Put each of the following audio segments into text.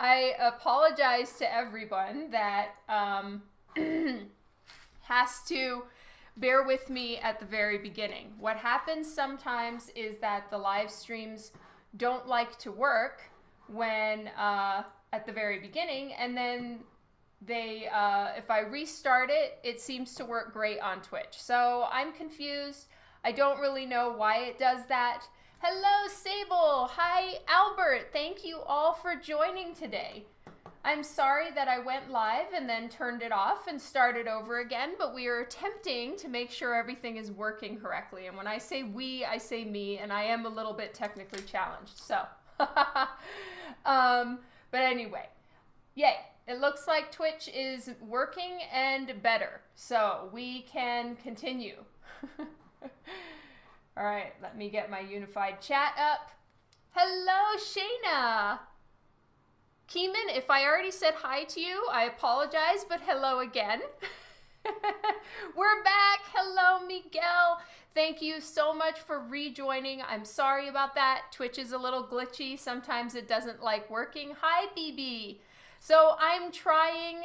I apologize to everyone that has to bear with me at the very beginning. What happens sometimes is that the live streams don't like to work when at the very beginning, and then they if I restart it, it seems to work great on Twitch. So I'm confused. I don't really know why it does that. Hello, Sable. Hi, Albert. Thank you all for joining today. I'm sorry that I went live and then turned it off and started over again, but we are attempting to make sure everything is working correctly. And when I say we, I say me, and I am a little bit technically challenged. So, but anyway, yay. It looks like Twitch is working and better, so we can continue. All right, let me get my unified chat up. Hello, Shayna. Keeman, if I already said hi to you, I apologize, but hello again. We're back. Hello, Miguel. Thank you so much for rejoining. I'm sorry about that. Twitch is a little glitchy. Sometimes it doesn't like working. Hi, BB. So I'm trying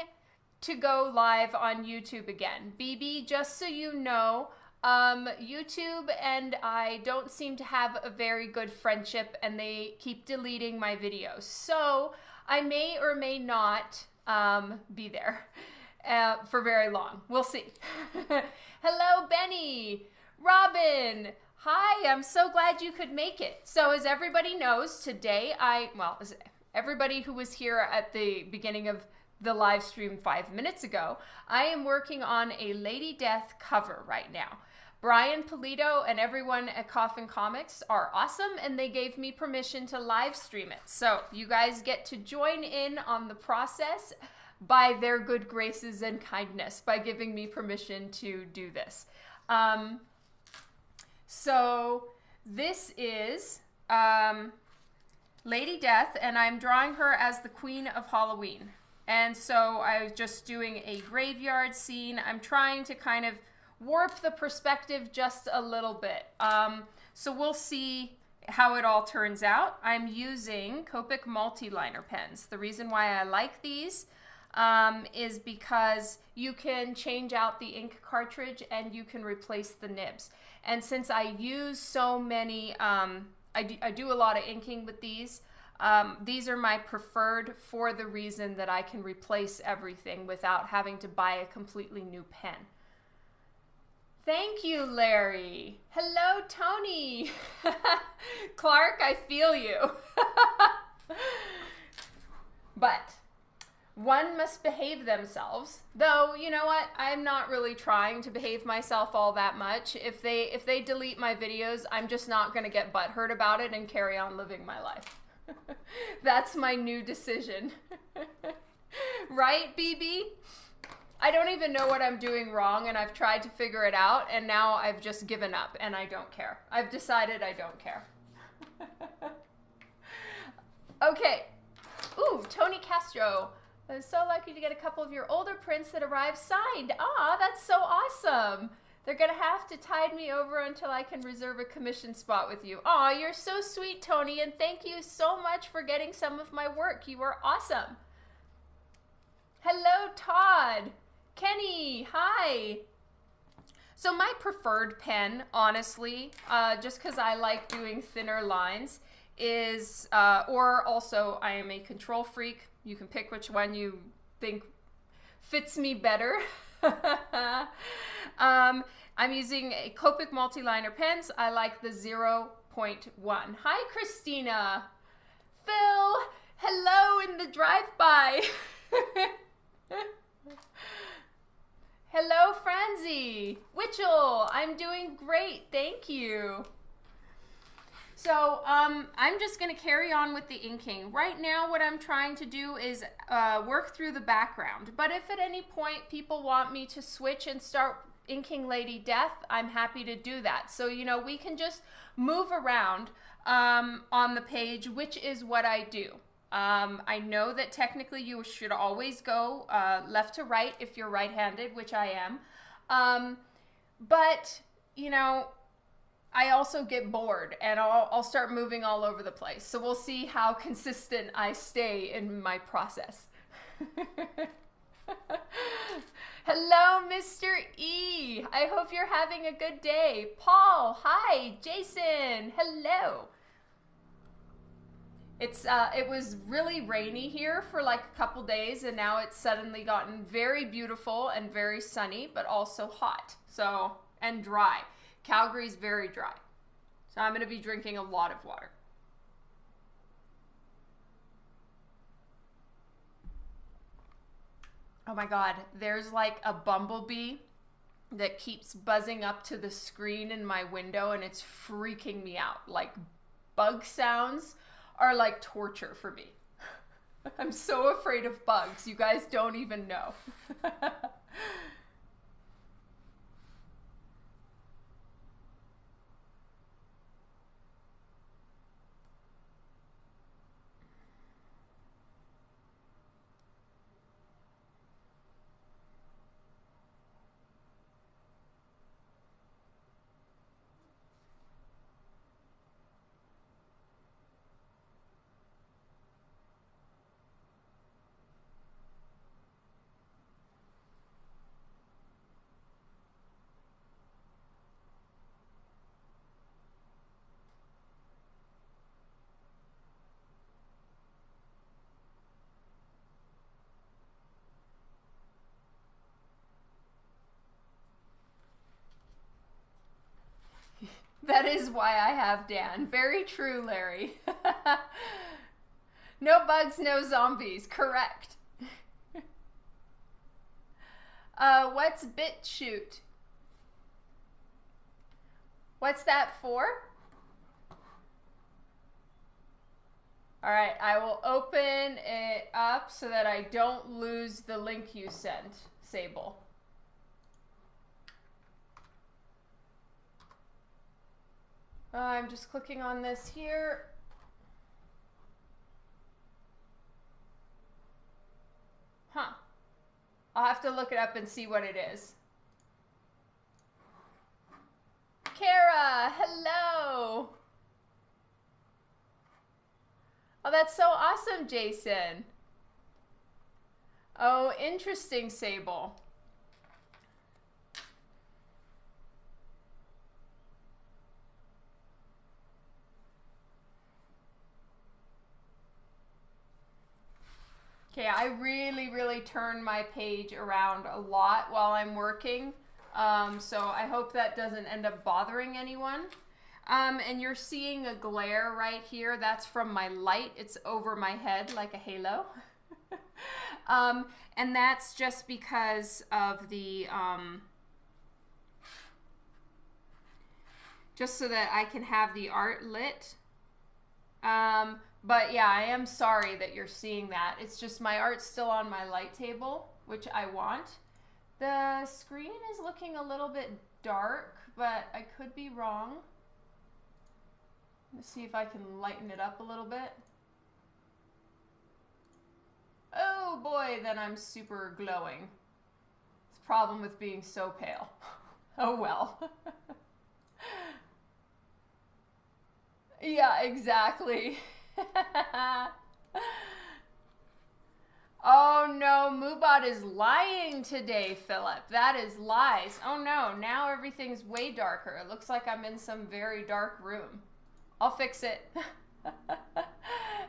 to go live on YouTube again. BB, just so you know, YouTube and I don't seem to have a very good friendship, and they keep deleting my videos. So I may or may not be there for very long. We'll see. Hello, Benny. Robin. Hi, I'm so glad you could make it. So as everybody knows, today everybody who was here at the beginning of the live stream 5 minutes ago, I am working on a Lady Death cover right now. Brian Polito and everyone at Coffin Comics are awesome, and they gave me permission to live stream it. So you guys get to join in on the process by their good graces and kindness by giving me permission to do this. So this is Lady Death, and I'm drawing her as the Queen of Halloween. And so I was just doing a graveyard scene. I'm trying to kind of warp the perspective just a little bit. So we'll see how it all turns out. I'm using Copic Multiliner pens. The reason why I like these is because you can change out the ink cartridge and you can replace the nibs. And since I use so many, I do a lot of inking with these. These are my preferred for the reason that I can replace everything without having to buy a completely new pen. Thank you, Larry. Hello, Tony. Clark, I feel you. But one must behave themselves. Though, you know what? I'm not really trying to behave myself all that much. If they delete my videos, I'm just not going to get butthurt about it and carry on living my life. That's my new decision. Right, BB? I don't even know what I'm doing wrong, and I've tried to figure it out, and now I've just given up, and I don't care. I've decided I don't care. Okay. Ooh, Tony Castro. I was so lucky to get a couple of your older prints that arrived signed. Ah, that's so awesome. They're going to have to tide me over until I can reserve a commission spot with you. Aw, you're so sweet, Tony, and thank you so much for getting some of my work. You are awesome. Hello, Todd. Kenny, hi. So my preferred pen, honestly, just because I like doing thinner lines, is, or also I am a control freak. You can pick which one you think fits me better. I'm using a Copic Multiliner pens. I like the 0.1. Hi, Christina. Phil, hello in the drive-by. Hello, Franzi. Witchell, I'm doing great. Thank you. So I'm just going to carry on with the inking. Right now what I'm trying to do is work through the background. But if at any point people want me to switch and start inking Lady Death, I'm happy to do that. So, you know, we can just move around on the page, which is what I do. I know that technically you should always go left to right if you're right-handed, which I am. But, you know, I also get bored and I'll start moving all over the place. So we'll see how consistent I stay in my process. Hello, Mr. E. I hope you're having a good day. Paul, hi. Jason, hello. It was really rainy here for like a couple days, and now it's suddenly gotten very beautiful and very sunny, but also hot. So, and dry. Calgary's very dry. So I'm going to be drinking a lot of water. Oh my God, there's like a bumblebee that keeps buzzing up to the screen in my window, and it's freaking me out. Like, bug sounds are like torture for me. I'm so afraid of bugs. You guys don't even know. That is why I have Dan. Very true, Larry. No bugs, no zombies. Correct. What's BitChute? What's that for? All right, I will open it up so that I don't lose the link you sent, Sable. I'm just clicking on this here. Huh. I'll have to look it up and see what it is. Kara, hello. Oh, that's so awesome, Jason. Oh, interesting, Sable. Okay, I really turn my page around a lot while I'm working, so I hope that doesn't end up bothering anyone. And you're seeing a glare right here. That's from my light. It's over my head like a halo. And that's just because of the, just so that I can have the art lit. But yeah, I am sorry that you're seeing that. It's just my art's still on my light table, which I want. The screen is looking a little bit dark, but I could be wrong. Let's see if I can lighten it up a little bit. Oh boy, then I'm super glowing. It's a problem with being so pale. Oh well. Yeah, exactly. Oh no, Moobot is lying today, Philip. That is lies. Oh no, now everything's way darker. It looks like I'm in some very dark room. I'll fix it.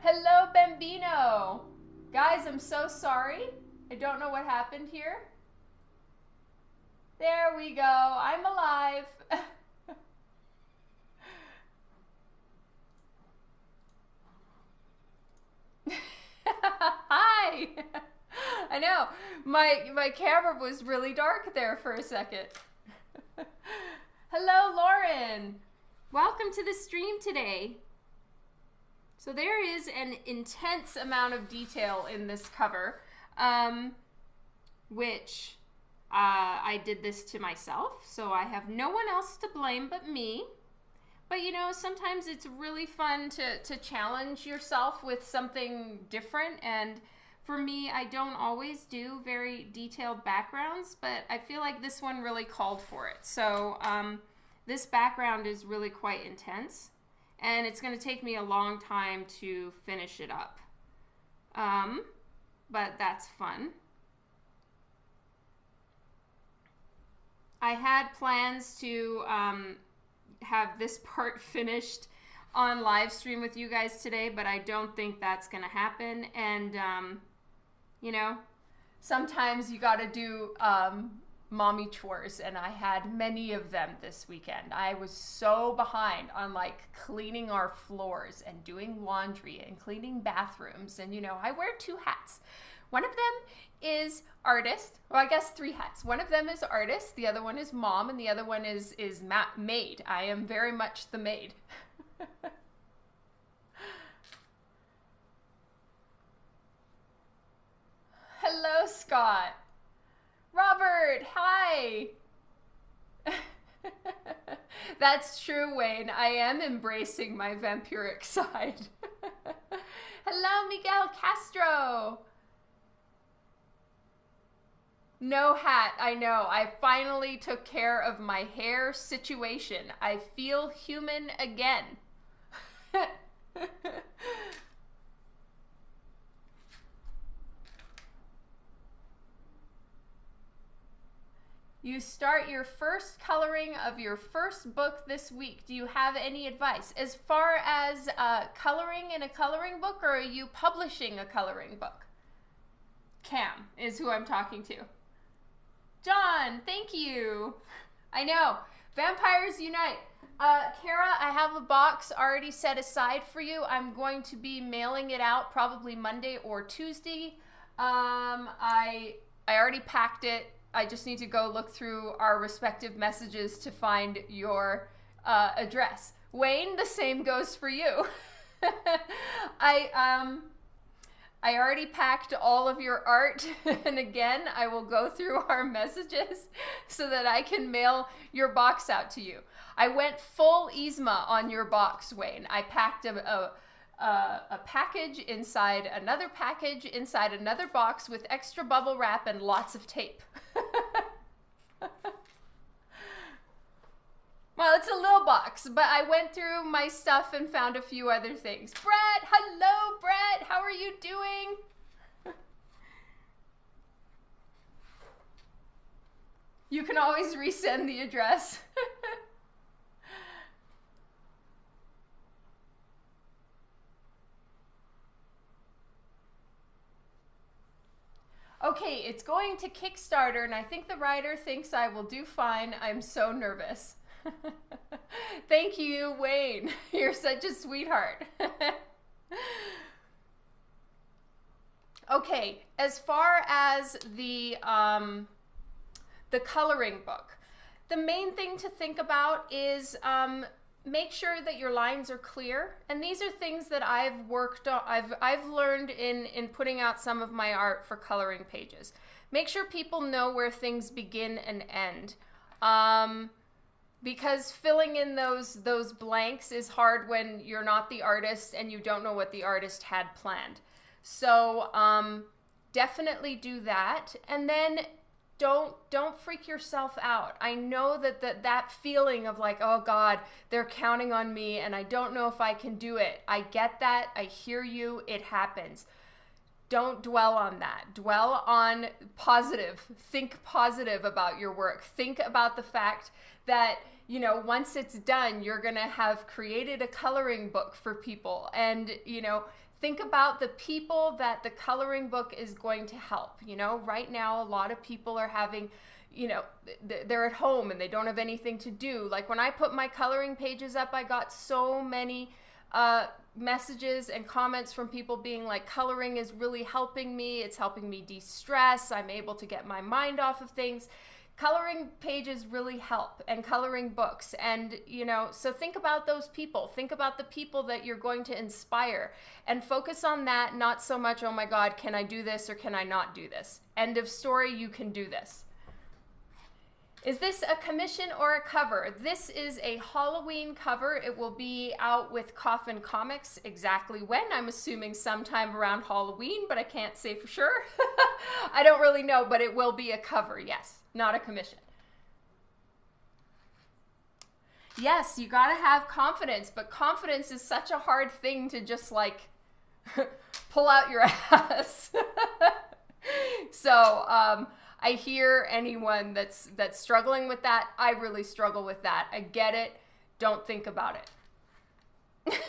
Hello, Bambino. Guys, I'm so sorry. I don't know what happened here. There we go. I'm alive. Hi. I know. My camera was really dark there for a second. Hello, Lauren. Welcome to the stream today. So there is an intense amount of detail in this cover, which I did this to myself, so I have no one else to blame but me. But you know, sometimes it's really fun to challenge yourself with something different, and for me, I don't always do very detailed backgrounds, but I feel like this one really called for it. So this background is really quite intense, and it's going to take me a long time to finish it up. But that's fun. I had plans to have this part finished on live stream with you guys today, but I don't think that's going to happen. And, you know, sometimes you got to do mommy chores, and I had many of them this weekend. I was so behind on like cleaning our floors and doing laundry and cleaning bathrooms. And, you know, I wear 2 hats. One of them is artist. Well, I guess 3 hats. One of them is artist, the other one is mom, and the other one is maid. I am very much the maid. Hello, Scott. Robert, hi. That's true, Wayne. I am embracing my vampiric side. Hello, Miguel Castro. No hat, I know. I finally took care of my hair situation. I feel human again. You start your first coloring of your first book this week. Do you have any advice? As far as coloring in a coloring book, or are you publishing a coloring book? Cam is who I'm talking to. John, thank you. I know. Vampires Unite. Kara, I have a box already set aside for you. I'm going to be mailing it out probably Monday or Tuesday. I already packed it. I just need to go look through our respective messages to find your address. Wayne, the same goes for you. I already packed all of your art, and again, I will go through our messages so that I can mail your box out to you. I went full Yzma on your box, Wayne. I packed a package inside another box with extra bubble wrap and lots of tape. Well, it's a little box, but I went through my stuff and found a few other things. Brett, hello, Brett. How are you doing? You can always resend the address. Okay, it's going to Kickstarter, and I think the writer thinks I will do fine. I'm so nervous. Thank you, Wayne. You're such a sweetheart. Okay, as far as the coloring book, the main thing to think about is make sure that your lines are clear. And these are things that I've worked on, I've learned in putting out some of my art for coloring pages. Make sure people know where things begin and end. Because filling in those blanks is hard when you're not the artist and you don't know what the artist had planned. So definitely do that. And then don't freak yourself out. I know that feeling of like, oh God, they're counting on me and I don't know if I can do it. I get that. I hear you. It happens. Don't dwell on that. Dwell on positive. Think positive about your work. Think about the fact that, you know, once it's done, you're going to have created a coloring book for people. And, you know, think about the people that the coloring book is going to help. You know, right now, a lot of people are having, you know, they're at home and they don't have anything to do. Like when I put my coloring pages up, I got so many messages and comments from people being like, coloring is really helping me. It's helping me de-stress. I'm able to get my mind off of things. Coloring pages really help, and coloring books. And, you know, so think about those people. Think about the people that you're going to inspire and focus on that, not so much, oh my God, can I do this or can I not do this? End of story, you can do this. Is this a commission or a cover? This is a Halloween cover. It will be out with Coffin Comics. Exactly when? I'm assuming sometime around Halloween, but I can't say for sure. I don't really know, but it will be a cover, yes, not a commission. Yes, you gotta have confidence, but confidence is such a hard thing to just like pull out your ass. So I hear anyone that's struggling with that. I really struggle with that. I get it. Don't think about it.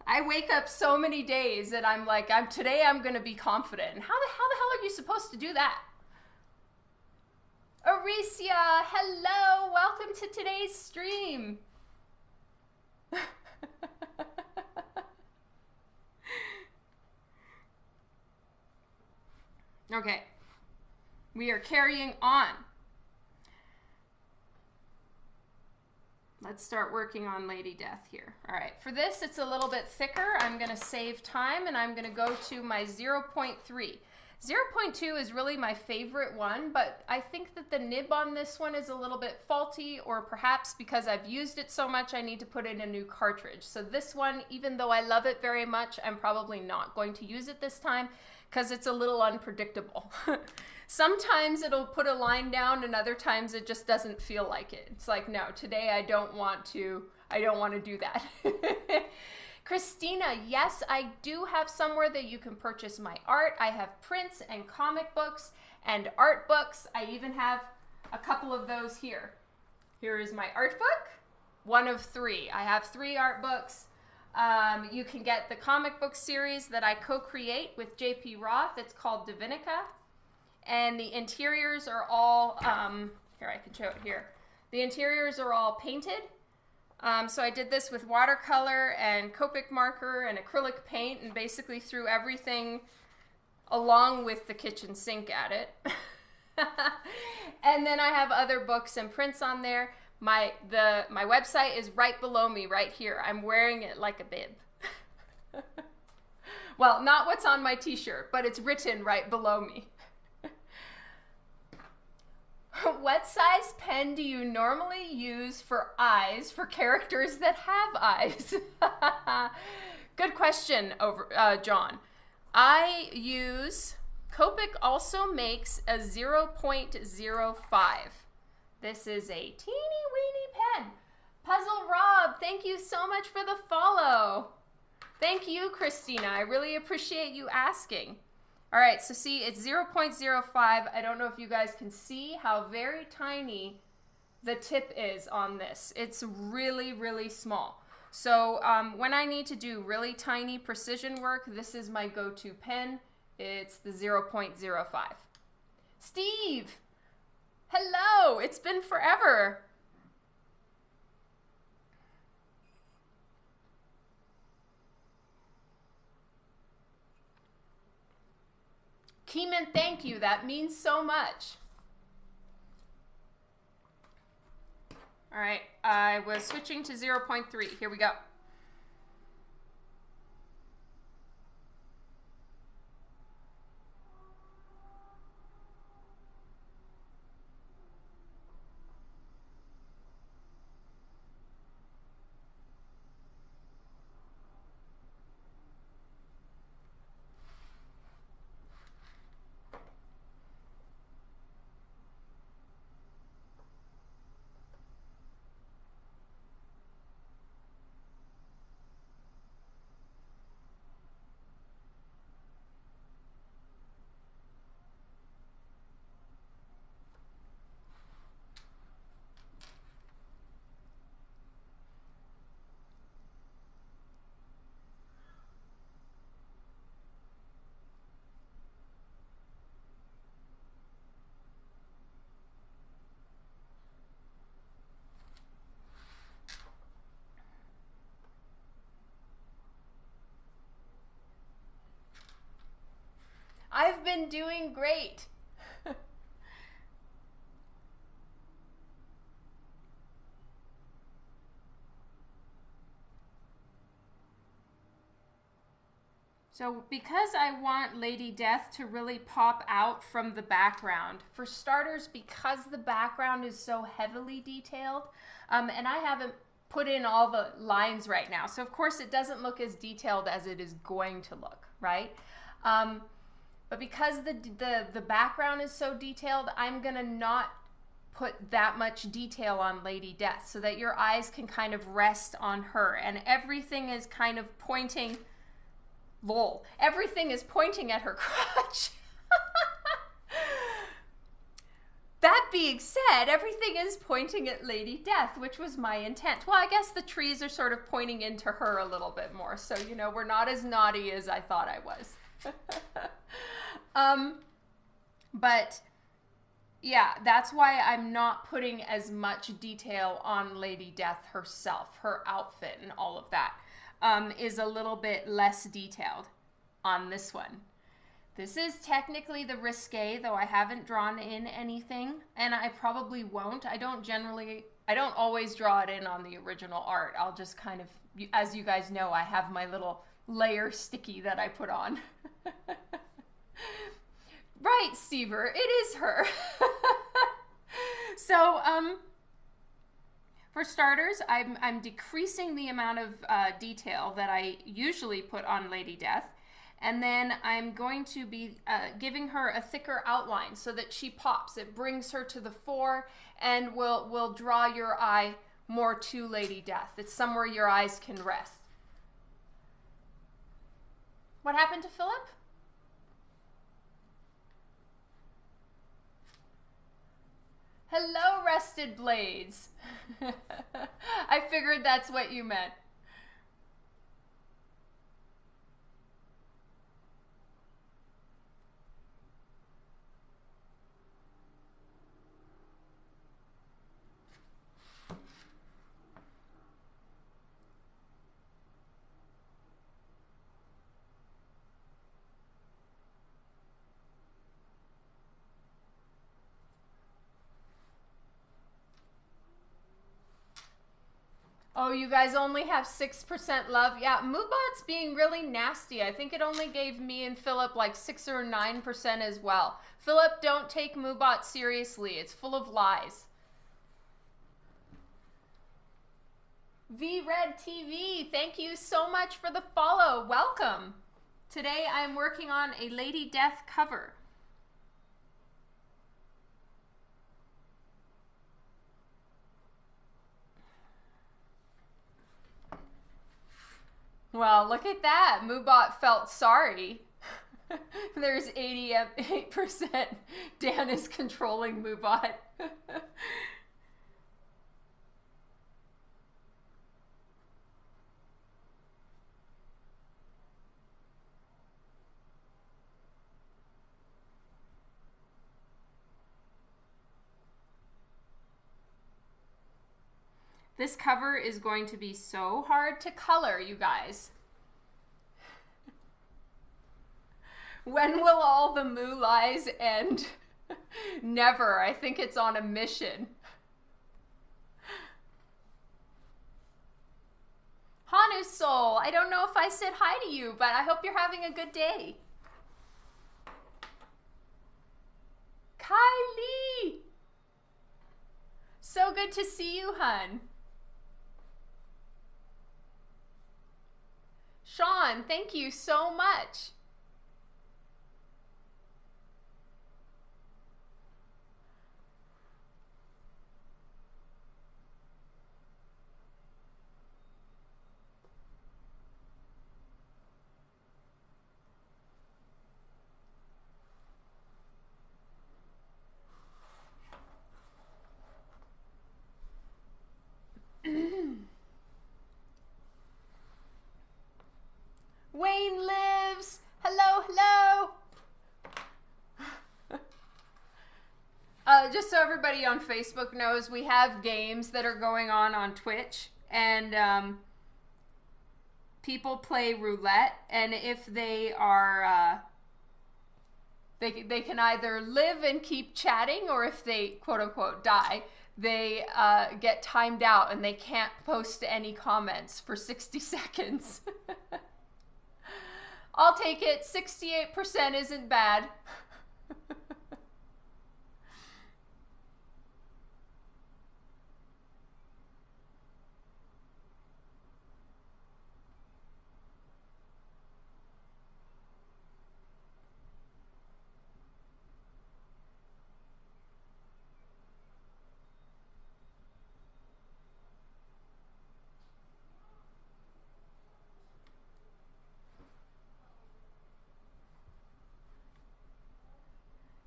I wake up so many days that I'm like, today I'm gonna be confident. And how the hell are you supposed to do that? Aricia, hello, welcome to today's stream. Okay, we are carrying on. Let's start working on Lady Death here. All right, for this, it's a little bit thicker. I'm gonna save time and I'm gonna go to my 0.3. 0.2 is really my favorite one, but I think that the nib on this one is a little bit faulty, or perhaps because I've used it so much, I need to put in a new cartridge. So this one, even though I love it very much, I'm probably not going to use it this time because it's a little unpredictable. Sometimes it'll put a line down and other times it just doesn't feel like it. It's like, no, today I don't want to do that. Christina, yes, I do have somewhere that you can purchase my art. I have prints and comic books and art books. I even have a couple of those here. Here is my art book, one of 3. I have 3 art books. You can get the comic book series that I co-create with JP Roth. It's called Divinica. And the interiors are all, here I can show it here. The interiors are all painted. So I did this with watercolor and Copic marker and acrylic paint and basically threw everything along with the kitchen sink at it. And then I have other books and prints on there. My website is right below me right here. I'm wearing it like a bib. Well, not what's on my t-shirt, but it's written right below me. What size pen do you normally use for eyes for characters that have eyes? Good question, John. I use, Copic also makes a 0.05. This is a teeny weeny pen. Puzzle Rob, thank you so much for the follow. Thank you, Christina. I really appreciate you asking. All right, so see, it's 0.05. I don't know if you guys can see how very tiny the tip is on this. It's really, really small. So when I need to do really tiny precision work, this is my go-to pen. It's the 0.05. Steve, hello, it's been forever. Keeman, thank you. That means so much. All right, I was switching to 0.3. Here we go. I've been doing great. So because I want Lady Death to really pop out from the background, for starters, because the background is so heavily detailed, and I haven't put in all the lines right now, so of course it doesn't look as detailed as it is going to look, right? But because the background is so detailed, I'm gonna not put that much detail on Lady Death so that your eyes can kind of rest on her and everything is kind of pointing, lol, everything is pointing at her crotch. That being said, everything is pointing at Lady Death, which was my intent. Well, I guess the trees are sort of pointing into her a little bit more. So, you know, we're not as naughty as I thought I was. But yeah, that's why I'm not putting as much detail on Lady Death herself. Her outfit and all of that is a little bit less detailed on this one. This is technically the risque, though I haven't drawn in anything, and I probably won't. I don't always draw it in on the original art. I'll just kind of, as you guys know, I have my little layer sticky that I put on. Right, Stever, it is her. So, for starters, I'm decreasing the amount of detail that I usually put on Lady Death. And then I'm going to be giving her a thicker outline so that she pops. It brings her to the fore and will draw your eye more to Lady Death. It's somewhere your eyes can rest. What happened to Philip? Hello, Rested Blades. I figured that's what you meant. Oh, you guys only have 6% love. Yeah, Moobot's being really nasty. I think it only gave me and Philip like 6 or 9% as well. Philip, don't take Moobot seriously. It's full of lies. VRed TV, thank you so much for the follow. Welcome. Today I'm working on a Lady Death cover. Well, look at that. Moobot felt sorry. There's 88%. Dan is controlling Moobot. This cover is going to be so hard to color, you guys. When will all the Moo lies end? Never. I think it's on a mission. Hanu Soul, I don't know if I said hi to you, but I hope you're having a good day. Kylie! So good to see you, hun. Sean, thank you so much. Wayne lives. Hello, hello. Just so everybody on Facebook knows, we have games that are going on Twitch, and people play roulette, and if they are, they can either live and keep chatting, or if they quote unquote die, they get timed out and they can't post any comments for 60 seconds. I'll take it. 68% isn't bad.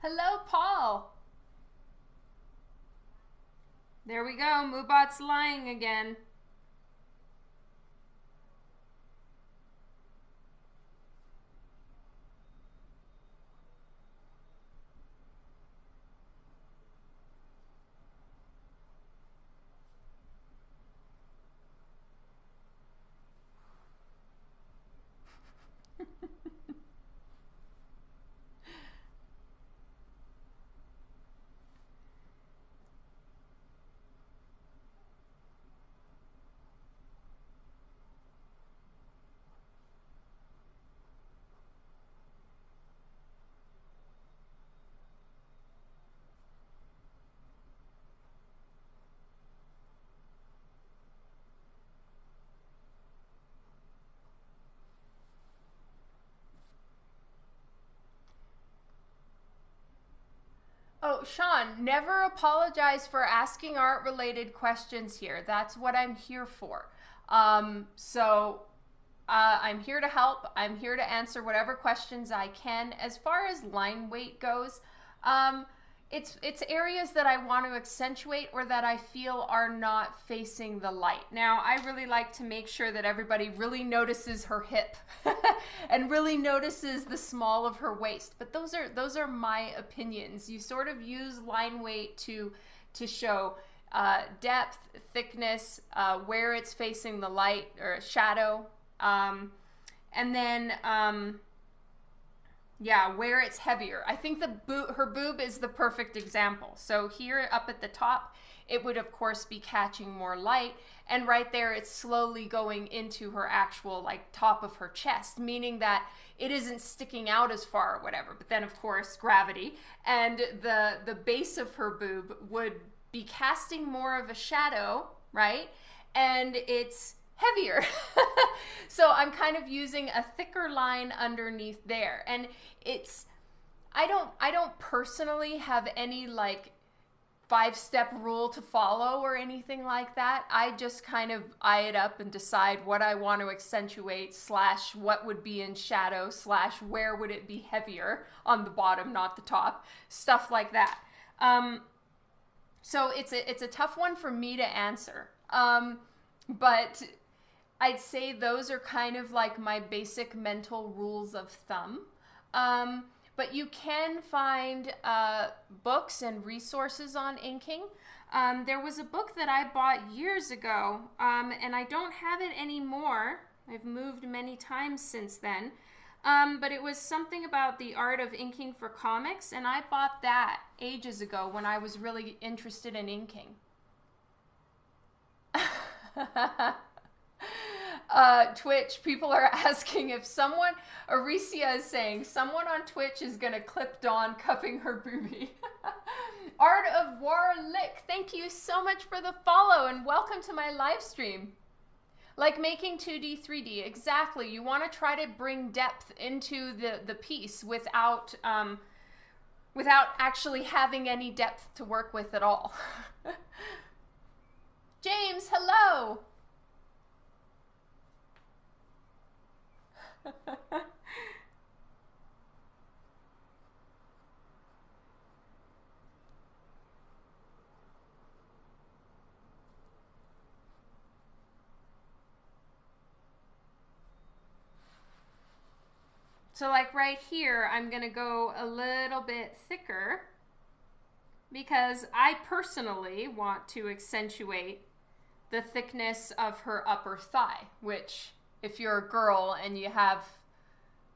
Hello, Paul. There we go. Moobot's lying again. Oh, Sean, never apologize for asking art-related questions here. That's what I'm here for. I'm here to help. I'm here to answer whatever questions I can. As far as line weight goes, it's areas that I want to accentuate or that I feel are not facing the light. Now, I really like to make sure that everybody really notices her hip and really notices the small of her waist. But those are my opinions. You sort of use line weight to show depth, thickness, where it's facing the light or shadow, and then yeah, where it's heavier. I think her boob is the perfect example. So here up at the top, it would of course be catching more light, and right there it's slowly going into her actual like top of her chest, meaning that it isn't sticking out as far or whatever. But then of course gravity, and the base of her boob would be casting more of a shadow, right? And it's heavier. So I'm kind of using a thicker line underneath there, and I don't personally have any like 5-step rule to follow or anything like that. I just kind of eye it up and decide what I want to accentuate / what would be in shadow / where would it be heavier on the bottom, not the top, stuff like that. So it's a tough one for me to answer, but I'd say those are kind of like my basic mental rules of thumb. But you can find books and resources on inking. There was a book that I bought years ago, and I don't have it anymore. I've moved many times since then. But it was something about the art of inking for comics, and I bought that ages ago when I was really interested in inking. Twitch, people are asking if someone, Aricia is saying, someone on Twitch is going to clip Dawn cupping her boobie. Art of Warlick, thank you so much for the follow and welcome to my live stream. Like making 2D, 3D, exactly. You want to try to bring depth into the piece without actually having any depth to work with at all. James, hello. So like right here, I'm gonna go a little bit thicker because I personally want to accentuate the thickness of her upper thigh, which if you're a girl and you have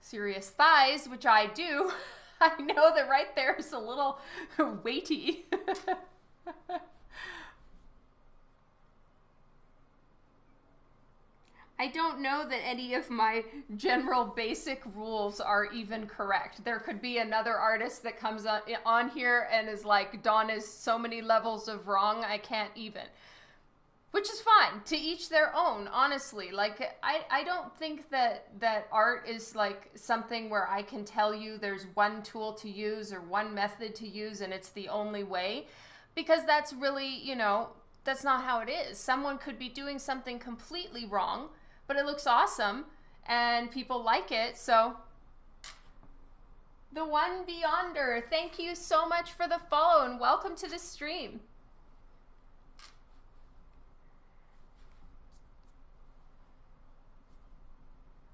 serious thighs, which I do, I know that right there is a little weighty. I don't know that any of my general basic rules are even correct. There could be another artist that comes on here and is like, Dawn is so many levels of wrong, I can't even. Which is fine, to each their own, honestly. Like, I don't think that art is like something where I can tell you there's one tool to use or one method to use and it's the only way. Because that's really, you know, that's not how it is. Someone could be doing something completely wrong, but it looks awesome and people like it, so The One Beyonder, thank you so much for the follow and welcome to the stream.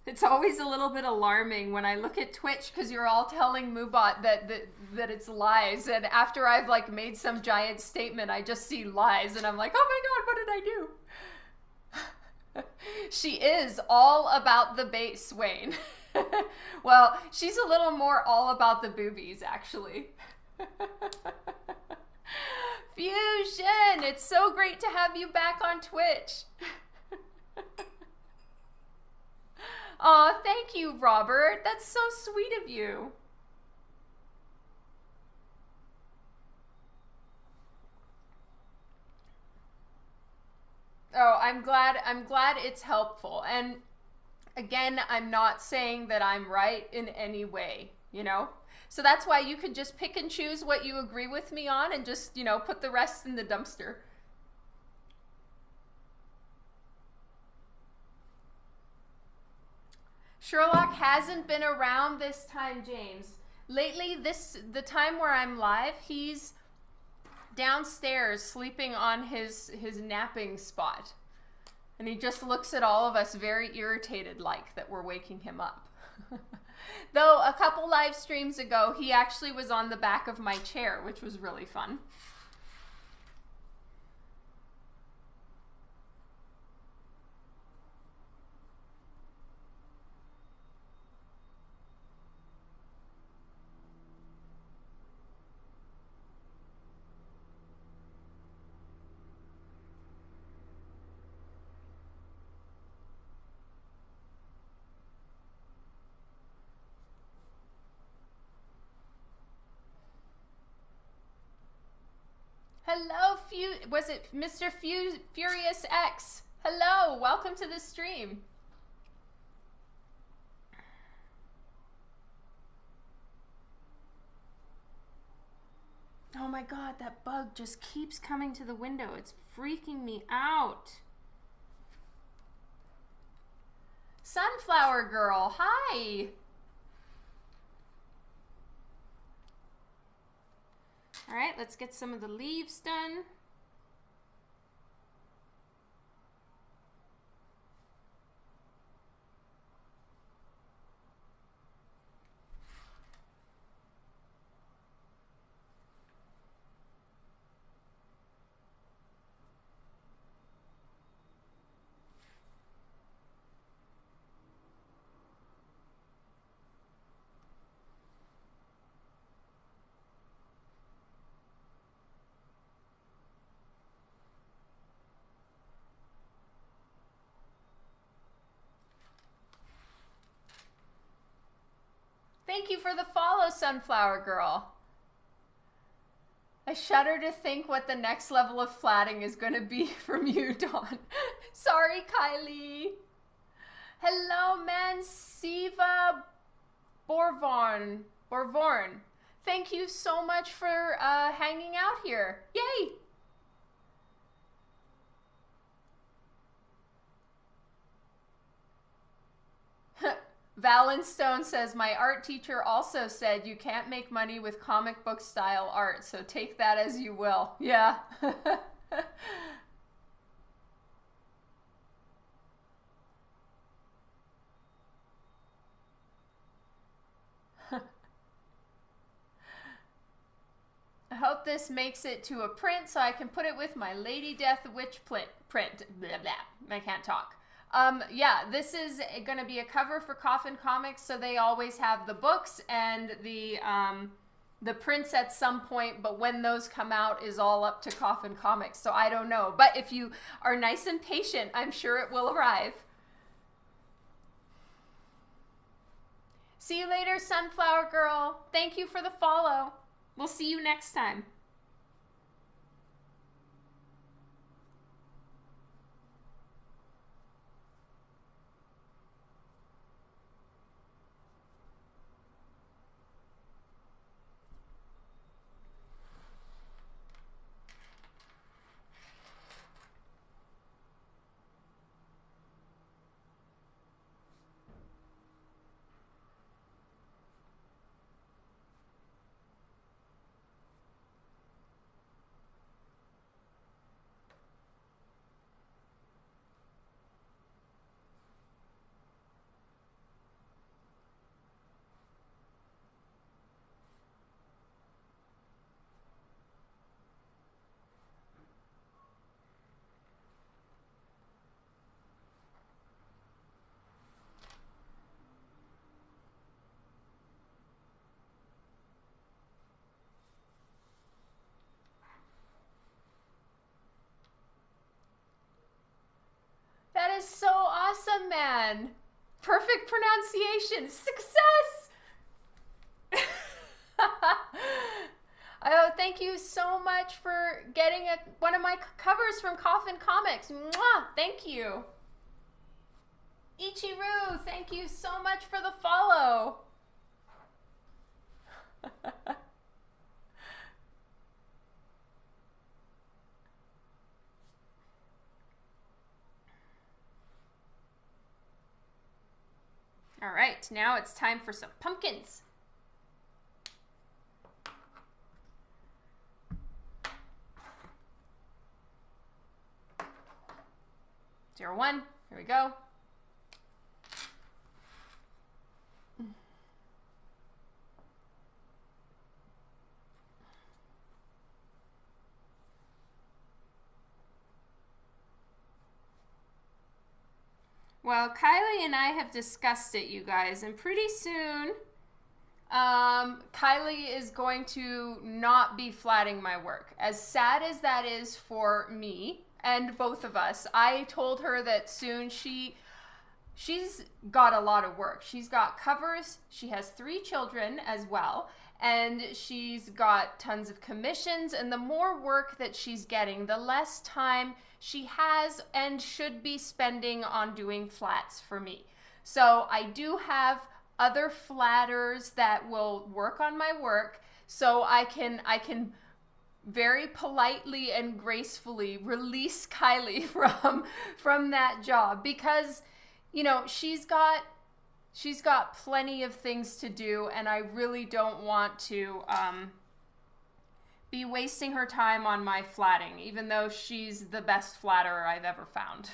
It's always a little bit alarming when I look at Twitch because you're all telling Moobot that it's lies, and after I've like made some giant statement, I just see lies, and I'm like, oh my god, what did I do? She is all about the base, Wayne. Well, she's a little more all about the boobies, actually. Fusion, it's so great to have you back on Twitch. Aw, thank you, Robert. That's so sweet of you. Oh, I'm glad it's helpful. And again, I'm not saying that I'm right in any way, you know? So that's why you can just pick and choose what you agree with me on and just, you know, put the rest in the dumpster. Sherlock hasn't been around this time, James. Lately, the time where I'm live, he's downstairs sleeping on his napping spot. And he just looks at all of us very irritated like that we're waking him up. Though a couple live streams ago, he actually was on the back of my chair, which was really fun. Hello, was it Mr. Furious X? Hello, welcome to the stream. Oh my god, that bug just keeps coming to the window. It's freaking me out. Sunflower Girl, hi. All right, let's get some of the leaves done. Thank you for the follow, Sunflower Girl. I shudder to think what the next level of flatting is going to be from you, Dawn. Sorry, Kylie. Hello, Mansiva Borvorn. Thank you so much for hanging out here. Yay! Valenstone says, my art teacher also said you can't make money with comic book style art, so take that as you will. Yeah. I hope this makes it to a print so I can put it with my Lady Death Witch print. Blah, blah. I can't talk. Yeah, this is going to be a cover for Coffin Comics, so they always have the books and the prints at some point, but when those come out is all up to Coffin Comics, so I don't know. But if you are nice and patient, I'm sure it will arrive. See you later, Sunflower Girl. Thank you for the follow. We'll see you next time. awesome, man. Perfect pronunciation. Success. Oh, thank you so much for getting one of my covers from Coffin Comics. Mwah! Thank you. Ichiru, thank you so much for the follow. All right, now it's time for some pumpkins. Zero one, here we go. Well, Kylie and I have discussed it, you guys, and pretty soon, Kylie is going to not be flatting my work. As sad as that is for me and both of us, I told her that soon she's got a lot of work. She's got covers, she has 3 children as well, and she's got tons of commissions, and the more work that she's getting, the less time she has and should be spending on doing flats for me. So I do have other flatters that will work on my work, so I can very politely and gracefully release Kylie from that job, because you know she's got plenty of things to do, and I really don't want to be wasting her time on my flatting, even though she's the best flatterer I've ever found.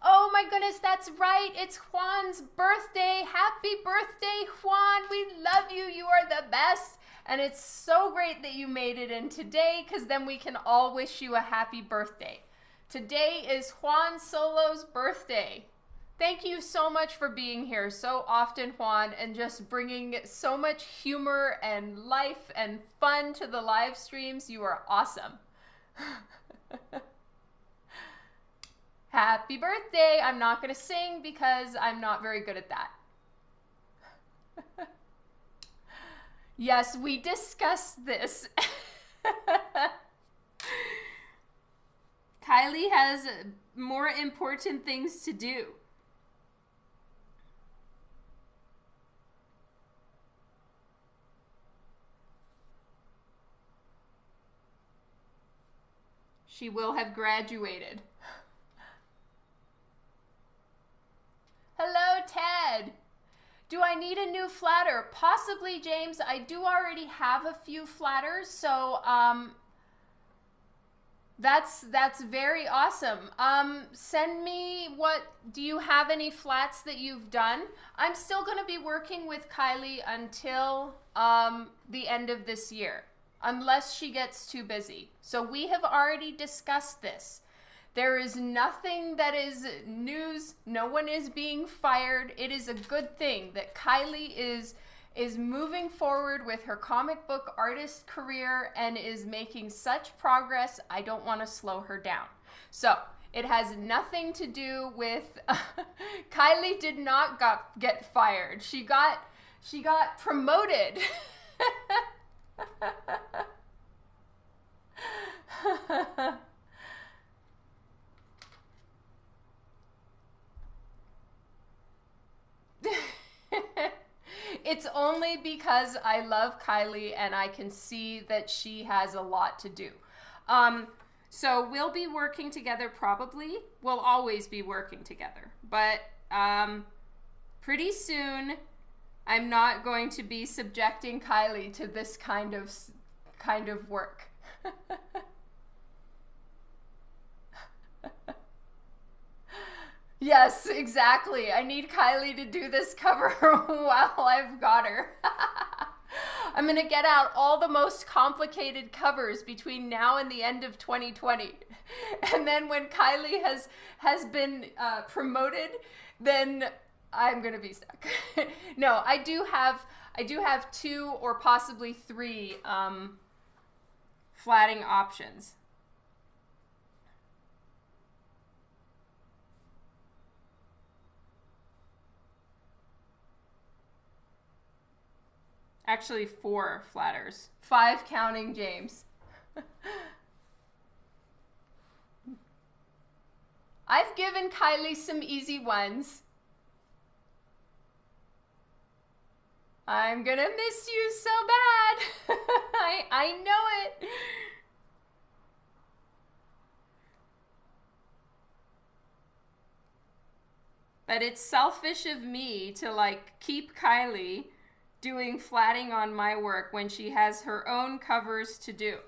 Oh my goodness, that's right. It's Juan's birthday. Happy birthday, Juan. We love you. You are the best. And it's so great that you made it in today, because then we can all wish you a happy birthday. Today is Juan Solo's birthday. Thank you so much for being here so often, Juan, and just bringing so much humor and life and fun to the live streams. You are awesome. Happy birthday. I'm not going to sing because I'm not very good at that. Yes, we discussed this. Kylie has more important things to do. She will have graduated. Hello, Ted. Do I need a new flatter? Possibly, James. I do already have a few flatters, so that's very awesome. Send me do you have any flats that you've done? I'm still going to be working with Kylie until the end of this year, unless she gets too busy. So we have already discussed this. There is nothing that is news. No one is being fired. It is a good thing that Kylie is moving forward with her comic book artist career and is making such progress. I don't want to slow her down. So it has nothing to do with Kylie did not get fired. She got promoted. It's only because I love Kylie and I can see that she has a lot to do. So we'll be working together probably. We'll always be working together. But pretty soon, I'm not going to be subjecting Kylie to this kind of work. Yes, exactly. I need Kylie to do this cover while I've got her. I'm going to get out all the most complicated covers between now and the end of 2020. And then when Kylie has been promoted, then I'm going to be stuck. No, I do have 2 or possibly 3 flatting options. Actually, 4 flatters. 5 counting James. I've given Kylie some easy ones. I'm gonna miss you so bad. I know it. But it's selfish of me to like keep Kylie doing flatting on my work when she has her own covers to do.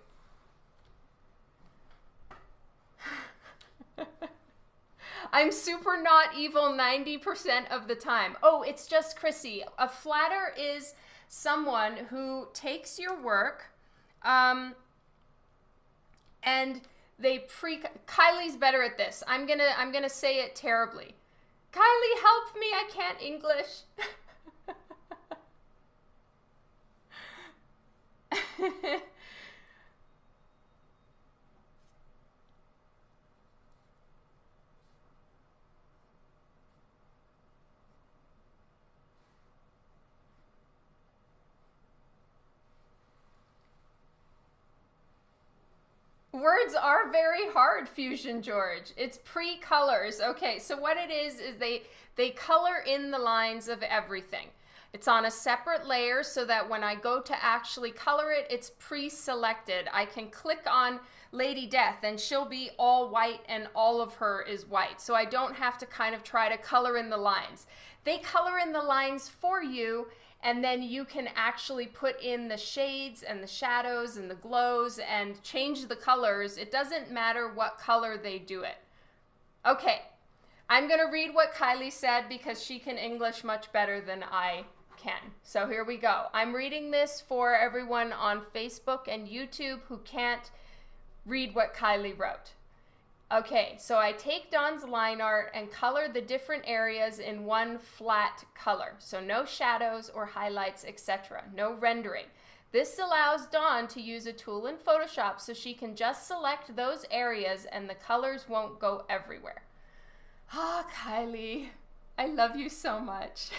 I'm super not evil 90% of the time. Oh, it's just Chrissy. A flatter is someone who takes your work and they Kylie's better at this. I'm gonna say it terribly. Kylie, help me, I can't English. Words are very hard, Fusion George. It's pre-colors. Okay, so what it is they color in the lines of everything. It's on a separate layer so that when I go to actually color it, it's pre-selected. I can click on Lady Death and she'll be all white and all of her is white. So I don't have to kind of try to color in the lines. They color in the lines for you, and then you can actually put in the shades and the shadows and the glows and change the colors. It doesn't matter what color they do it. Okay, I'm gonna read what Kylie said because she can English much better than I can. So here we go. I'm reading this for everyone on Facebook and YouTube who can't read what Kylie wrote. Okay, so I take Dawn's line art and color the different areas in one flat color. So no shadows or highlights, etc. No rendering. This allows Dawn to use a tool in Photoshop so she can just select those areas and the colors won't go everywhere. Ah, Kylie, I love you so much.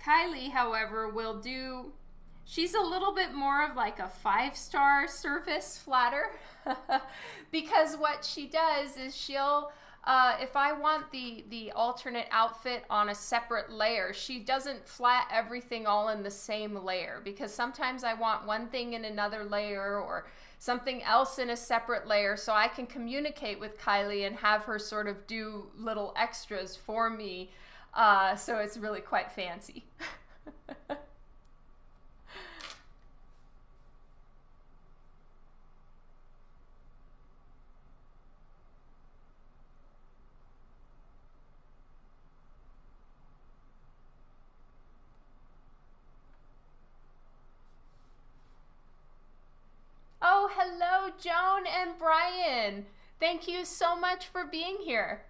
Kylie, however, will do, she's a little bit more of like a 5-star service flatter because what she does is she'll, if I want the alternate outfit on a separate layer, she doesn't flat everything all in the same layer because sometimes I want one thing in another layer or something else in a separate layer, so I can communicate with Kylie and have her sort of do little extras for me. So it's really quite fancy. Oh, hello, Joan and Brian. Thank you so much for being here.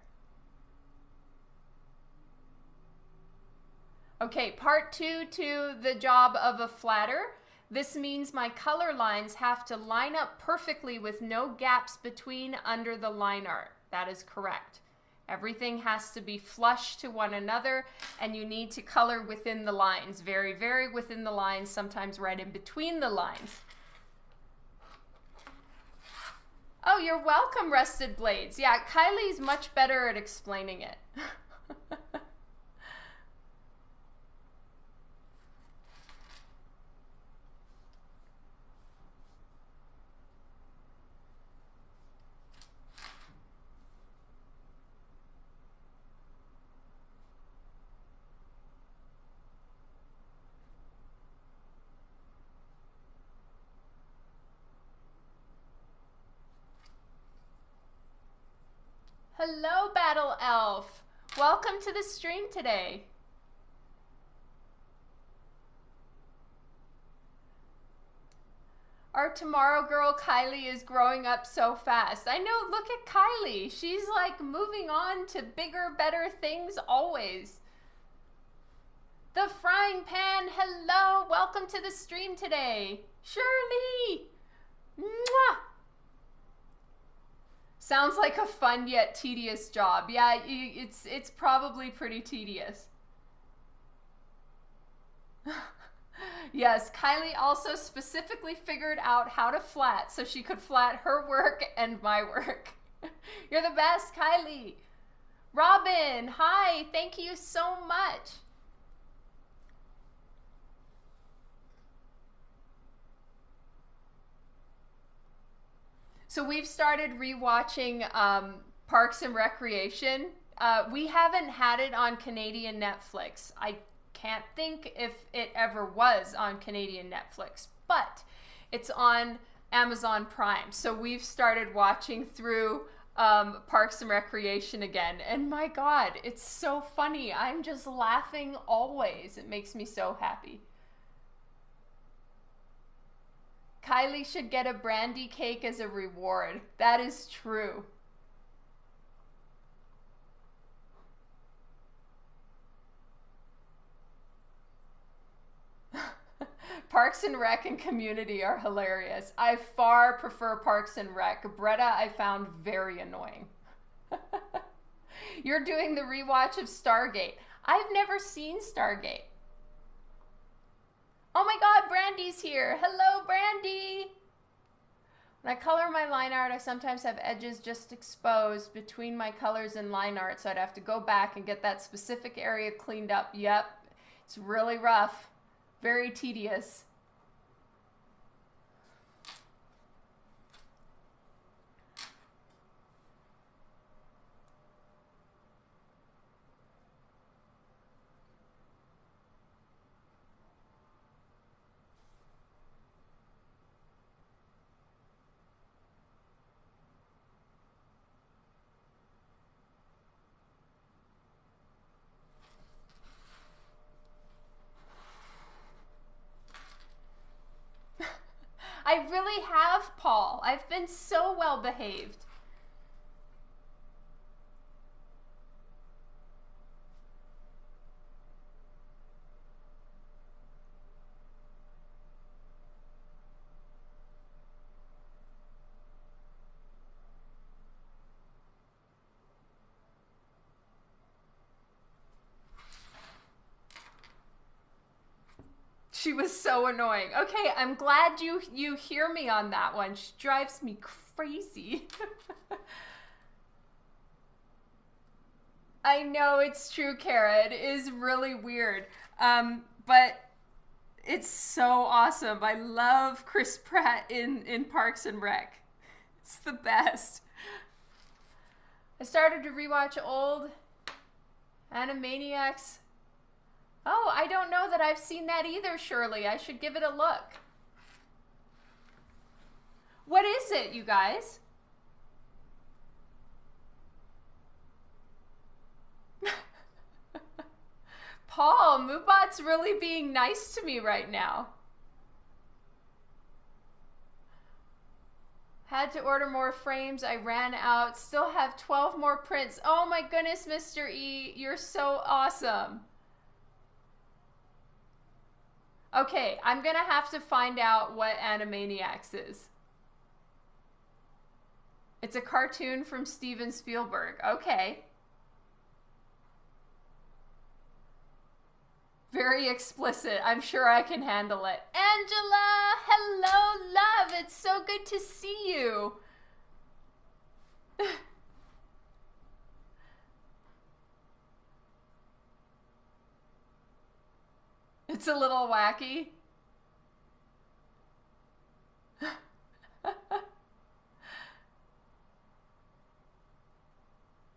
Okay, part 2 to the job of a flatter. This means my color lines have to line up perfectly with no gaps between under the line art. That is correct. Everything has to be flush to one another, and you need to color within the lines. Very, very within the lines, sometimes right in between the lines. Oh, you're welcome, Rusted Blades. Yeah, Kylie's much better at explaining it. Hello, Battle Elf. Welcome to the stream today. Our tomorrow girl Kylie is growing up so fast. I know, look at Kylie. She's like moving on to bigger, better things always. The frying pan, hello. Welcome to the stream today. Shirley. Mwah. Sounds like a fun yet tedious job. Yeah, it's probably pretty tedious. Yes, Kylie also specifically figured out how to flat so she could flat her work and my work. You're the best, Kylie. Robin, hi, thank you so much. So we've started rewatching Parks and Recreation. We haven't had it on Canadian Netflix. I can't think if it ever was on Canadian Netflix, but it's on Amazon Prime. So we've started watching through Parks and Recreation again. And my God, it's so funny. I'm just laughing always. It makes me so happy. Kylie should get a brandy cake as a reward. That is true. Parks and Rec and Community are hilarious. I far prefer Parks and Rec. Bretta I found very annoying. You're doing the rewatch of Stargate. I've never seen Stargate. Oh my God, Brandy's here. Hello, Brandy. When I color my line art, I sometimes have edges just exposed between my colors and line art, so I'd have to go back and get that specific area cleaned up. Yep, it's really rough, very tedious. I really have, Paul. I've been so well behaved. She was so annoying. Okay, I'm glad you hear me on that one. She drives me crazy. I know it's true, Kara. It is really weird. But it's so awesome. I love Chris Pratt in Parks and Rec. It's the best. I started to rewatch old Animaniacs. Oh, I don't know that I've seen that either, Shirley. I should give it a look. What is it, you guys? Paul, Moobot's really being nice to me right now. Had to order more frames. I ran out. Still have 12 more prints. Oh my goodness, Mr. E. You're so awesome. Okay, I'm gonna have to find out what Animaniacs is. It's a cartoon from Steven Spielberg. Okay. Very explicit. I'm sure I can handle it. Angela! Hello, love! It's so good to see you. It's a little wacky.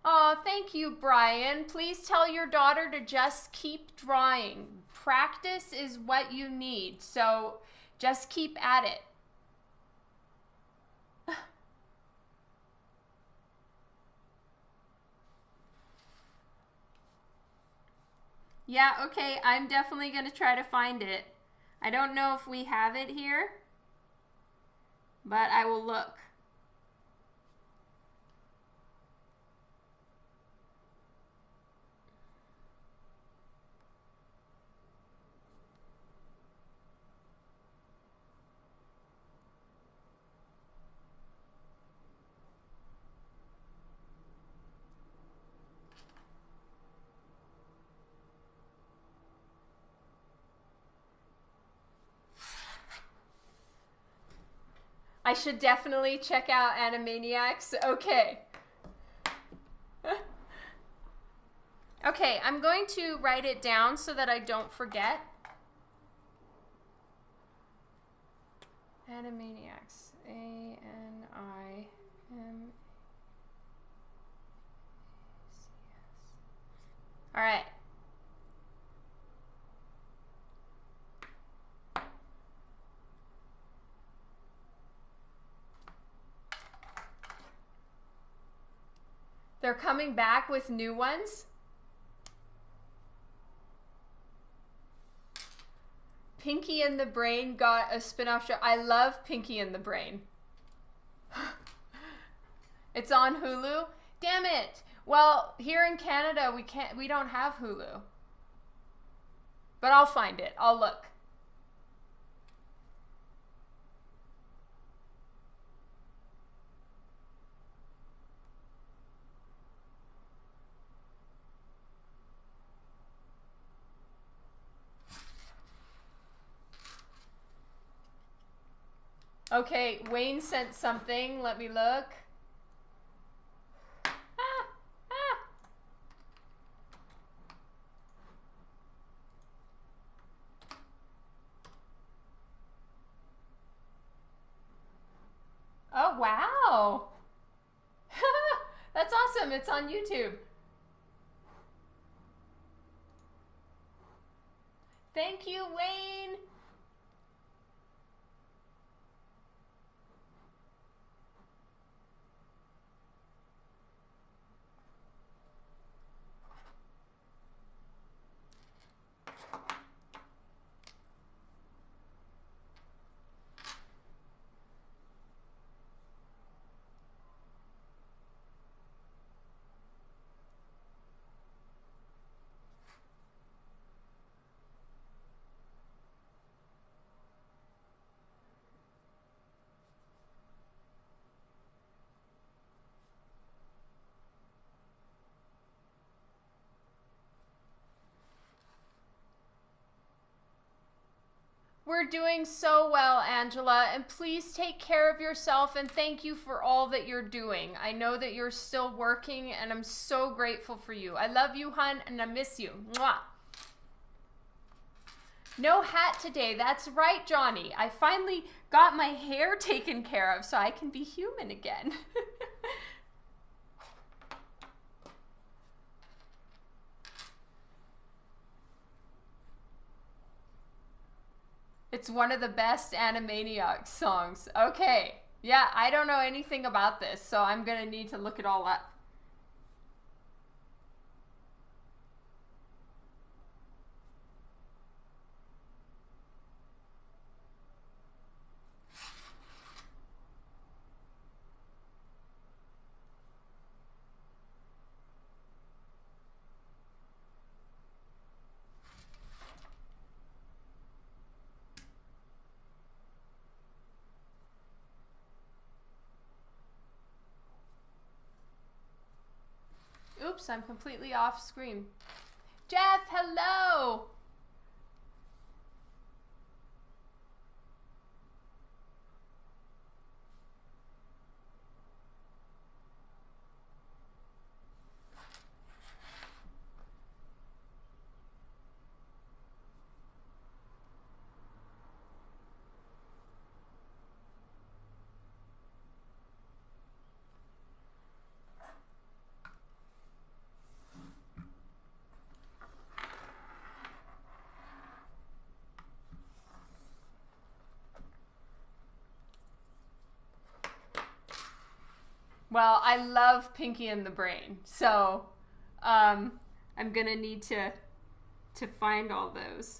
Oh, thank you, Brian. Please tell your daughter to just keep drawing. Practice is what you need, so just keep at it. Yeah, okay, I'm definitely going to try to find it. I don't know if we have it here. but I will look. I should definitely check out Animaniacs. Okay. Okay, I'm going to write it down so that I don't forget. Animaniacs. A-N-I-M-A-C-S. All right. They're coming back with new ones. Pinky and the Brain got a spin-off show. I love Pinky and the Brain. It's on Hulu. Damn it. Well, here in Canada, we don't have Hulu. But I'll find it. I'll look. Okay, Wayne sent something. Let me look. Oh, wow. That's awesome. It's on YouTube. Thank you, Wayne. We're doing so well, Angela, and please take care of yourself, and thank you for all that you're doing. I know that you're still working, and I'm so grateful for you. I love you, hun, and I miss you. Mwah. No hat today. That's right, Johnny. I finally got my hair taken care of so I can be human again. It's one of the best Animaniacs songs. Okay. Yeah, I don't know anything about this, so I'm going to need to look it all up. Oops, I'm completely off screen. Jeff, hello! Well, I love Pinky and the Brain, so I'm gonna need to find all those.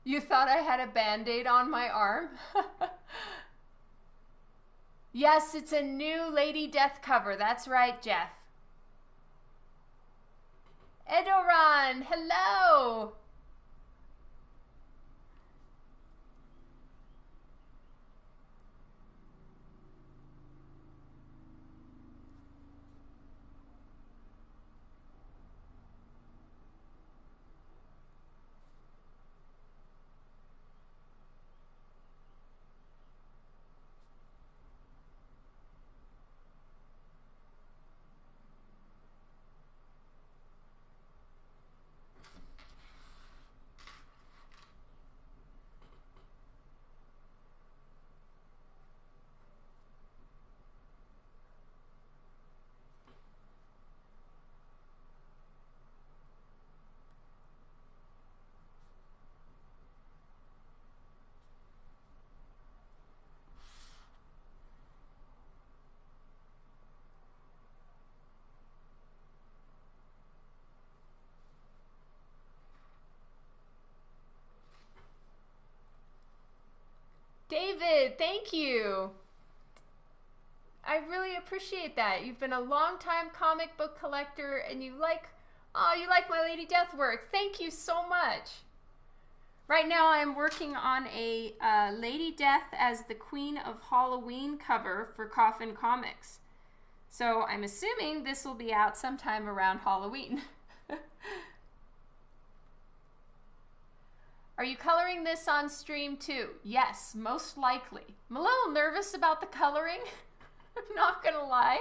You thought I had a Band-Aid on my arm? Yes, it's a new Lady Death cover. That's right, Jeff. Edoran, hello! David, thank you. I really appreciate that. You've been a long-time comic book collector and you like my Lady Death work. Thank you so much. Right now I'm working on a Lady Death as the Queen of Halloween cover for Coffin Comics. So I'm assuming this will be out sometime around Halloween. Are you coloring this on stream too? Yes, most likely. I'm a little nervous about the coloring. I'm not gonna lie.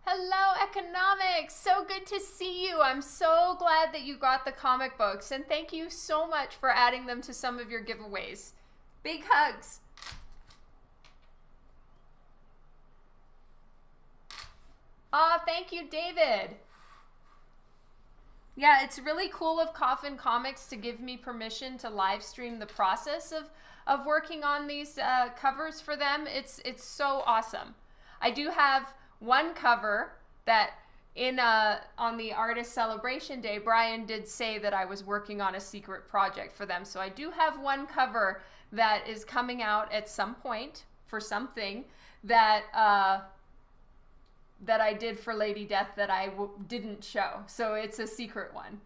Hello, Economics. So good to see you. I'm so glad that you got the comic books, and thank you so much for adding them to some of your giveaways. Big hugs. Aw, thank you, David. Yeah, it's really cool of Coffin Comics to give me permission to live stream the process of working on these covers for them. It's so awesome. I do have one cover that on the Artist Celebration Day, Brian did say that I was working on a secret project for them. So I do have one cover that is coming out at some point for something that that I did for Lady Death that I didn't show. So it's a secret one.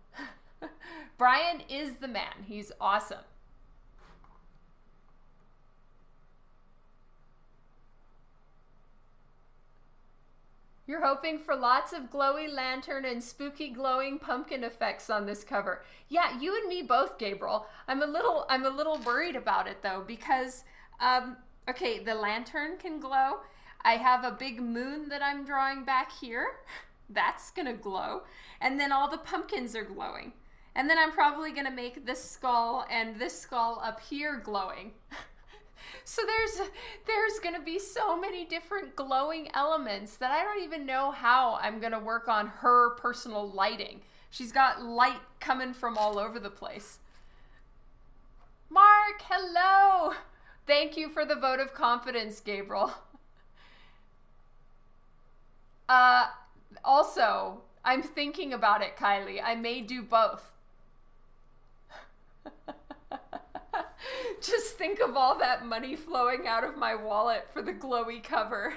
Brian is the man. He's awesome. You're hoping for lots of glowy lantern and spooky glowing pumpkin effects on this cover. Yeah, you and me both, Gabriel. I'm a little worried about it though because okay, the lantern can glow. I have a big moon that I'm drawing back here. That's gonna glow. And then all the pumpkins are glowing. And then I'm probably gonna make this skull and this skull up here glowing. So there's gonna be so many different glowing elements that I don't even know how I'm gonna work on her personal lighting. She's got light coming from all over the place. Mark, hello! Thank you for the vote of confidence, Gabriel. Also, I'm thinking about it, Kylie. I may do both. Just think of all that money flowing out of my wallet for the glowy cover.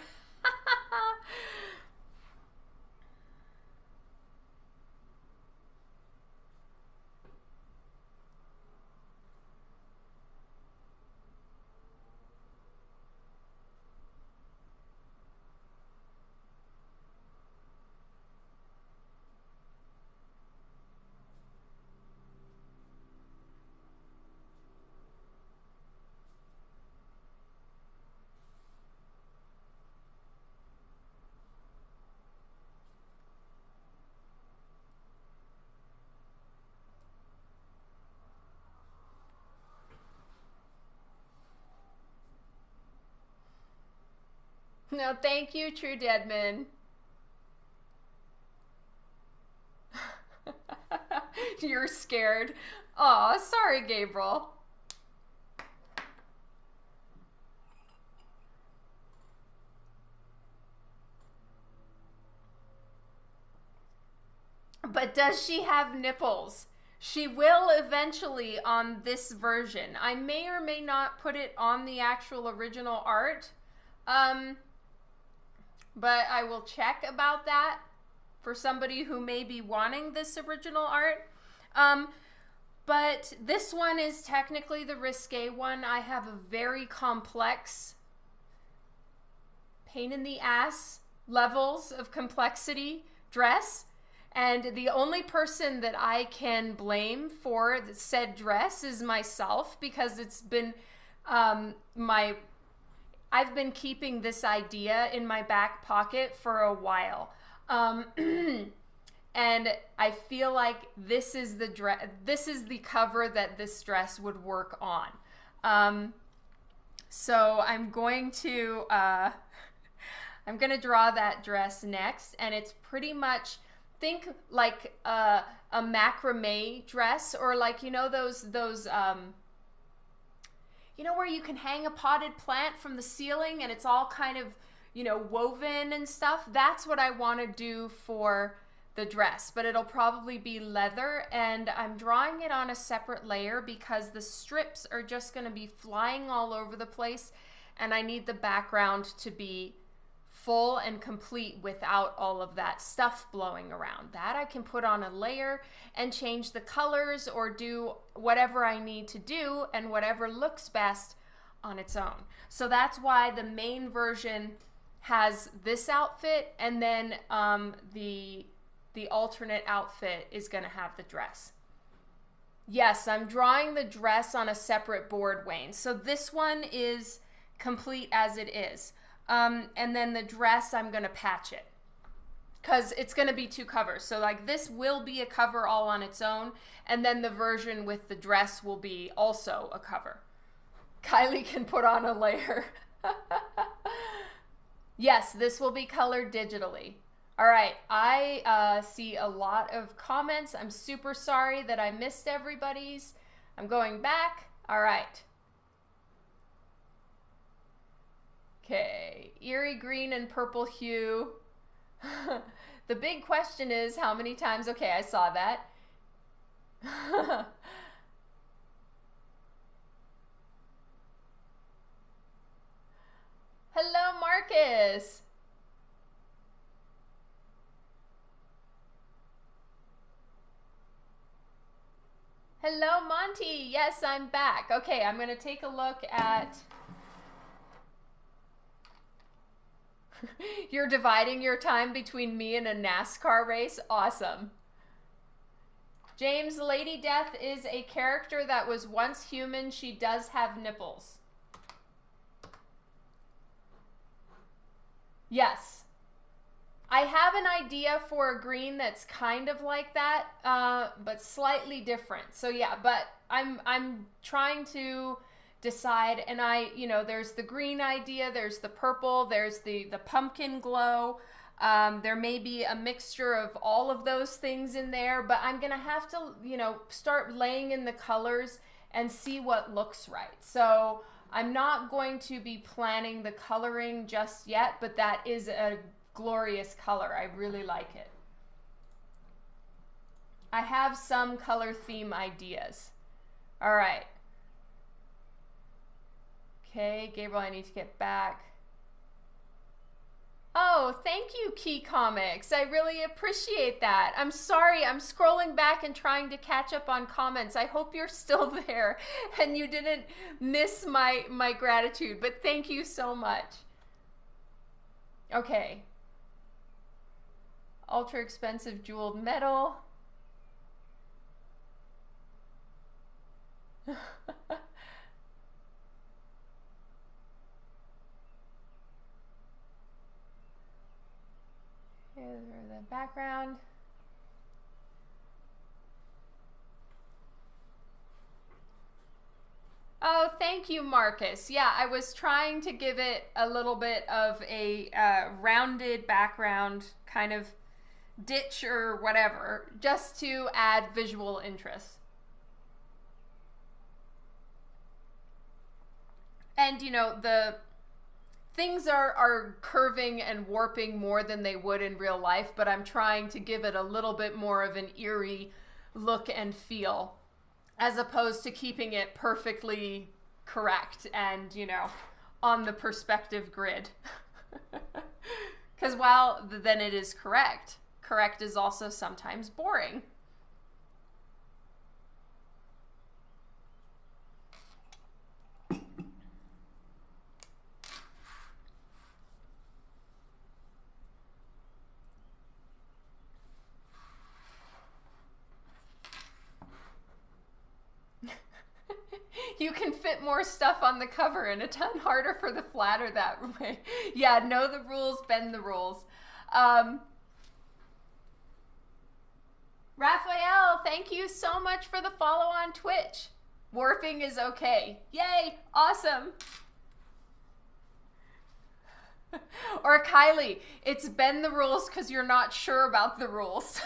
No, thank you, True Deadman. You're scared. Aw, sorry, Gabriel. But does she have nipples? She will eventually on this version. I may or may not put it on the actual original art. But I will check about that for somebody who may be wanting this original art. But this one is technically the risque one. I have a very complex, pain in the ass levels of complexity dress. And the only person that I can blame for said dress is myself, because it's been I've been keeping this idea in my back pocket for a while. And I feel like this is the cover that this dress would work on. So I'm going to draw that dress next, and it's pretty much, think like a macrame dress, or like, you know, those you know, where you can hang a potted plant from the ceiling and it's all kind of, you know, woven and stuff. That's what I want to do for the dress, but it'll probably be leather, and I'm drawing it on a separate layer because the strips are just going to be flying all over the place, and I need the background to be full and complete without all of that stuff blowing around. That I can put on a layer and change the colors or do whatever I need to do, and whatever looks best on its own. So that's why the main version has this outfit, and then the alternate outfit is going to have the dress. Yes, I'm drawing the dress on a separate board, Wayne. So this one is complete as it is. And then the dress, I'm going to patch it because it's going to be two covers. So like this will be a cover all on its own, and then the version with the dress will be also a cover. Kylie can put on a layer. Yes, this will be colored digitally. All right, I see a lot of comments. I'm super sorry that I missed everybody's. I'm going back. All right. Okay, eerie green and purple hue. The big question is how many times, okay, I saw that. Hello, Marcus. Hello, Monty. Yes, I'm back. Okay, I'm going to take a look at... You're dividing your time between me and a NASCAR race? Awesome. James, Lady Death is a character that was once human. She does have nipples. Yes. I have an idea for a green that's kind of like that, but slightly different. So yeah, but I'm trying to decide, and you know, there's the green idea, there's the purple, there's the pumpkin glow. There may be a mixture of all of those things in there, but I'm gonna have to, you know, start laying in the colors and see what looks right. So I'm not going to be planning the coloring just yet, but that is a glorious color. I really like it. I have some color theme ideas. All right. Okay, Gabriel, I need to get back. Oh, thank you, Key Comics. I really appreciate that. I'm sorry, I'm scrolling back and trying to catch up on comments. I hope you're still there and you didn't miss my gratitude, but thank you so much. Okay. Ultra expensive jeweled metal. Here's the background. Oh, thank you, Marcus. Yeah, I was trying to give it a little bit of a rounded background, kind of ditch or whatever, just to add visual interest. And, you know, the things are curving and warping more than they would in real life, but I'm trying to give it a little bit more of an eerie look and feel, as opposed to keeping it perfectly correct and, you know, on the perspective grid. Because while then it is correct, correct is also sometimes boring. You can fit more stuff on the cover and a ton harder for the flatter that way. Yeah, know the rules, bend the rules. Raphael, thank you so much for the follow on Twitch. Warping is okay. Yay, awesome. Or Kylie, it's bend the rules because you're not sure about the rules.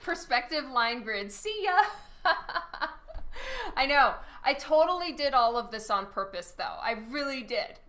Perspective line grid. See ya. I know. I totally did all of this on purpose, though. I really did.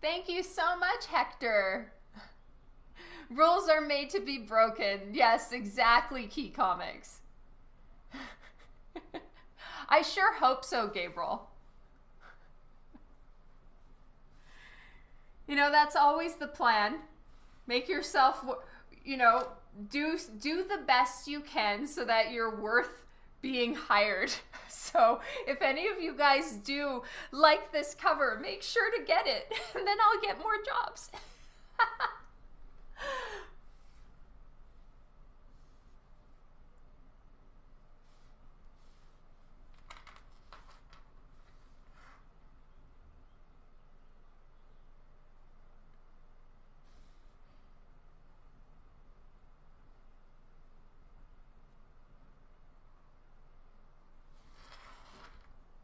Thank you so much, Hector. Rules are made to be broken. Yes, exactly, Key Comics. I sure hope so, Gabriel. You know, that's always the plan. Make yourself, you know, do the best you can so that you're worth being hired. So if any of you guys do like this cover, make sure to get it, and then I'll get more jobs.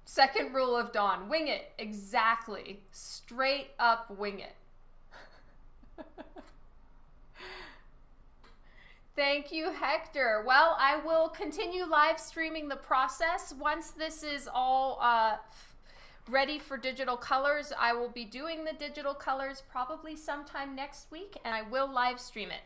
Second rule of Dawn, wing it. Exactly. Straight up wing it. Thank you, Hector. Well, I will continue live streaming the process. Once this is all ready for digital colors, I will be doing the digital colors probably sometime next week, and I will live stream it.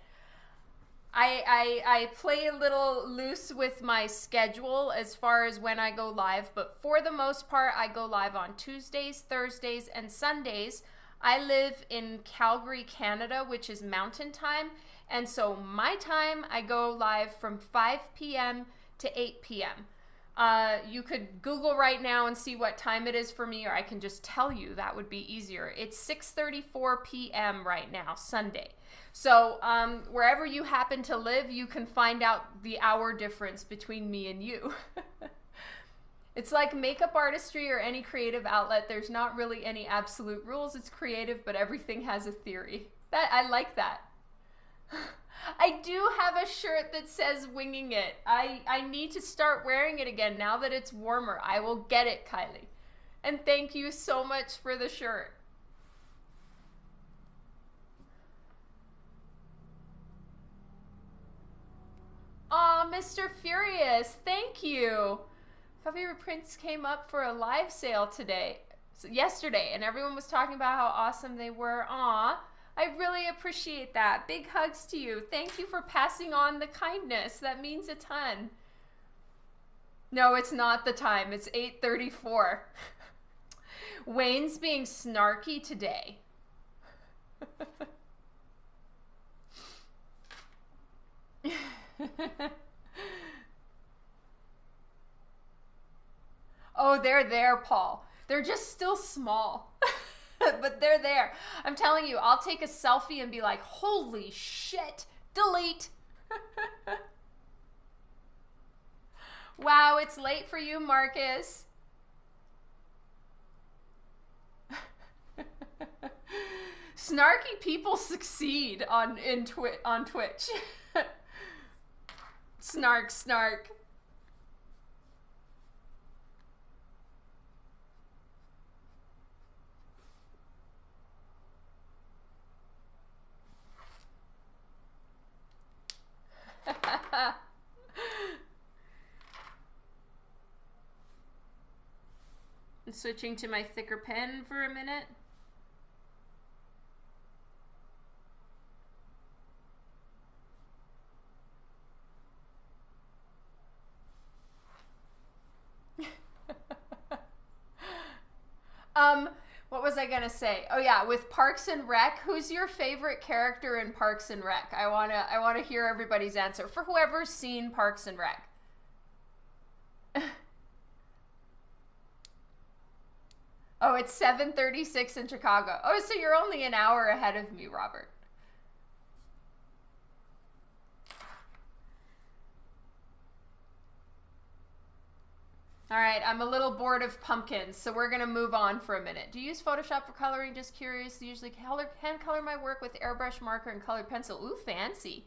I play a little loose with my schedule as far as when I go live, but for the most part, I go live on Tuesdays, Thursdays, and Sundays. I live in Calgary, Canada, which is mountain time, and so my time, I go live from 5 p.m. to 8 p.m. You could Google right now and see what time it is for me, or I can just tell you. That would be easier. It's 6:34 p.m. right now, Sunday. So wherever you happen to live, you can find out the hour difference between me and you. It's like makeup artistry or any creative outlet. There's not really any absolute rules. It's creative, but everything has a theory. I like that. I do have a shirt that says winging it. I need to start wearing it again now that it's warmer. I will get it, Kylie. And thank you so much for the shirt. Aw, Mr. Furious, thank you. Puppy Prints came up for a live sale yesterday, and everyone was talking about how awesome they were. Aw, I really appreciate that. Big hugs to you. Thank you for passing on the kindness. That means a ton. No, it's not the time. It's 8:34. Wayne's being snarky today. Oh, they're there, Paul. They're just still small. But they're there. I'm telling you, I'll take a selfie and be like, holy shit, delete. Wow, it's late for you, Marcus. Snarky people succeed on Twitch. Snark, snark. I'm switching to my thicker pen for a minute. What was I gonna say? Oh yeah, with Parks and Rec, who's your favorite character in Parks and Rec? I wanna hear everybody's answer for whoever's seen Parks and Rec. Oh, it's 7:36 in Chicago. Oh, so you're only an hour ahead of me, Robert. All right, I'm a little bored of pumpkins, so we're gonna move on for a minute. Do you use Photoshop for coloring? Just curious. Usually hand color my work with airbrush marker and colored pencil. Ooh, fancy.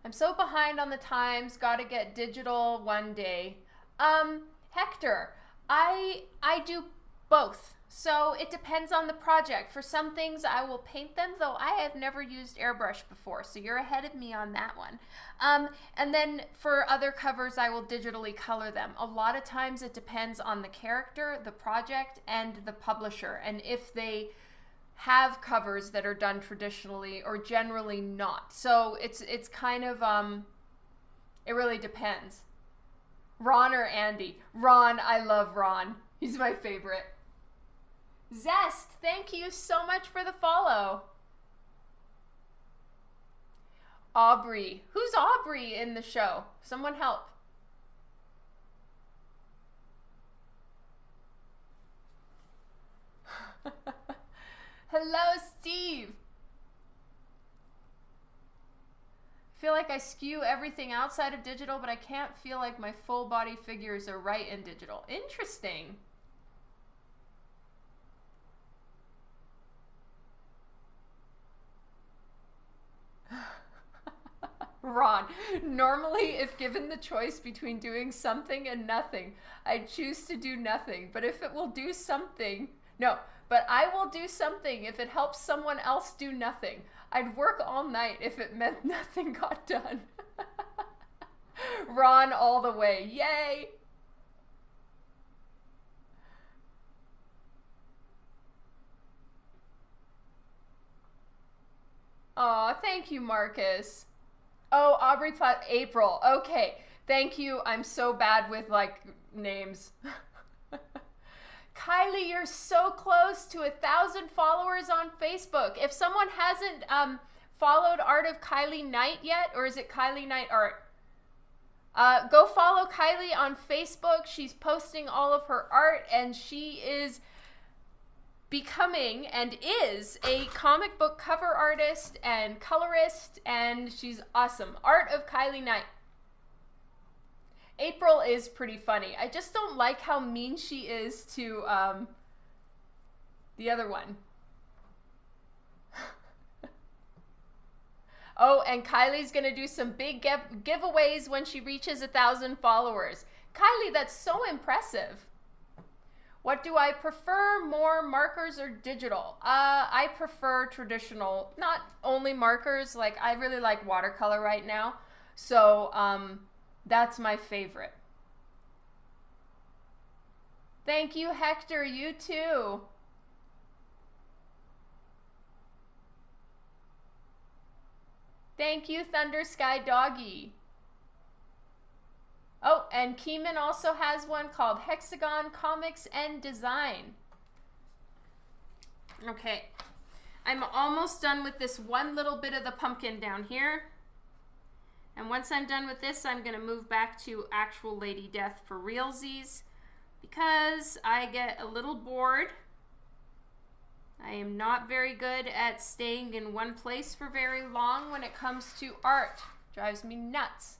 I'm so behind on the times. Gotta get digital one day. Hector, I do both. So it depends on the project. For some things I will paint them, though I have never used airbrush before, so you're ahead of me on that one. And then for other covers I will digitally color them. A lot of times it depends on the character, the project, and the publisher, and if they have covers that are done traditionally or generally not. So it's kind of it really depends. Ron or Andy? Ron, I love Ron. He's my favorite. Zest, thank you so much for the follow. Aubrey. Who's Aubrey in the show? Someone help. Hello, Steve. I feel like I skew everything outside of digital, but I can't feel like my full body figures are right in digital. Interesting. Ron, normally if given the choice between doing something and nothing, I'd choose to do nothing. But if it will do something, no, but I will do something if it helps someone else do nothing. I'd work all night if it meant nothing got done. Ron all the way, yay! Aw, thank you, Marcus. Oh, Aubrey Platt, April. Okay, thank you. I'm so bad with, like, names. Kylie, you're so close to 1,000 followers on Facebook. If someone hasn't followed Art of Kylie Knight yet, or is it Kylie Knight Art? Go follow Kylie on Facebook. She's posting all of her art, and she is becoming and is a comic book cover artist and colorist, and she's awesome. Art of Kylie Knight. April is pretty funny. I just don't like how mean she is to the other one. Oh, and Kylie's gonna do some big giveaways when she reaches 1,000 followers. Kylie, that's so impressive. What do I prefer, more markers or digital? I prefer traditional, not only markers, like I really like watercolor right now. So that's my favorite. Thank you, Hector, you too. Thank you, Thunder Sky Doggy. Oh, and Keeman also has one called Hexagon Comics and Design. Okay, I'm almost done with this one little bit of the pumpkin down here. And once I'm done with this, I'm gonna move back to actual Lady Death for realsies because I get a little bored. I am not very good at staying in one place for very long when it comes to art. Drives me nuts.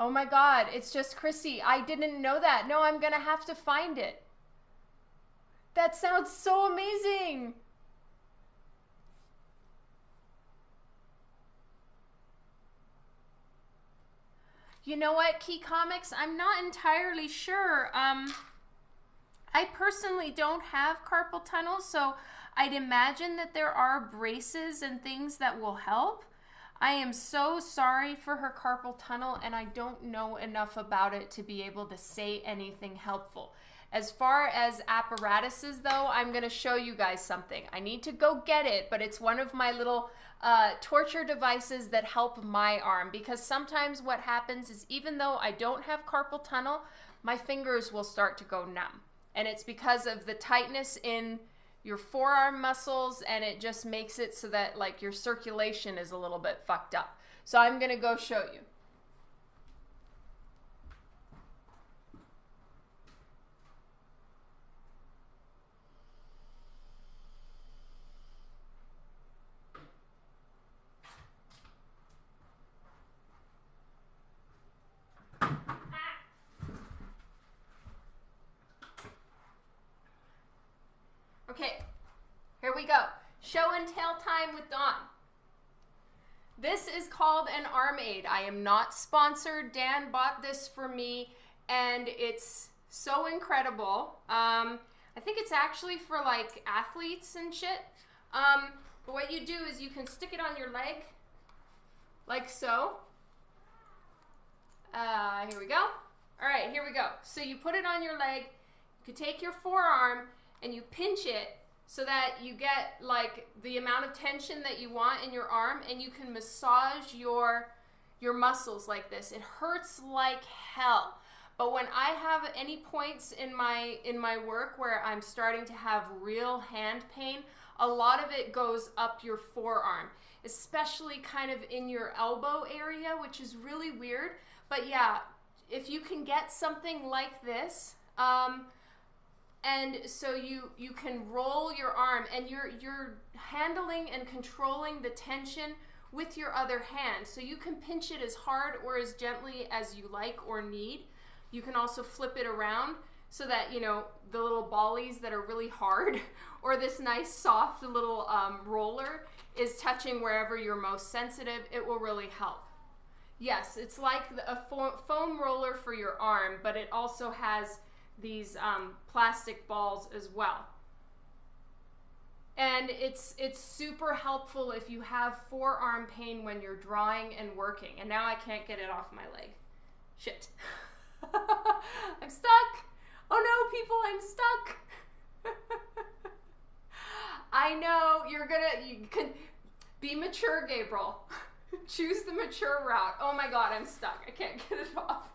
Oh my God, it's just Chrissy. I didn't know that. No, I'm gonna have to find it. That sounds so amazing. You know what, Key Comics? I'm not entirely sure. I personally don't have carpal tunnel, so I'd imagine that there are braces and things that will help. I am so sorry for her carpal tunnel, and I don't know enough about it to be able to say anything helpful. As far as apparatuses, though, I'm going to show you guys something. I need to go get it, but it's one of my little torture devices that help my arm, because sometimes what happens is even though I don't have carpal tunnel, my fingers will start to go numb. And it's because of the tightness in your forearm muscles, and it just makes it so that like your circulation is a little bit fucked up. So I'm gonna go show you. Okay, here we go. Show and tell time with Dawn. This is called an arm aid. I am not sponsored. Dan bought this for me, and it's so incredible. I think it's actually for like athletes and shit. But what you do is you can stick it on your leg, like so. Here we go. All right, here we go. So you put it on your leg. You can take your forearm and you pinch it so that you get like the amount of tension that you want in your arm, and you can massage your muscles like this. It hurts like hell. But when I have any points in my work where I'm starting to have real hand pain, a lot of it goes up your forearm, especially kind of in your elbow area, which is really weird. But yeah, if you can get something like this, and so you can roll your arm, and you're handling and controlling the tension with your other hand. So you can pinch it as hard or as gently as you like or need. You can also flip it around so that, you know, the little ballies that are really hard or this nice soft little roller is touching wherever you're most sensitive. It will really help. Yes, it's like a foam roller for your arm, but it also has these plastic balls as well. And it's super helpful if you have forearm pain when you're drawing and working. And now I can't get it off my leg. Shit. I'm stuck. Oh no, people, I'm stuck. I know, you can be mature, Gabriel. Choose the mature route. Oh my God, I'm stuck. I can't get it off.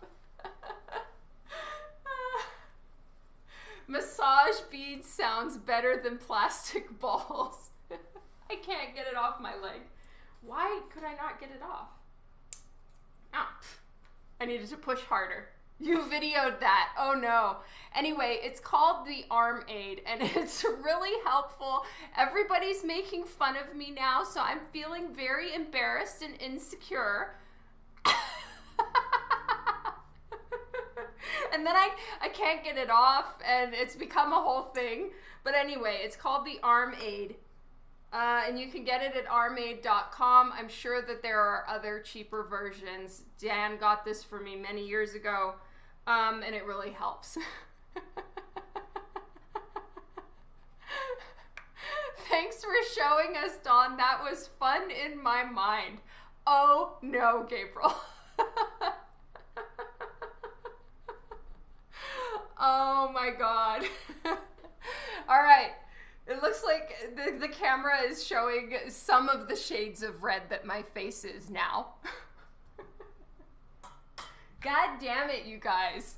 Massage beads sounds better than plastic balls. I can't get it off my leg. Why could I not get it off? Ah, I needed to push harder. You videoed that. Oh no. Anyway, it's called the arm aid, and it's really helpful. Everybody's making fun of me now, so I'm feeling very embarrassed and insecure. And then I can't get it off, and it's become a whole thing. But anyway, it's called the arm aid. And you can get it at armaid.com. I'm sure that there are other cheaper versions. Dan got this for me many years ago, and it really helps. Thanks for showing us, Dawn. That was fun in my mind. Oh no, Gabriel. Oh my God. All right. It looks like the camera is showing some of the shades of red that my face is now. God damn it, you guys.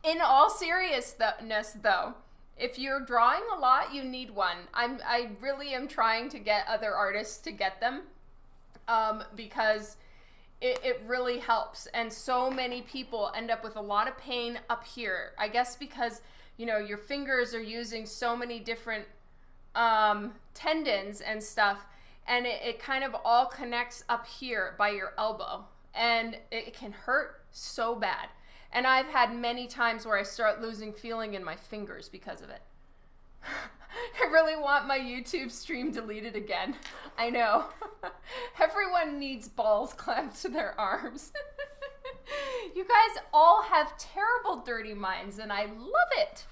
In all seriousness, though, if you're drawing a lot, you need one. I really am trying to get other artists to get them, because it really helps. And so many people end up with a lot of pain up here. I guess because, you know, your fingers are using so many different tendons and stuff, and it kind of all connects up here by your elbow, and it can hurt so bad. And I've had many times where I start losing feeling in my fingers because of it. I really want my YouTube stream deleted again. I know. Everyone needs balls clamped to their arms. You guys all have terrible dirty minds, and I love it.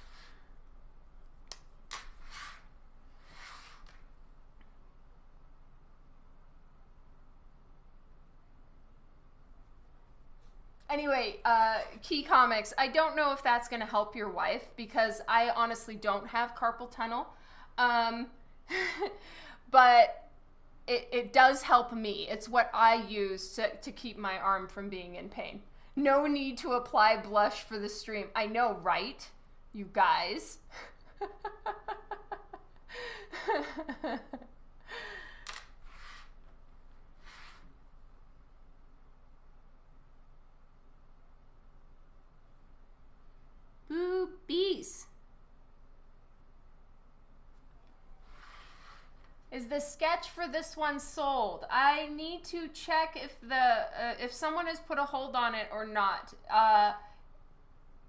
Anyway, Key Comics, I don't know if that's going to help your wife, because I honestly don't have carpal tunnel. But it does help me. It's what I use to keep my arm from being in pain. No need to apply blush for the stream. I know, right? You guys. Boobies. Is the sketch for this one sold? I need to check if someone has put a hold on it or not.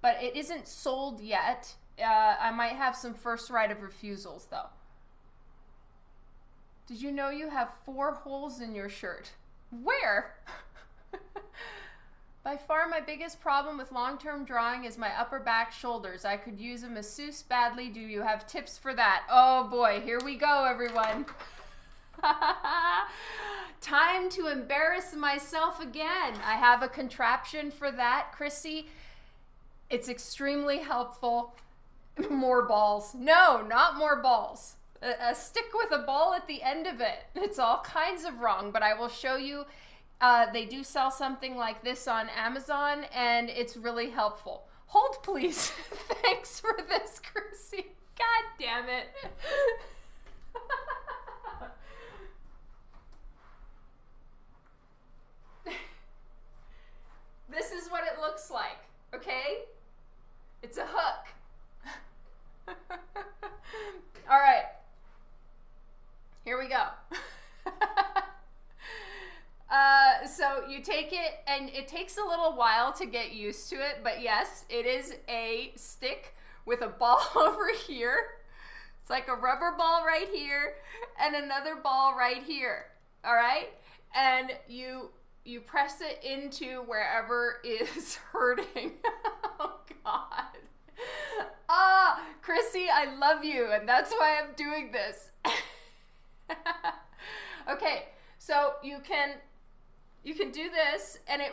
But it isn't sold yet. I might have some first right of refusals though. Did you know you have 4 holes in your shirt? Where? By far my biggest problem with long-term drawing is my upper back shoulders. I could use a masseuse badly. Do you have tips for that? Oh boy, here we go, everyone. Time to embarrass myself again. I have a contraption for that, Chrissy. It's extremely helpful. More balls. No, not more balls. A stick with a ball at the end of it. It's all kinds of wrong, but I will show you. They do sell something like this on Amazon, and it's really helpful. Hold, please. Thanks for this, Chrissy. God damn it. This is what it looks like, okay? It's a hook. All right. Here we go. So you take it, and it takes a little while to get used to it, but yes, it is a stick with a ball over here. It's like a rubber ball right here and another ball right here, all right? And you press it into wherever is hurting. Oh, God. Ah, Chrissy, I love you, and that's why I'm doing this. Okay, so you can do this, and it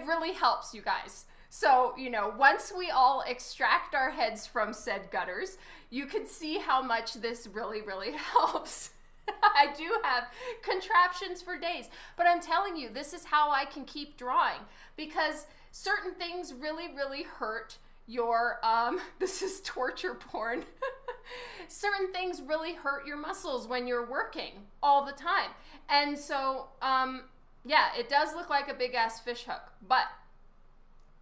really helps, you guys. So, you know, once we all extract our heads from said gutters, you can see how much this really, really helps. I do have contraptions for days, but I'm telling you, this is how I can keep drawing, because certain things really, really hurt your, this is torture porn. Certain things really hurt your muscles when you're working all the time. And so, yeah, it does look like a big ass fish hook, but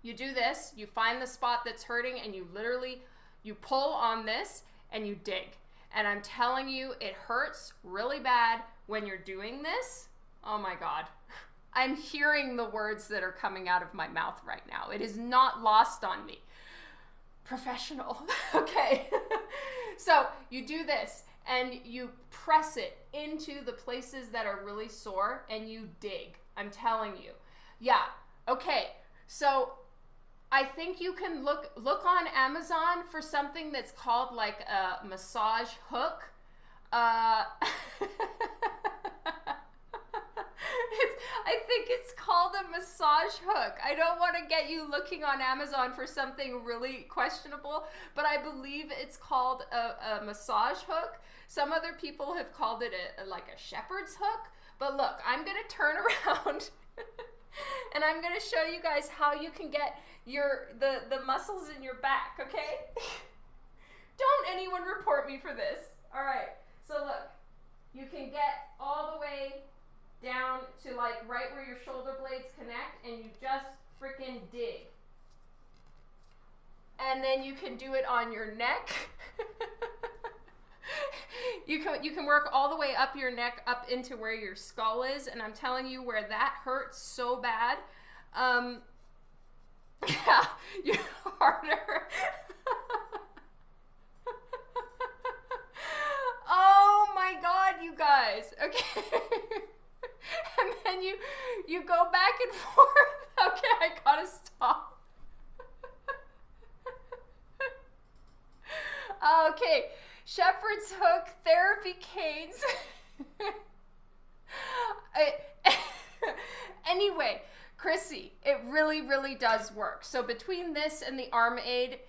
you do this, you find the spot that's hurting, and you literally, you pull on this and you dig. And I'm telling you, it hurts really bad when you're doing this. Oh my God. I'm hearing the words that are coming out of my mouth right now. It is not lost on me. Professional. Okay. So you do this, and you press it into the places that are really sore, and you dig. I'm telling you. Yeah. Okay. So I think you can look on Amazon for something that's called like a massage hook. Uh, I think it's called a massage hook. I don't want to get you looking on Amazon for something really questionable, but I believe it's called a massage hook. Some other people have called it like a shepherd's hook. But look, I'm going to turn around and I'm going to show you guys how you can get the muscles in your back, okay? Don't anyone report me for this. All right, so look, you can get all the way down to like right where your shoulder blades connect, and you just freaking dig. And then you can do it on your neck. You can work all the way up your neck, up into where your skull is, and I'm telling you, where that hurts so bad. Yeah, you're harder. Oh my God, you guys. Okay. And then you go back and forth. Okay, I gotta stop. Okay, shepherd's hook, therapy canes. Anyway, Chrissy, it really, really does work. So between this and the arm aid,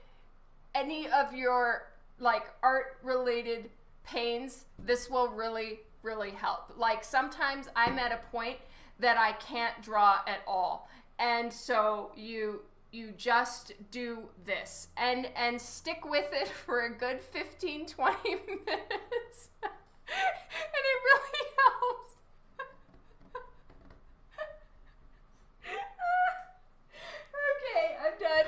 any of your like art-related pains, this will really, really help. Like sometimes I'm at a point that I can't draw at all. And so you just do this and stick with it for a good 15, 20 minutes. And it really helps. Okay, I'm done.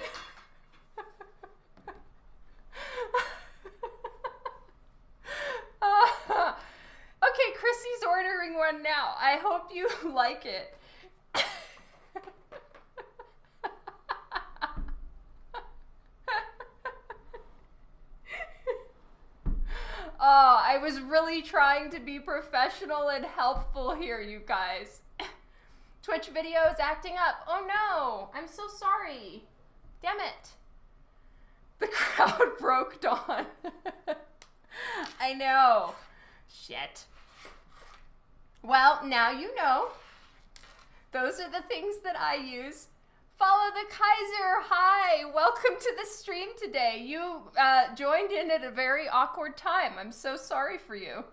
Okay, Chrissy's ordering one now. I hope you like it. Oh, I was really trying to be professional and helpful here, you guys. Twitch video is acting up. Oh no, I'm so sorry. Damn it. The crowd broke Dawn. I know. Shit. Well, now you know. Those are the things that I use. Follow the Kaiser. Hi, welcome to the stream today. You joined in at a very awkward time. I'm so sorry for you.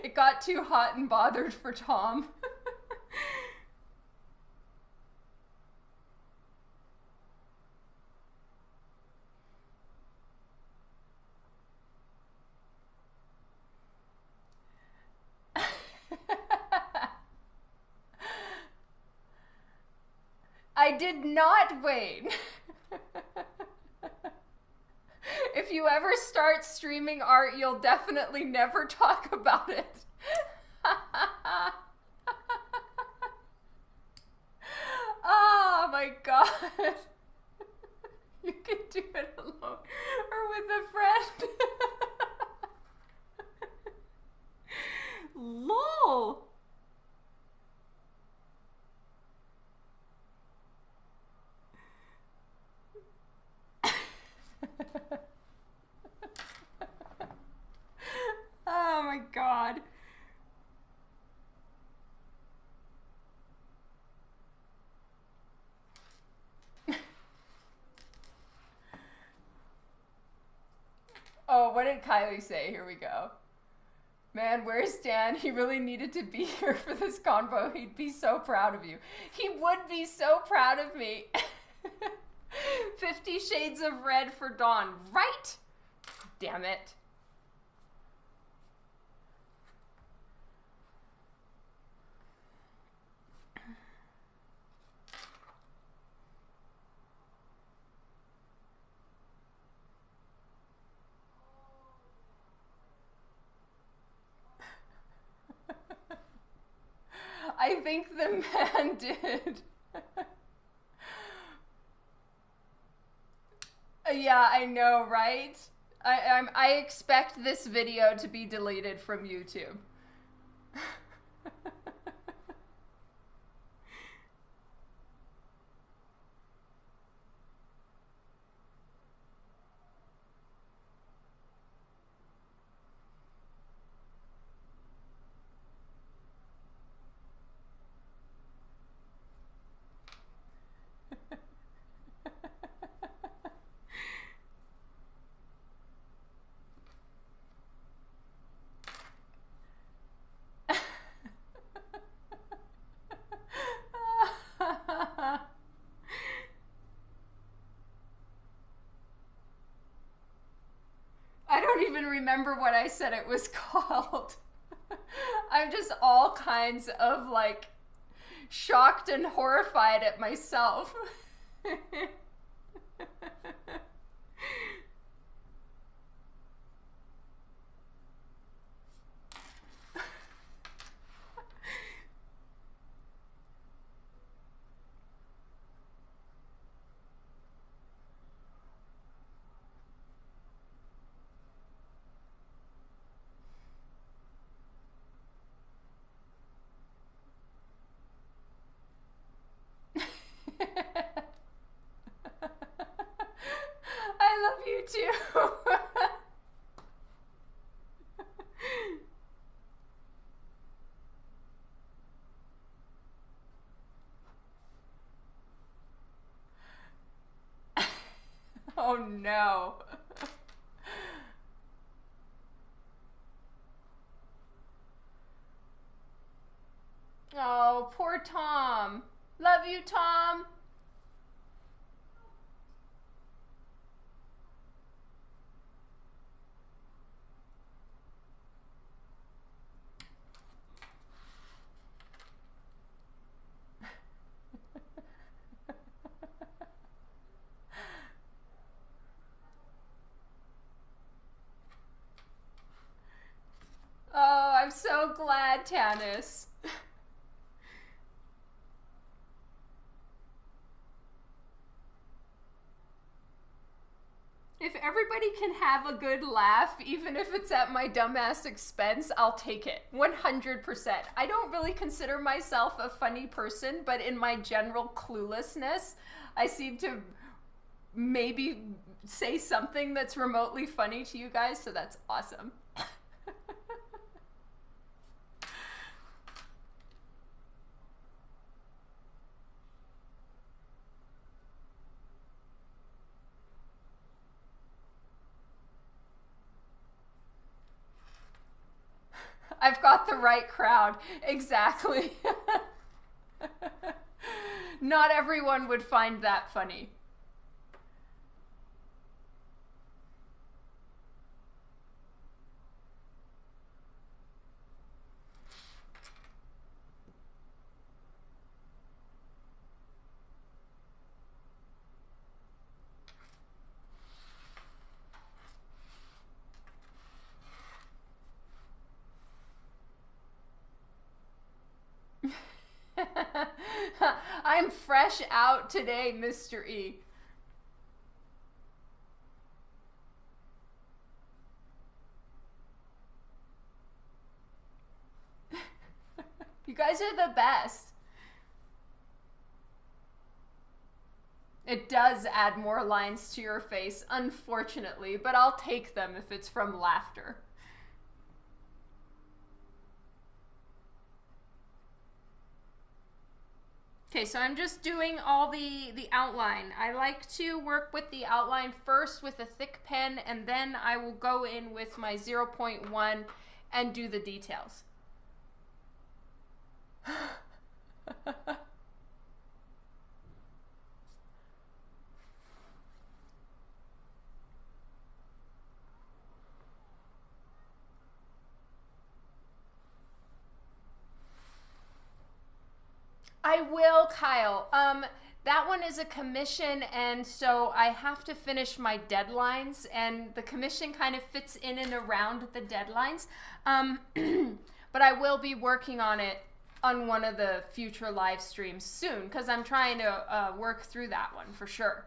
It got too hot and bothered for Tom. I did not, Wayne. If you ever start streaming art, you'll definitely never talk about it. Oh my God. You can do it alone or with a friend. LOL. Oh my God. Oh, what did Kylie say? Here we go. Man, where's Dan? He really needed to be here for this convo. He'd be so proud of you. He would be so proud of me. 50 Shades of Red for Dawn, right? Damn it. I think the man did. Yeah, I know, right? I expect this video to be deleted from YouTube. don't even remember what I said it was called. I'm just all kinds of like shocked and horrified at myself. I love you too. Oh no. Oh, poor Tom. Love you, Tom. Oh, I'm so glad, Tanis. If everybody can have a good laugh, even if it's at my dumbass expense, I'll take it. 100%. I don't really consider myself a funny person, but in my general cluelessness, I seem to maybe say something that's remotely funny to you guys, so that's awesome. I've got the right crowd. Exactly. Not everyone would find that funny. I'm fresh out today, Mr. E. You guys are the best. It does add more lines to your face, unfortunately, but I'll take them if it's from laughter. Okay, so I'm just doing all the outline. I like to work with the outline first with a thick pen, and then I will go in with my 0.1 and do the details. I will, Kyle. That one is a commission, and so I have to finish my deadlines, and the commission kind of fits in and around the deadlines. But I will be working on it on one of the future live streams soon, because I'm trying to work through that one for sure.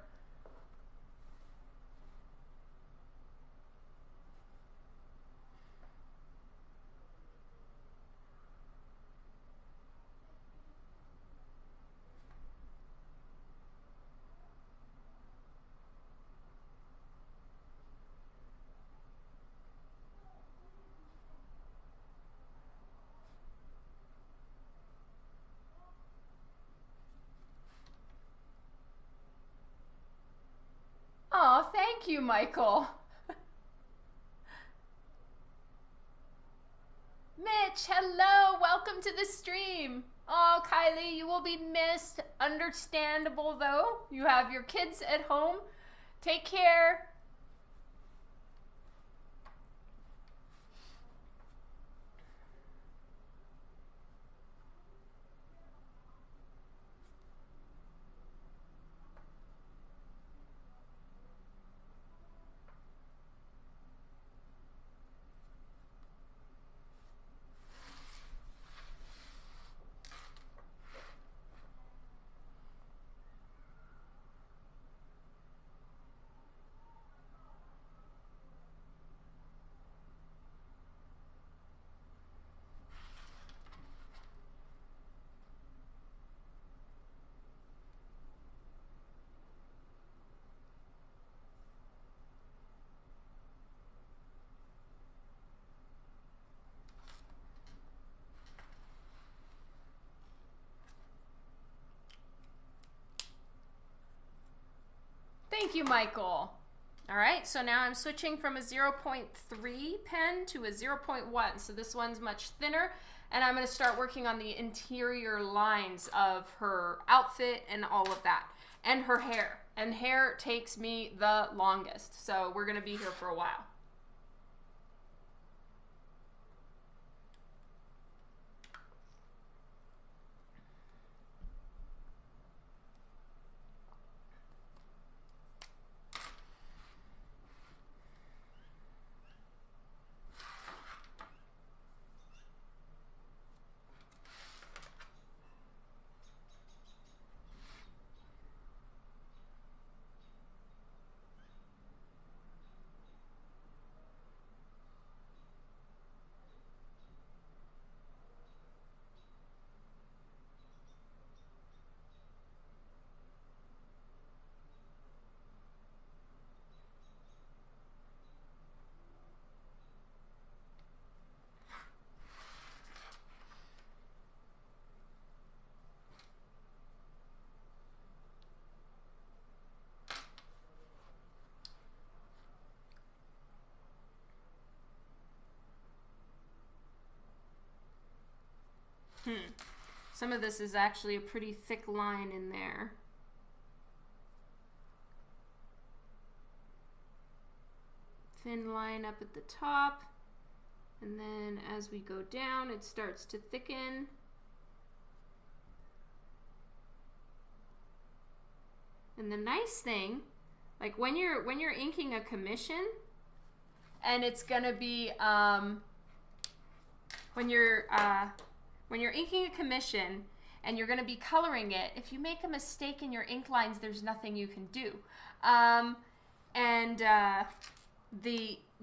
Oh, thank you, Michael. Mitch, hello. Welcome to the stream. Oh, Kylie, you will be missed. Understandable, though. You have your kids at home. Take care. Thank you, Michael. All right, so now I'm switching from a 0.3 pen to a 0.1. So this one's much thinner, and I'm going to start working on the interior lines of her outfit and all of that, and her hair. And hair takes me the longest, so we're going to be here for a while. Some of this is actually a pretty thick line in there. Thin line up at the top, and then as we go down, it starts to thicken. And the nice thing, like when you're inking a commission, and it's gonna be when you're inking a commission and you're going to be coloring it, if you make a mistake in your ink lines, there's nothing you can do.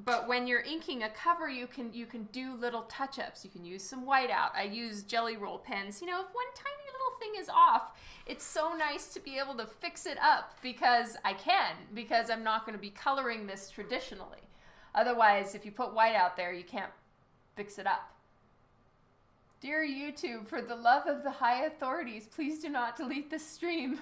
But when you're inking a cover, you can do little touch-ups. You can use some whiteout. I use jelly roll pens. You know, if one tiny little thing is off, it's so nice to be able to fix it up because I'm not going to be coloring this traditionally. Otherwise, if you put whiteout there, you can't fix it up. Dear YouTube, for the love of the high authorities, please do not delete this stream.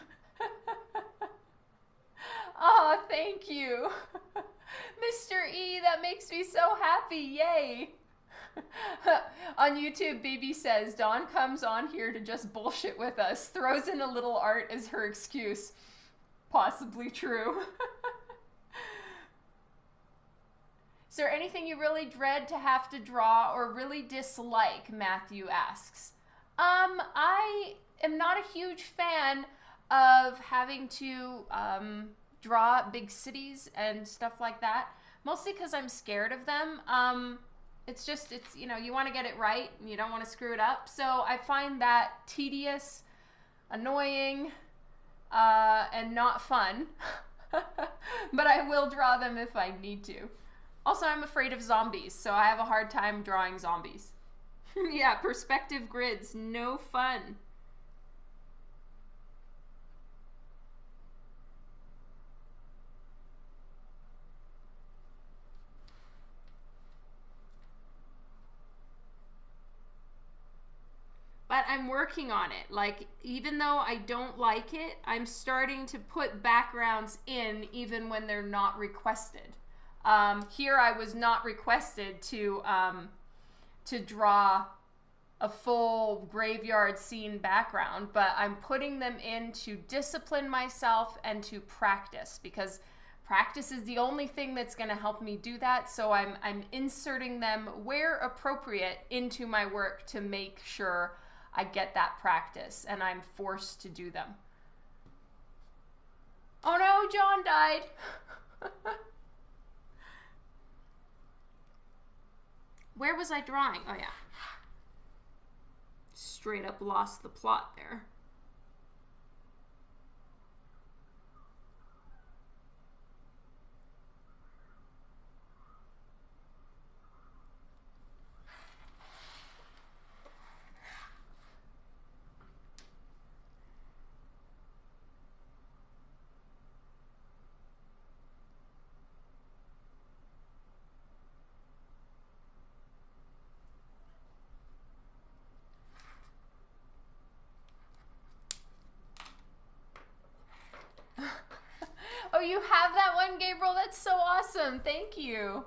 Oh, thank you. Mr. E, that makes me so happy. Yay. On YouTube, Baby says, Dawn comes on here to just bullshit with us, throws in a little art as her excuse. Possibly true. Is there anything you really dread to have to draw or really dislike? Matthew asks. I am not a huge fan of having to draw big cities and stuff like that, mostly because I'm scared of them. It's you know, you want to get it right and you don't want to screw it up. So I find that tedious, annoying, and not fun. But I will draw them if I need to. Also, I'm afraid of zombies, so I have a hard time drawing zombies. Yeah, perspective grids, no fun. But I'm working on it. Like, even though I don't like it, I'm starting to put backgrounds in even when they're not requested. Here I was not requested to draw a full graveyard scene background, but I'm putting them in to discipline myself and to practice, because practice is the only thing that's going to help me do that. So I'm inserting them where appropriate into my work to make sure I get that practice, and I'm forced to do them. Oh no, John died. Where was I drawing? Oh yeah. Straight up lost the plot there. awesome. Thank you.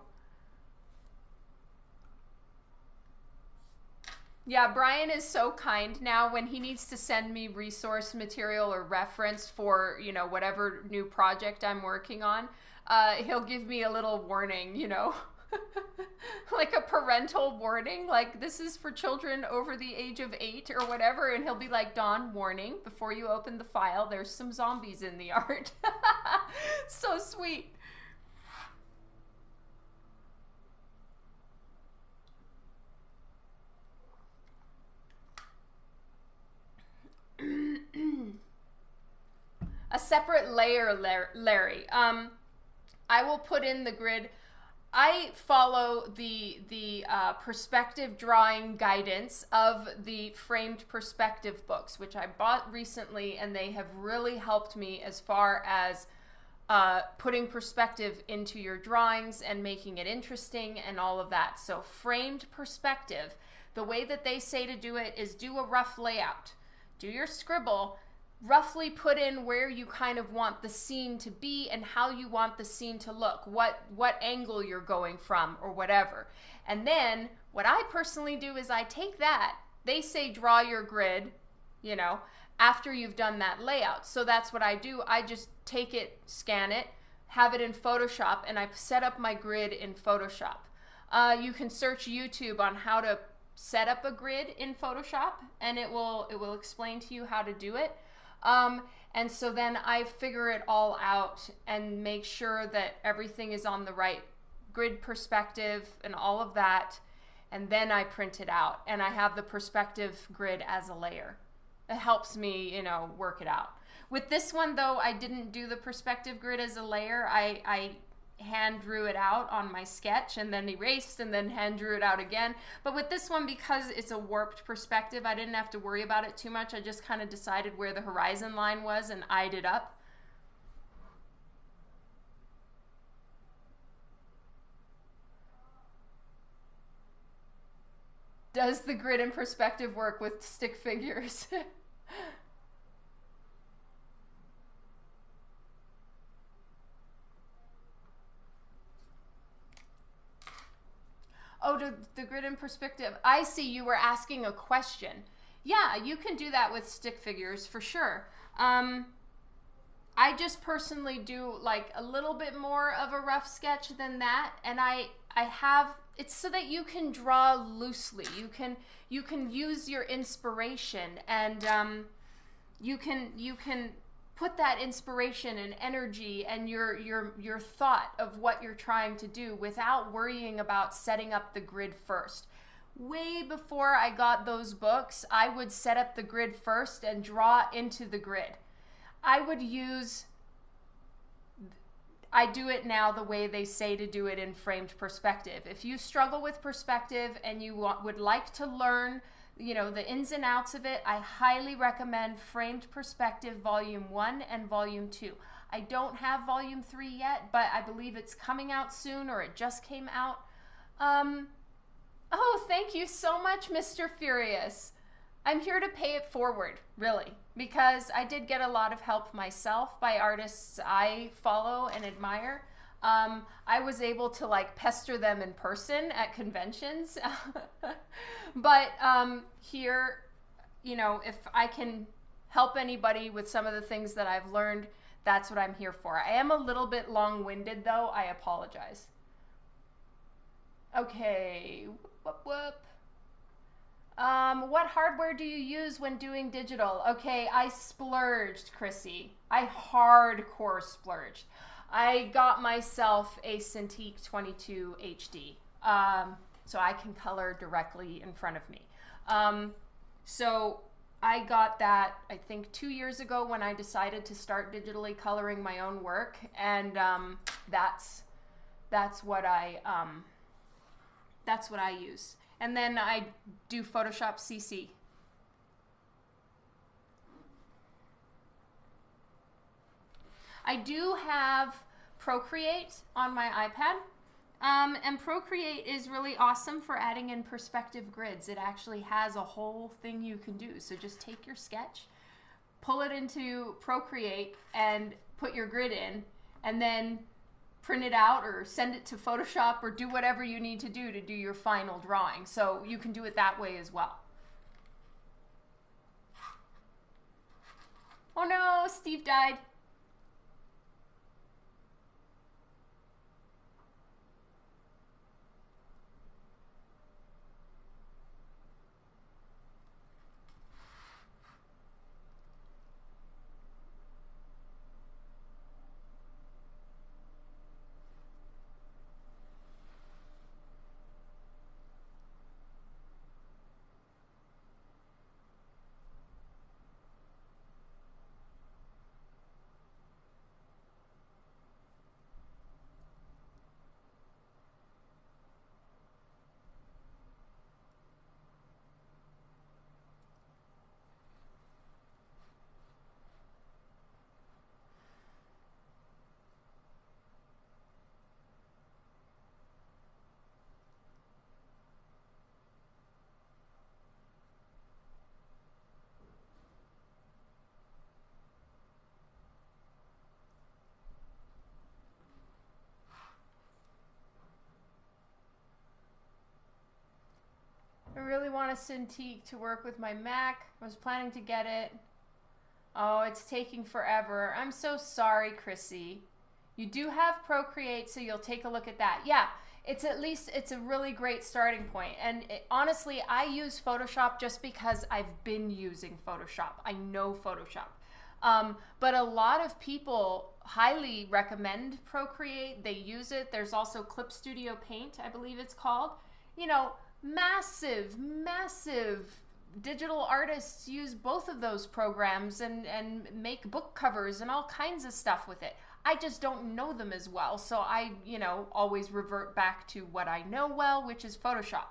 Yeah, Brian is so kind now when he needs to send me resource material or reference for, you know, whatever new project I'm working on. He'll give me a little warning, you know, like a parental warning, like this is for children over the age of 8 or whatever. And he'll be like, Dawn, warning, before you open the file, there's some zombies in the art. So sweet. A separate layer, Larry. I will put in the grid. I follow the perspective drawing guidance of the framed perspective books, which I bought recently, and they have really helped me as far as putting perspective into your drawings and making it interesting and all of that. So framed perspective, the way that they say to do it is do a rough layout. Do your scribble, roughly put in where you kind of want the scene to be and how you want the scene to look, what angle you're going from or whatever. And then what I personally do is I take that, they say draw your grid, you know, after you've done that layout. So that's what I do. I just take it, scan it, have it in Photoshop, and I set up my grid in Photoshop. You can search YouTube on how to set up a grid in Photoshop, and it will explain to you how to do it. And so then I figure it all out and make sure that everything is on the right grid perspective and all of that, and then I print it out and I have the perspective grid as a layer. It helps me, you know, work it out. With this one though, I didn't do the perspective grid as a layer. I hand drew it out on my sketch and then erased and then hand drew it out again. But with this one, because it's a warped perspective, I didn't have to worry about it too much. I just kind of decided where the horizon line was and eyed it up. Does the grid and perspective work with stick figures? Oh, the grid and perspective. I see, you were asking a question. Yeah, you can do that with stick figures for sure. I just personally do like a little bit more of a rough sketch than that, and I have, it's so that you can draw loosely. You can use your inspiration, and you can put that inspiration and energy and your thought of what you're trying to do without worrying about setting up the grid first. Way before I got those books, I would set up the grid first and draw into the grid. I do it now the way they say to do it in framed perspective. If you struggle with perspective and you would like to learn, you know, the ins and outs of it, I highly recommend Framed Perspective Volume 1 and Volume 2. I don't have Volume 3 yet, but I believe it's coming out soon, or it just came out. Oh, thank you so much, Mr. Furious. I'm here to pay it forward, really, because I did get a lot of help myself by artists I follow and admire. I was able to like pester them in person at conventions, but here, you know, if I can help anybody with some of the things that I've learned, that's what I'm here for. I am a little bit long-winded though, I apologize. Okay, whoop, whoop. What hardware do you use when doing digital? Okay, I splurged, Chrissy. I hardcore splurged. I got myself a Cintiq 22 HD, so I can color directly in front of me. So I got that, I think, 2 years ago when I decided to start digitally coloring my own work, and that's what I use. And then I do Photoshop CC. I do have Procreate on my iPad, and Procreate is really awesome for adding in perspective grids. It actually has a whole thing you can do. So just take your sketch, pull it into Procreate, and put your grid in, and then print it out or send it to Photoshop or do whatever you need to do your final drawing. So you can do it that way as well. Oh no, Steve died. I really want a Cintiq to work with my Mac. I was planning to get it. Oh, it's taking forever. I'm so sorry, Chrissy. You do have Procreate, so you'll take a look at that. Yeah, it's a really great starting point. And honestly, I use Photoshop just because I've been using Photoshop. I know Photoshop. But a lot of people highly recommend Procreate. They use it. There's also Clip Studio Paint, I believe it's called. You know, massive digital artists use both of those programs and make book covers and all kinds of stuff with it. I just don't know them as well, so I, you know, always revert back to what I know well, which is Photoshop.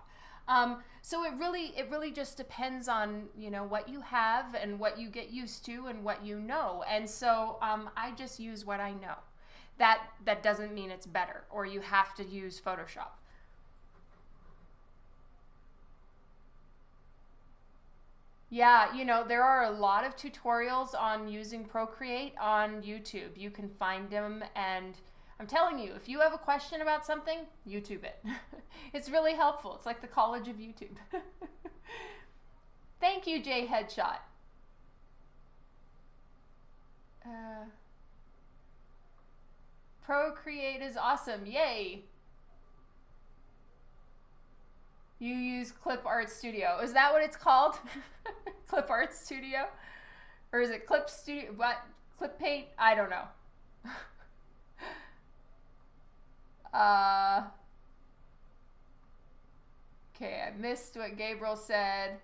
So it really just depends on, you know, what you have and what you get used to and what you know. And so I just use what I know. That doesn't mean it's better or you have to use Photoshop. Yeah, you know, there are a lot of tutorials on using Procreate on YouTube. You can find them, and I'm telling you, if you have a question about something, YouTube it. It's really helpful. It's like the college of YouTube. Thank you, Jay Headshot. Procreate is awesome. Yay. You use Clip Art Studio. Is that what it's called? Clip Art Studio? Or is it Clip Studio? What? Clip Paint? I don't know. Okay, I missed what Gabriel said.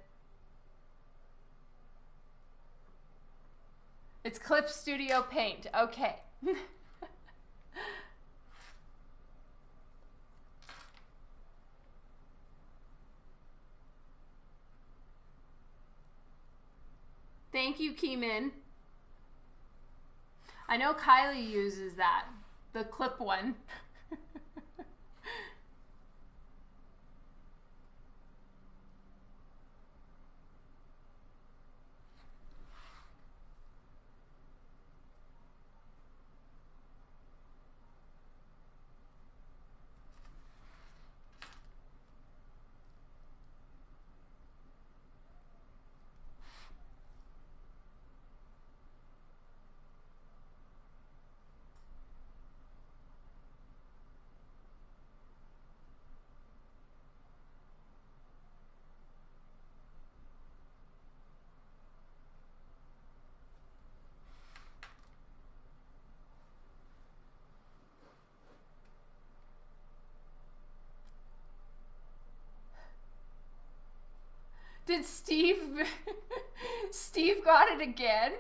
It's Clip Studio Paint. Okay. Thank you, Keeman. I know Kylie uses that, the clip one. Did Steve got it again?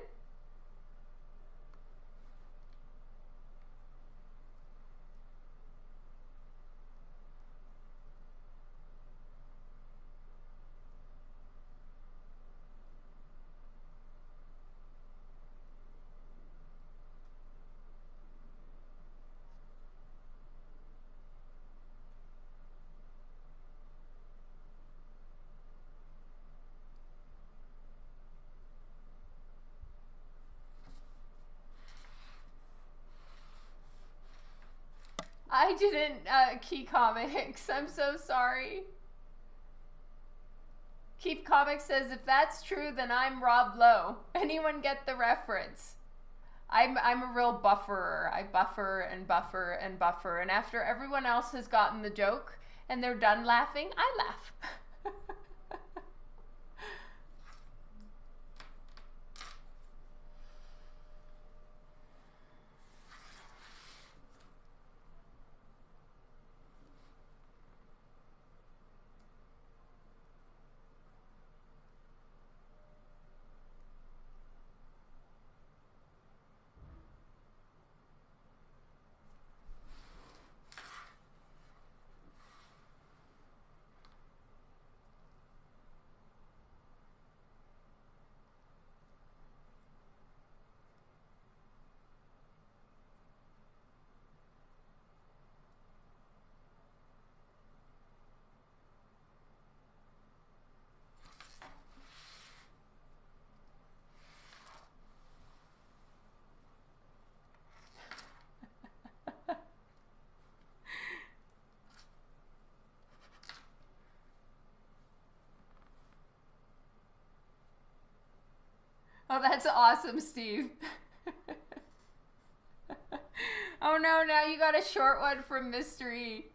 I didn't, Key Comics. I'm so sorry. Keep Comics says, if that's true, then I'm Rob Lowe. Anyone get the reference? I'm a real bufferer. I buffer and buffer and buffer. And after everyone else has gotten the joke and they're done laughing, I laugh. Oh, that's awesome, Steve. Oh no, now you got a short one from Mystery.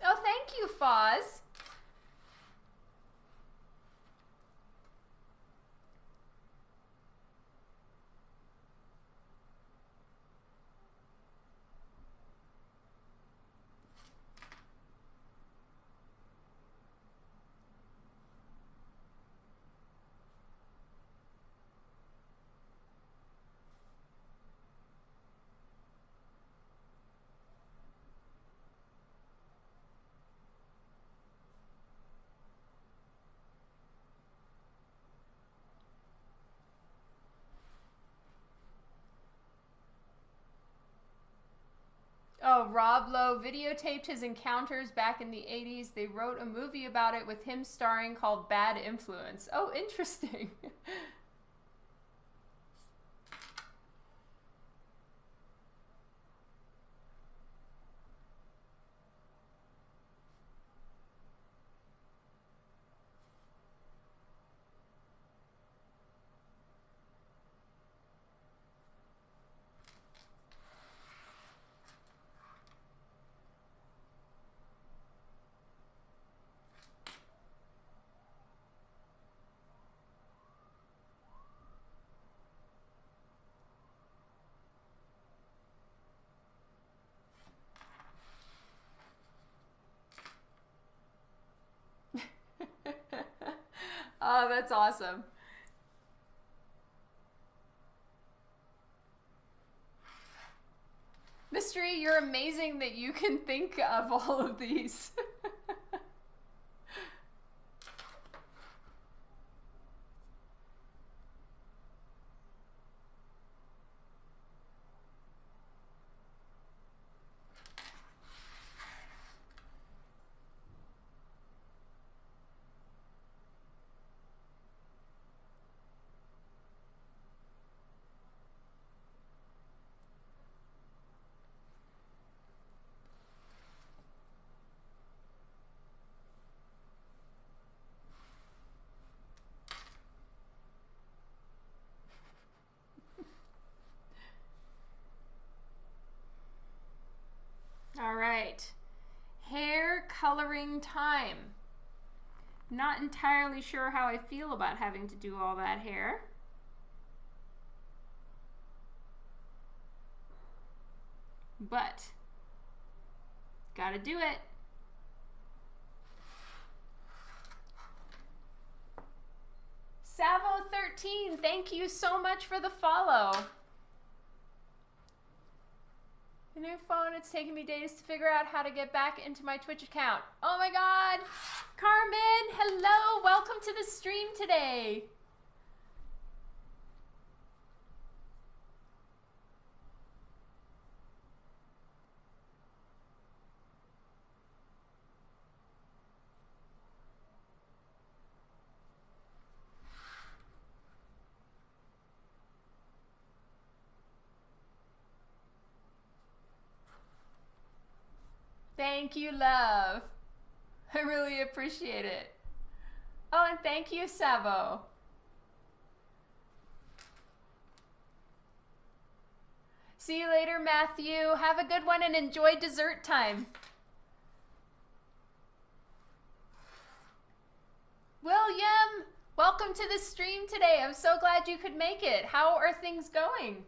Oh, thank you, Foz. Oh, Rob Lowe videotaped his encounters back in the 80s. They wrote a movie about it with him starring called Bad Influence. Oh, interesting. Oh, that's awesome. Mystery, you're amazing that you can think of all of these. All right, hair coloring time. Not entirely sure how I feel about having to do all that hair. But, gotta do it. Savo13, thank you so much for the follow. A new phone, it's taken me days to figure out how to get back into my Twitch account. Oh my god! Carmen, hello! Welcome to the stream today! Thank you, love. I really appreciate it. Oh, and thank you, Savo. See you later, Matthew. Have a good one and enjoy dessert time. William, welcome to the stream today. I'm so glad you could make it. How are things going?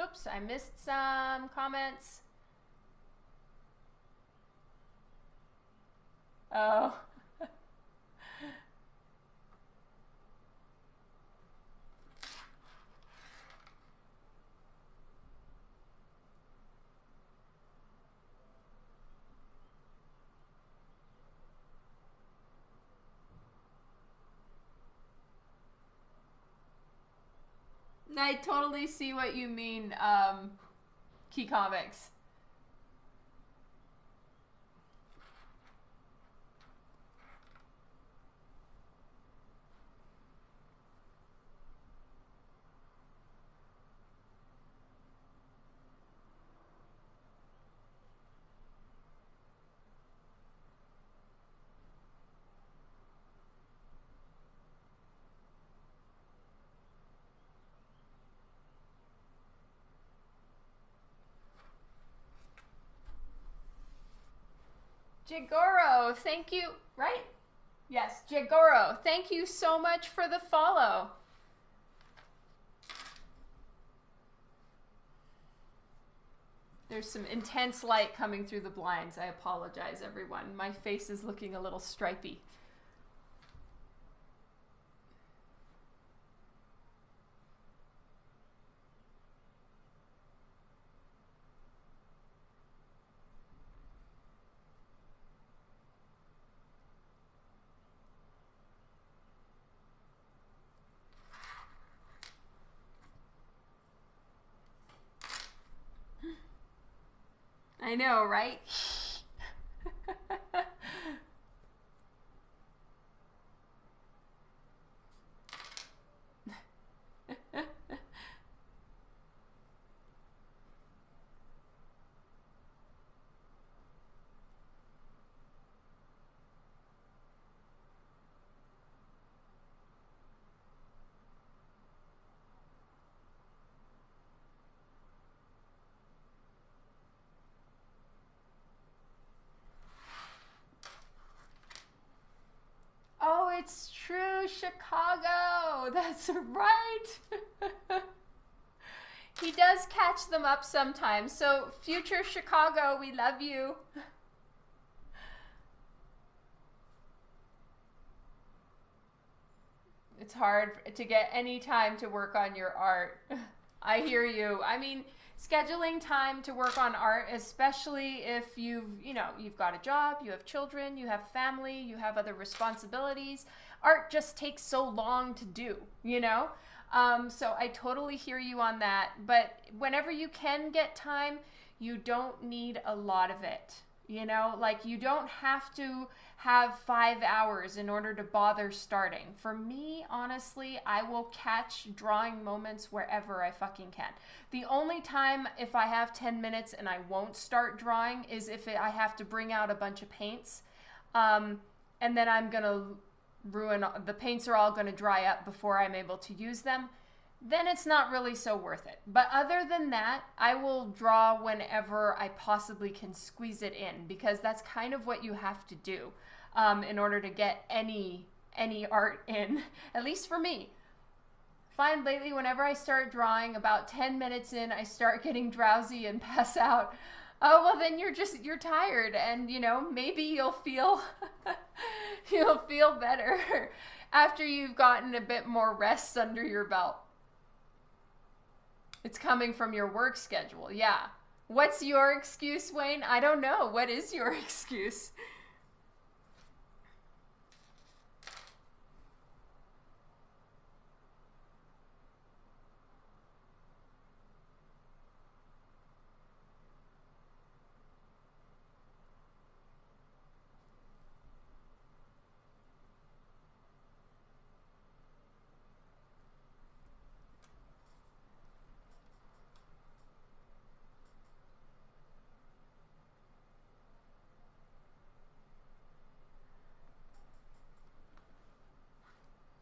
Oops, I missed some comments. Oh. I totally see what you mean, Key Comics. Jigoro, thank you, right? Yes, Jigoro, thank you so much for the follow. There's some intense light coming through the blinds. I apologize, everyone. My face is looking a little stripy. I know, right? Oh, it's true, Chicago. That's right. He does catch them up sometimes. So, future Chicago, we love you. It's hard to get any time to work on your art. I hear you. I mean, scheduling time to work on art, especially if you've got a job, you have children, you have family, you have other responsibilities. Art just takes so long to do, So I totally hear you on that. But whenever you can get time, you don't need a lot of it. Like you don't have to have 5 hours in order to bother starting. For me, honestly, I will catch drawing moments wherever I fucking can. The only time if I have 10 minutes and I won't start drawing is if I have to bring out a bunch of paints. And then I'm going to the paints are all going to dry up before I'm able to use them. Then it's not really so worth it. But other than that, I will draw whenever I possibly can squeeze it in because that's kind of what you have to do. in order to get any art in, at least for me. Find lately whenever I start drawing, about 10 minutes in, I start getting drowsy and pass out. Oh, well then you're tired, and you know, maybe you'll feel you'll feel better after you've gotten a bit more rest under your belt. It's coming from your work schedule. Yeah. What's your excuse, Wayne? I don't know. What is your excuse?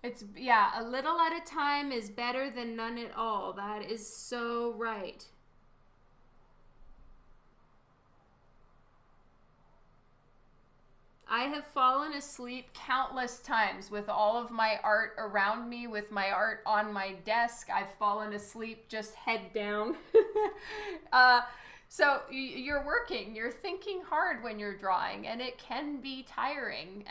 It's, yeah, a little at a time is better than none at all. That is so right. I have fallen asleep countless times with all of my art around me, with my art on my desk. I've fallen asleep just head down. So you're working, you're thinking hard when you're drawing, and it can be tiring.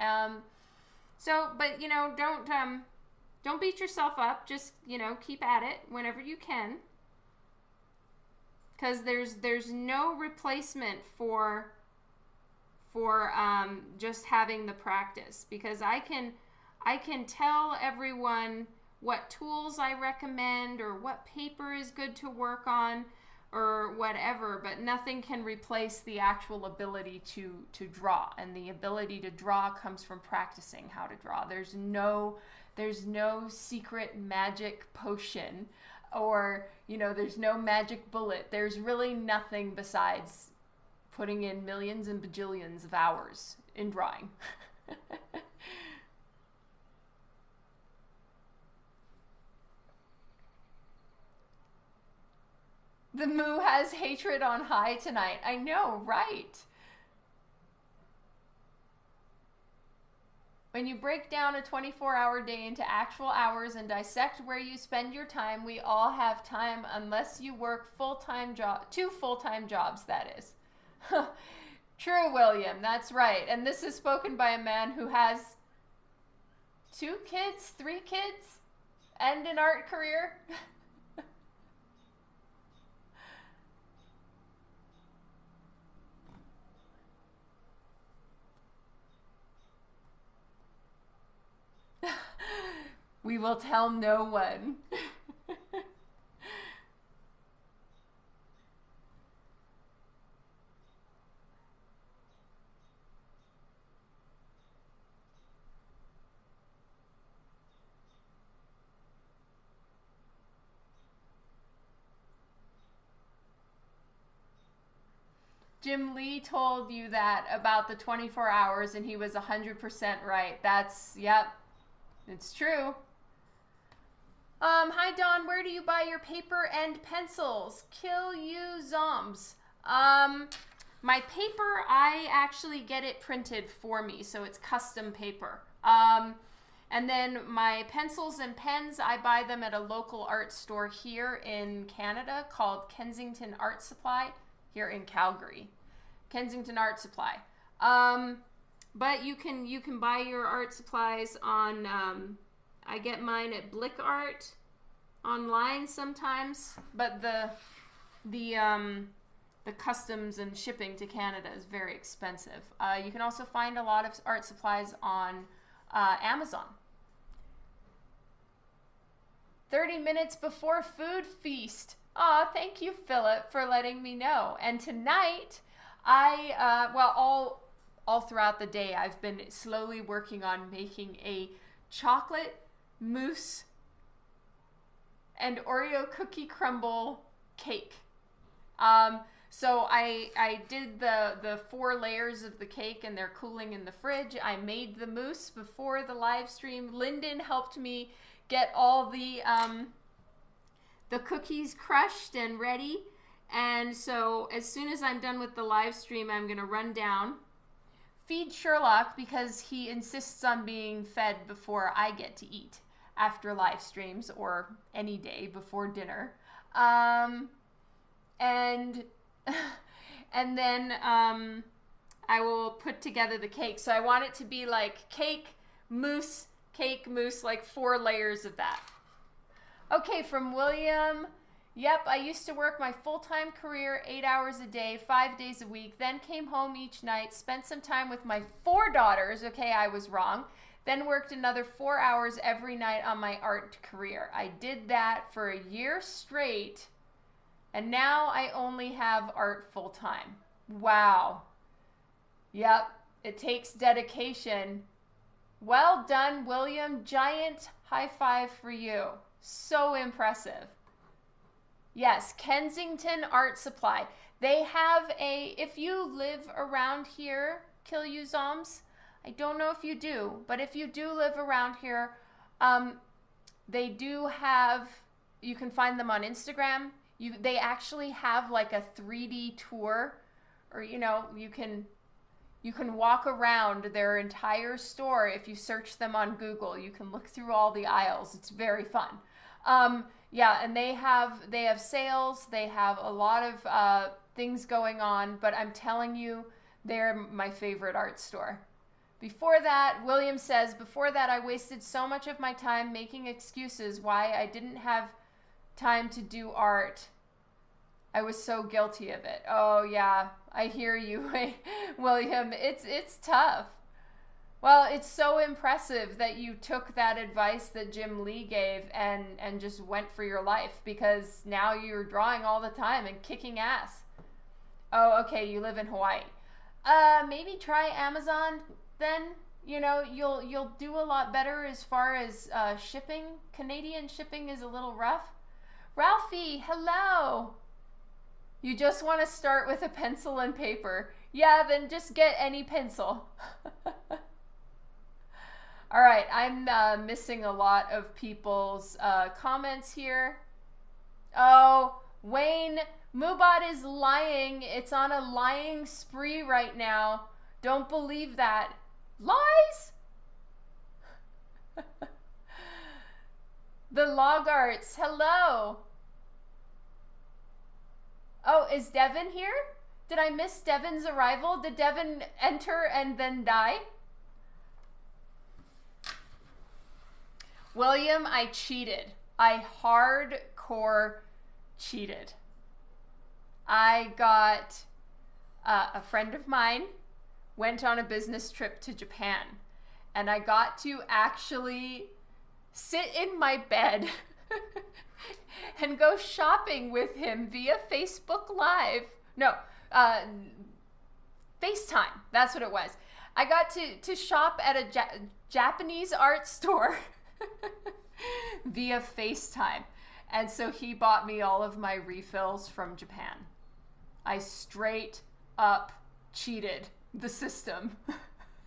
But you know, don't beat yourself up. Just, you know, keep at it whenever you can, because there's no replacement for just having the practice. Because I can tell everyone what tools I recommend or what paper is good to work on or whatever, but nothing can replace the actual ability to draw. And the ability to draw comes from practicing how to draw. There's no secret magic potion, or, you know, there's no magic bullet. There's really nothing besides putting in millions and bajillions of hours in drawing. The moo has hatred on high tonight. I know, right? When you break down a 24-hour day into actual hours and dissect where you spend your time, we all have time unless you work two full-time jobs, that is. True, William, that's right. And this is spoken by a man who has 2 kids, 3 kids, and an art career. We will tell no one. Jim Lee told you that about the 24 hours, and he was 100% right. Yep, it's true. Hi Dawn, where do you buy your paper and pencils? Kill you zombs. My paper, I actually get it printed for me, so it's custom paper. And then my pencils and pens, I buy them at a local art store here in Canada called Kensington Art Supply, here in Calgary. Kensington Art Supply. But you can buy your art supplies on, I get mine at Blick Art online sometimes, but the customs and shipping to Canada is very expensive. You can also find a lot of art supplies on Amazon. 30 minutes before food feast. Aw, thank you, Philip, for letting me know. And tonight, all throughout the day, I've been slowly working on making a chocolate mousse and Oreo cookie crumble cake. So I did the 4 layers of the cake, and they're cooling in the fridge. I made the mousse before the live stream. Lyndon helped me get all the cookies crushed and ready. And so as soon as I'm done with the live stream, I'm gonna run down, feed Sherlock because he insists on being fed before I get to eat after live streams or any day before dinner. And and then I will put together the cake. So I want it to be like cake, mousse, like 4 layers of that. Okay, from William. Yep, I used to work my full-time career 8 hours a day, 5 days a week, then came home each night, spent some time with my 4 daughters. Okay, I was wrong. Then worked another 4 hours every night on my art career. I did that for a year straight, and now I only have art full-time. Wow. Yep, it takes dedication. Well done, William. Giant high five for you. So impressive. Yes, Kensington Art Supply. They have a, if you live around here, Kill You Zoms, I don't know if you do, but if you do live around here, they do have, you can find them on Instagram. They actually have like a 3D tour, or you know, you can walk around their entire store. If you search them on Google, you can look through all the aisles. It's very fun. Yeah, and they have sales. They have a lot of things going on, but I'm telling you, they're my favorite art store. Before that, William says, before that, I wasted so much of my time making excuses why I didn't have time to do art. I was so guilty of it. Oh yeah, I hear you, William. It's tough. Well, it's so impressive that you took that advice that Jim Lee gave and just went for your life, because now you're drawing all the time and kicking ass. Oh, okay, you live in Hawaii. Maybe try Amazon then. You know, you'll do a lot better as far as shipping. Canadian shipping is a little rough. Ralphie, hello. You just want to start with a pencil and paper. Yeah, then just get any pencil. All right, I'm missing a lot of people's comments here. Oh, Wayne, Moobot is lying. It's on a lying spree right now. Don't believe that. Lies? The Log Arts, hello. Oh, is Devin here? Did I miss Devin's arrival? Did Devin enter and then die? William, I cheated. I hardcore cheated. I got a friend of mine went on a business trip to Japan, and I got to actually sit in my bed and go shopping with him via Facebook Live. No, FaceTime. That's what it was. I got to shop at a Japanese art store via FaceTime. And so he bought me all of my refills from Japan. I straight up cheated the system.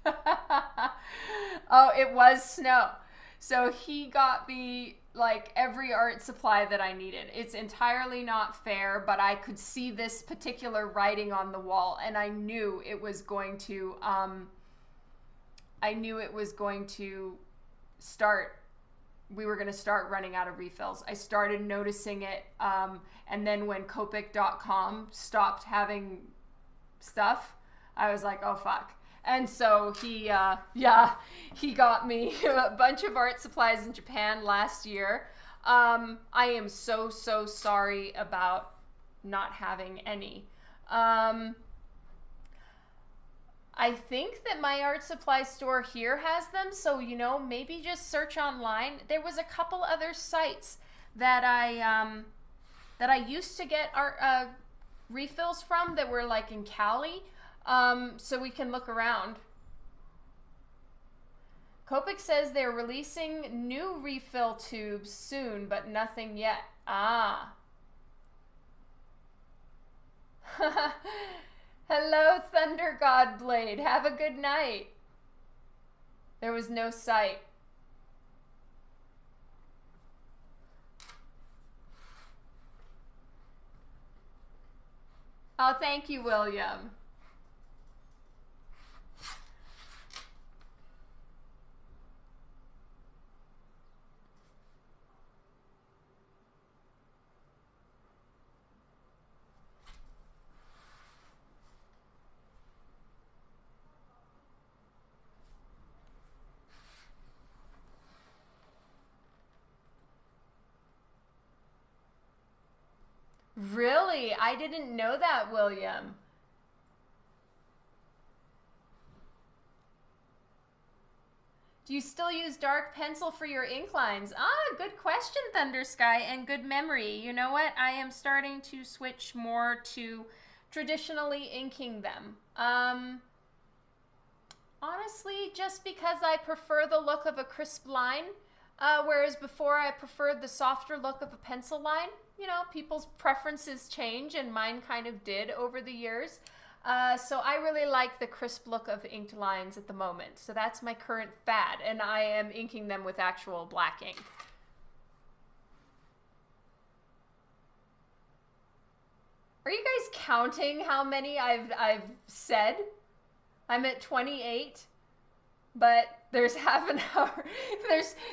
Oh, it was snow. So he got me like every art supply that I needed. It's entirely not fair, but I could see this particular writing on the wall, and I knew it was going to start, we were going to start running out of refills. I started noticing it, and then when Copic.com stopped having stuff, I was like, oh fuck. And so he got me a bunch of art supplies in Japan last year. I am so sorry about not having any. I think that my art supply store here has them, so you know, maybe just search online. There was a couple other sites that I used to get art refills from that were like in Cali. So we can look around. Copic says they're releasing new refill tubes soon, but nothing yet. Ah. Hello, Thunder God Blade. Have a good night. There was no site. Oh, thank you, William. Really? I didn't know that, William. Do you still use dark pencil for your ink lines? Ah, good question, Thunder Sky, and good memory. You know what? I am starting to switch more to traditionally inking them. Honestly, just because I prefer the look of a crisp line, whereas before I preferred the softer look of a pencil line. You know, people's preferences change, and mine kind of did over the years. So I really like the crisp look of inked lines at the moment. So that's my current fad, and I am inking them with actual black ink. Are you guys counting how many I've said? I'm at 28, but there's half an hour.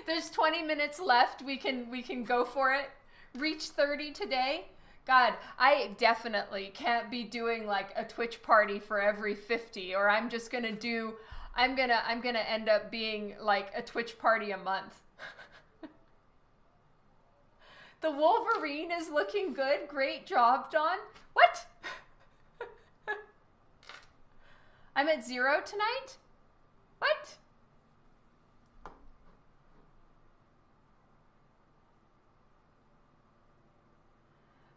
There's 20 minutes left. We can go for it. Reach 30 today. God, I definitely can't be doing like a Twitch party for every 50, or I'm just gonna do, I'm gonna end up being like a Twitch party a month. The Wolverine is looking good. Great job, Dawn. What? I'm at 0 tonight? What?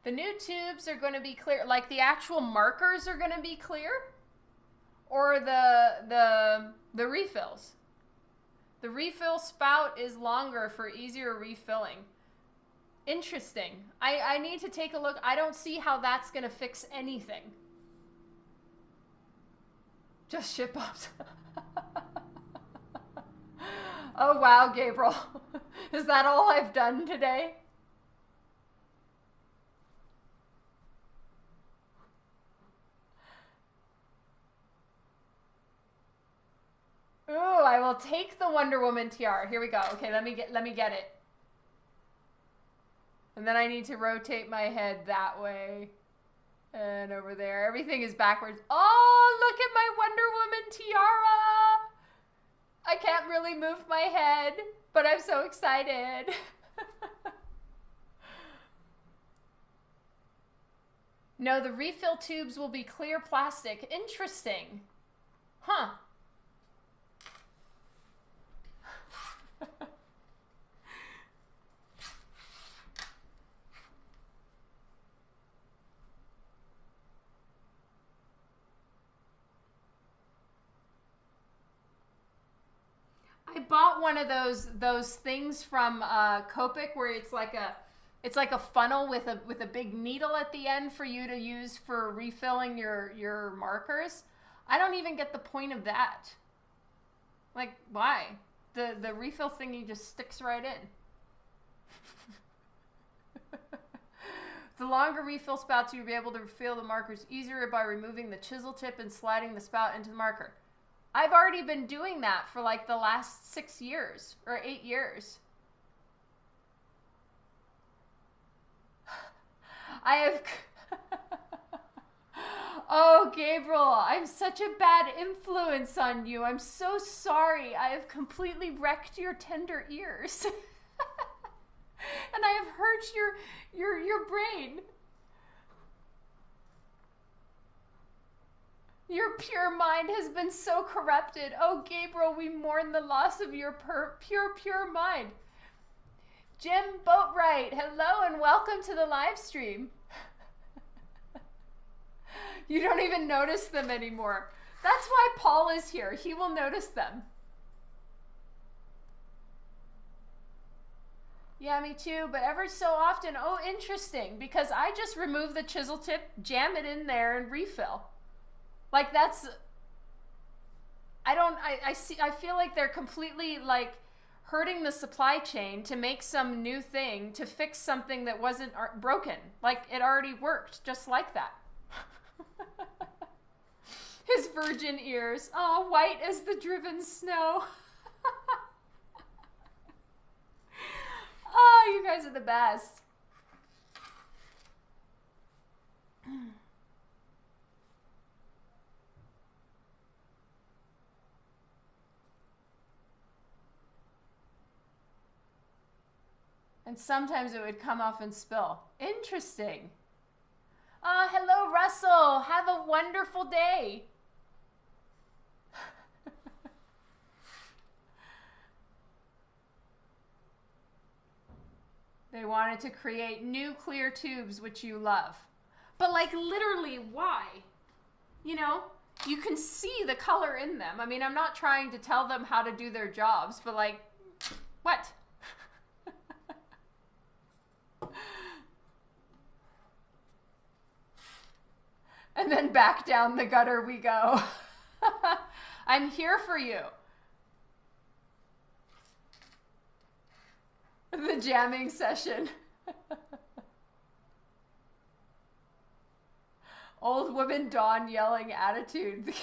The new tubes are going to be clear, like the actual markers are going to be clear, or the refills. The refill spout is longer for easier refilling. Interesting. I need to take a look. I don't see how that's going to fix anything. Just ship ups. Oh wow, Gabriel. Is that all I've done today? Ooh, I will take the Wonder Woman tiara. Here we go. Okay, let me get it. And then I need to rotate my head that way. And over there. Everything is backwards. Oh, look at my Wonder Woman tiara. I can't really move my head, but I'm so excited. No, the refill tubes will be clear plastic. Interesting. Huh. I bought one of those things from Copic where it's like a funnel with a big needle at the end for you to use for refilling your markers. I don't even get the point of that. Like, why? The refill thingy just sticks right in. The longer refill spouts, you'll be able to refill the markers easier by removing the chisel tip and sliding the spout into the marker. I've already been doing that for like the last 6 years or 8 years. I have... Oh, Gabriel, I'm such a bad influence on you. I'm so sorry. I have completely wrecked your tender ears. And I have hurt your brain. Your pure mind has been so corrupted. Oh, Gabriel, we mourn the loss of your pure mind. Jim Boatwright, hello and welcome to the live stream. You don't even notice them anymore. That's why Paul is here. He will notice them. Yeah, me too, but ever so often, oh, interesting, because I just remove the chisel tip, jam it in there, and refill. Like, that's, I feel like they're completely, like, hurting the supply chain to make some new thing to fix something that wasn't broken. Like, it already worked, just like that. His virgin ears. Oh, white as the driven snow. Oh, you guys are the best. And sometimes it would come off and spill. Interesting. Hello, Russell. Have a wonderful day. They wanted to create new clear tubes, which you love. But like literally, why? You know, you can see the color in them. I mean, I'm not trying to tell them how to do their jobs, but like, what? And then back down the gutter we go. I'm here for you. The jamming session. Old woman Dawn yelling attitude.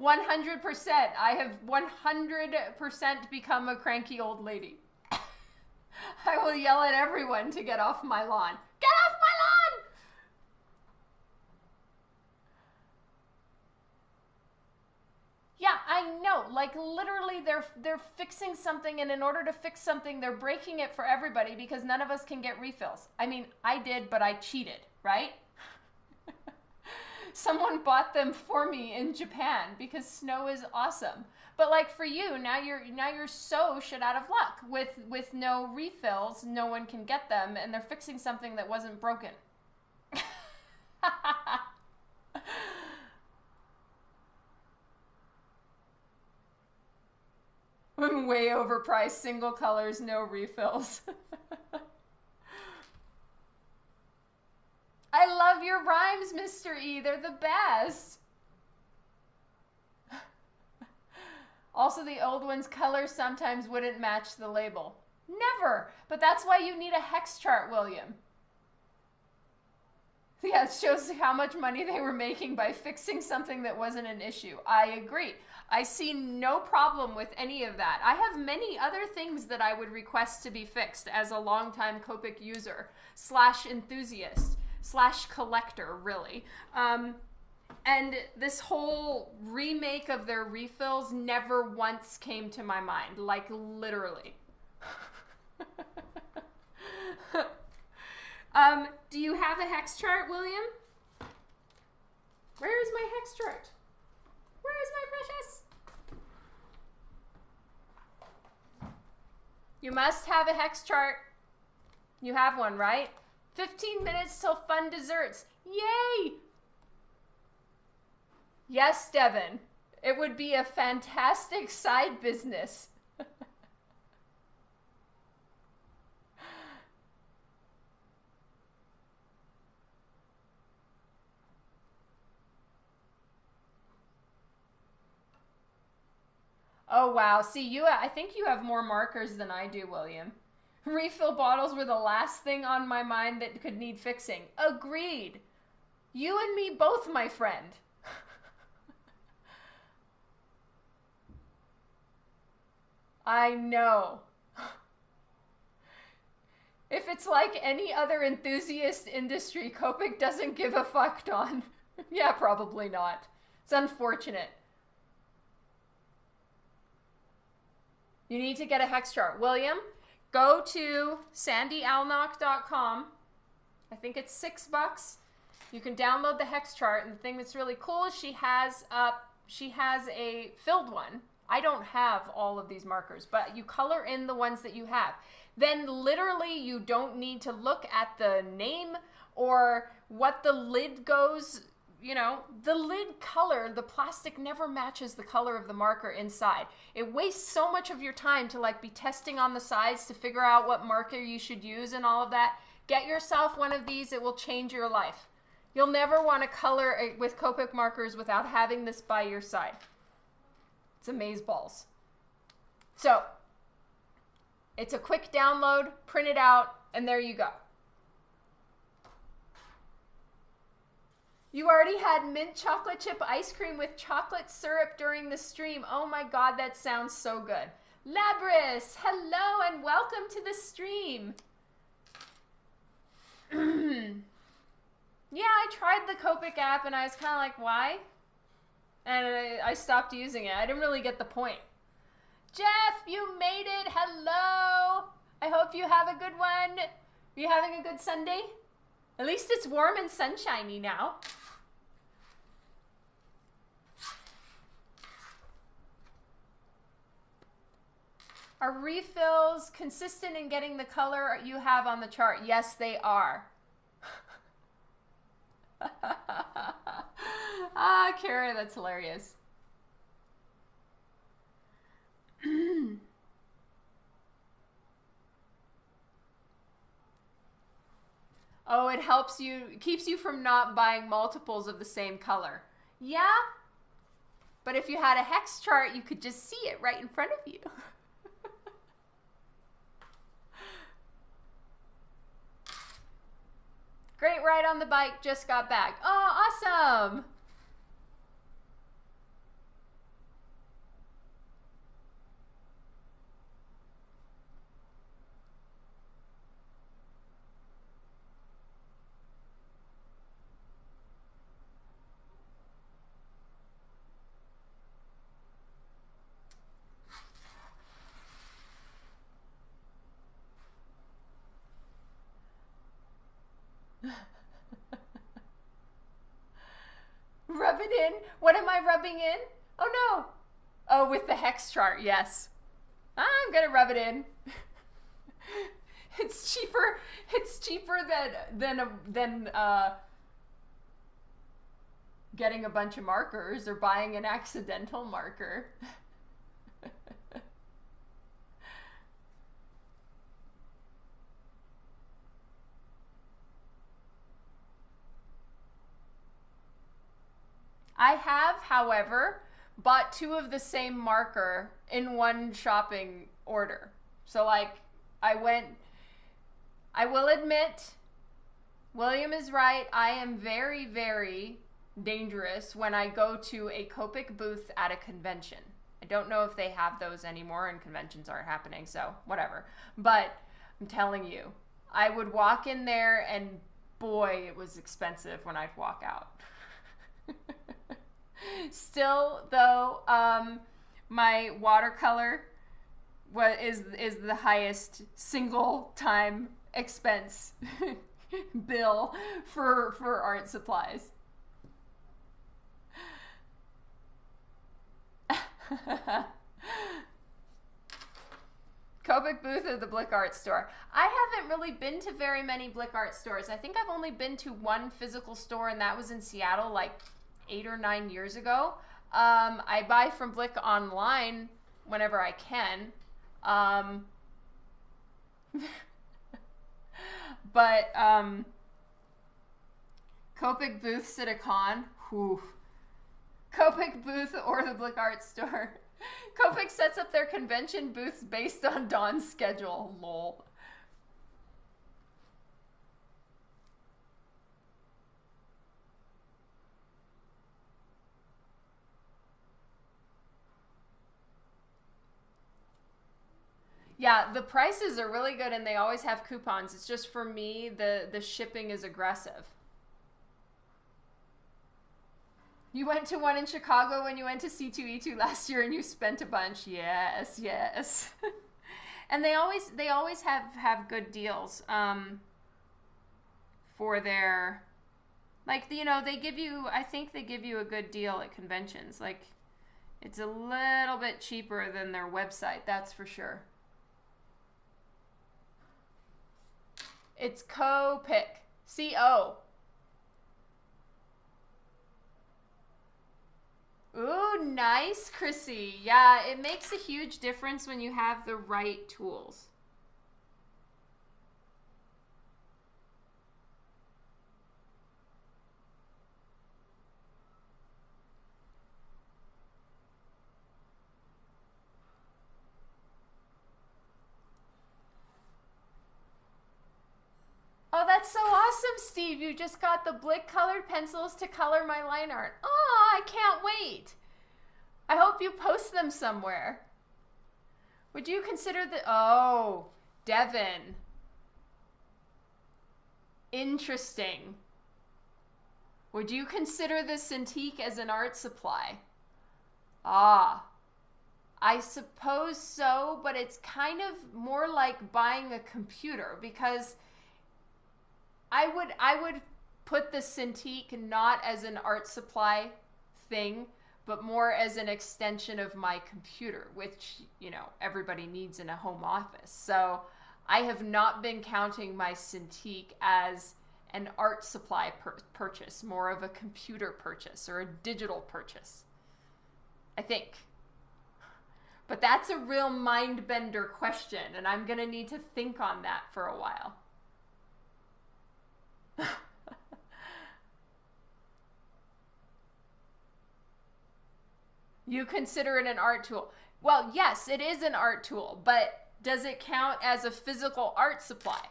100%. I have 100% become a cranky old lady. I will yell at everyone to get off my lawn. Get off my lawn! Yeah, I know. Like literally they're fixing something, and in order to fix something, they're breaking it for everybody because none of us can get refills. I mean, I did, but I cheated, right? Someone bought them for me in Japan because snow is awesome. But like for you, now you're so shit out of luck with no refills, no one can get them, and they're fixing something that wasn't broken. Way overpriced, single colors, no refills. I love your rhymes, Mr. E. They're the best. Also, the old one's color sometimes wouldn't match the label. Never. But that's why you need a hex chart, William. Yeah, it shows how much money they were making by fixing something that wasn't an issue. I agree. I see no problem with any of that. I have many other things that I would request to be fixed as a longtime Copic user / enthusiast / collector, really. And this whole remake of their refills never once came to my mind, like literally. Do you have a hex chart, William? Where is my hex chart? Where is my precious? You must have a hex chart. You have one, right? 15 minutes till fun desserts. Yay! Yes, Devin. It would be a fantastic side business. Oh, wow. See, I think you have more markers than I do, William. Refill bottles were the last thing on my mind that could need fixing. Agreed. You and me both, my friend. I know. If it's like any other enthusiast industry, Copic doesn't give a fuck, Don. Yeah, probably not. It's unfortunate. You need to get a hex chart. William, go to sandyalnock.com. I think it's $6. You can download the hex chart, and the thing that's really cool is she has a filled one. I don't have all of these markers, but you color in the ones that you have. Then literally you don't need to look at the name or what the lid goes, you know, the lid color, the plastic never matches the color of the marker inside. It wastes so much of your time to like be testing on the sides to figure out what marker you should use and all of that. Get yourself one of these. It will change your life. You'll never want to color with Copic markers without having this by your side. It's amazeballs. So, it's a quick download, print it out, and there you go. You already had mint chocolate chip ice cream with chocolate syrup during the stream. Oh my God, that sounds so good. Labris, hello and welcome to the stream. Yeah, I tried the Copic app and I was kind of like, why? And I stopped using it. I didn't really get the point. Jeff, you made it. Hello. I hope you have a good one. Are you having a good Sunday? At least it's warm and sunshiny now. Are refills consistent in getting the color you have on the chart? Yes, they are. Ah, Kara, that's hilarious. Oh, it helps you, keeps you from not buying multiples of the same color. Yeah, but if you had a hex chart, you could just see it right in front of you. Great ride on the bike, just got back. Oh, awesome. Rub it in. What am I rubbing in? Oh no. Oh, with the hex chart, yes. I'm gonna rub it in. It's cheaper. It's cheaper than getting a bunch of markers or buying an accidental marker. I have, however, bought 2 of the same marker in one shopping order. So like I will admit, William is right. I am very, very dangerous when I go to a Copic booth at a convention. I don't know if they have those anymore and conventions aren't happening, so whatever. But I'm telling you, I would walk in there and boy, it was expensive when I'd walk out. Still, though, my watercolor is the highest single time expense bill for art supplies. Copic booth or the Blick Art store? I haven't really been to very many Blick Art stores. I think I've only been to one physical store, and that was in Seattle like 8 or 9 years ago. I buy from Blick online whenever I can. But Copic booths at a con, whew. Copic booth or the Blick Art store. Copic sets up their convention booths based on Dawn's schedule, lol. Yeah, the prices are really good and they always have coupons. It's just for me, the shipping is aggressive. You went to one in Chicago when you went to C2E2 last year and you spent a bunch. Yes, yes. And they always have good deals for their, like, you know, they give you, I think they give you a good deal at conventions. Like, it's a little bit cheaper than their website, that's for sure. It's Copic. C-O. Ooh, nice, Chrissy. Yeah, it makes a huge difference when you have the right tools. Oh, that's so awesome, Steve. You just got the Blick colored pencils to color my line art. Oh, I can't wait. I hope you post them somewhere. Would you consider the... Oh, Devin. Interesting. Would you consider the Cintiq as an art supply? Ah, I suppose so, but it's kind of more like buying a computer because I would put the Cintiq not as an art supply thing, but more as an extension of my computer, which, you know, everybody needs in a home office. So I have not been counting my Cintiq as an art supply purchase, more of a computer purchase or a digital purchase, I think. But that's a real mind bender question, and I'm going to need to think on that for a while. You consider it an art tool. Well, yes, it is an art tool, but does it count as a physical art supply?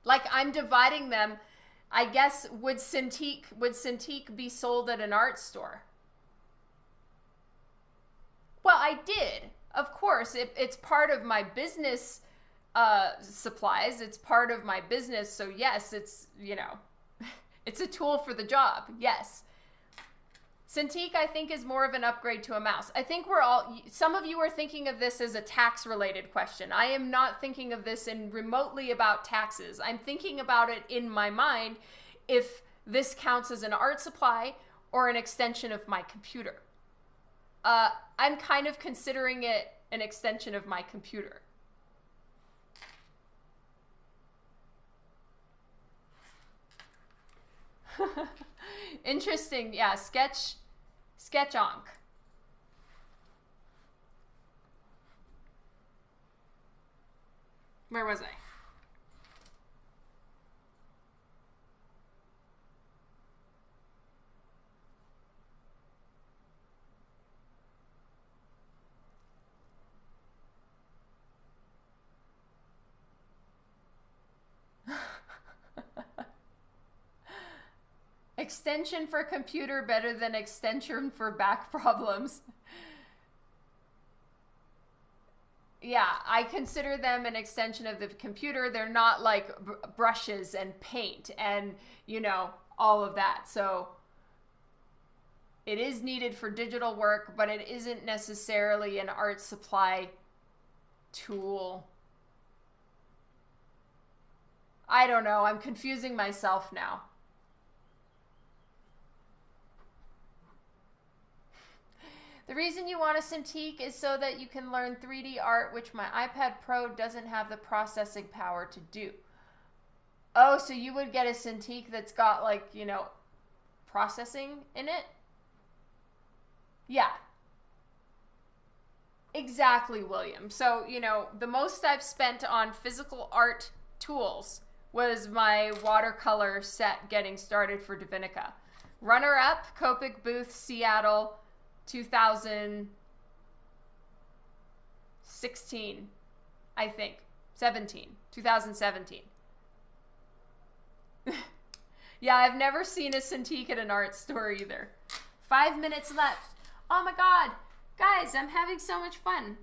Like, I'm dividing them. I guess, would Cintiq be sold at an art store? Well, I did. Of course, it's part of my business supplies. It's part of my business. So yes, it's, you know, it's a tool for the job. Yes. Cintiq, I think, is more of an upgrade to a mouse. I think some of you are thinking of this as a tax-related question. I am not thinking of this in remotely about taxes. I'm thinking about it in my mind if this counts as an art supply or an extension of my computer. I'm kind of considering it an extension of my computer. Interesting. Yeah, Sketch-onk. Where was I? Extension for computer better than extension for back problems. Yeah, I consider them an extension of the computer. They're not like brushes and paint and, you know, all of that. So it is needed for digital work, but it isn't necessarily an art supply tool. I don't know. I'm confusing myself now. The reason you want a Cintiq is so that you can learn 3D art, which my iPad Pro doesn't have the processing power to do. Oh, so you would get a Cintiq that's got, like, you know, processing in it? Yeah. Exactly, William. So, you know, the most I've spent on physical art tools was my watercolor set getting started for Divinica. Runner-up, Copic booth, Seattle, 2016, I think. 2017. Yeah, I've never seen a Cintiq at an art store either. 5 minutes left. Oh my God. Guys, I'm having so much fun.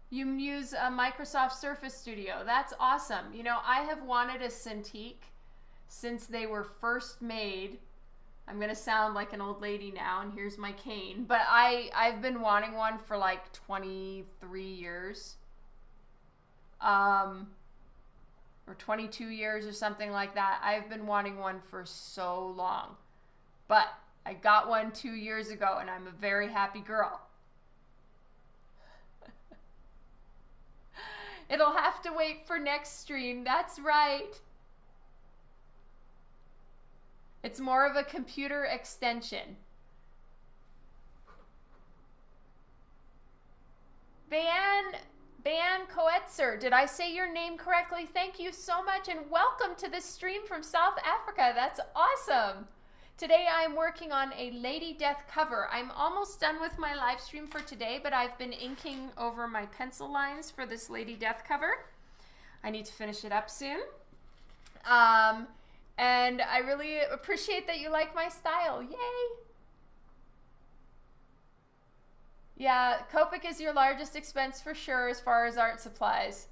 You use a Microsoft Surface Studio. That's awesome. You know, I have wanted a Cintiq since they were first made. I'm going to sound like an old lady now, and here's my cane. But I've been wanting one for like 23 years. Or 22 years or something like that. I've been wanting one for so long. But I got one 2 years ago, and I'm a very happy girl. It'll have to wait for next stream. That's right. It's more of a computer extension. Ban Coetzer, did I say your name correctly? Thank you so much and welcome to this stream from South Africa. That's awesome. Today I'm working on a Lady Death cover. I'm almost done with my live stream for today, but I've been inking over my pencil lines for this Lady Death cover. I need to finish it up soon. And I really appreciate that you like my style. Yay! Yeah, Copic is your largest expense for sure as far as art supplies.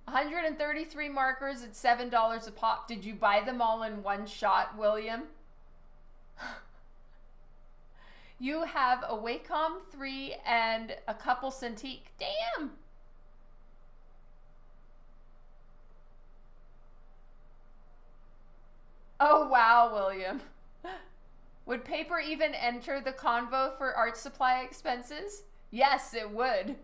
133 markers at $7 a pop. Did you buy them all in one shot, William? You have a Wacom 3 and a couple Cintiq. Damn! Oh wow, William. Would paper even enter the convo for art supply expenses? Yes, it would.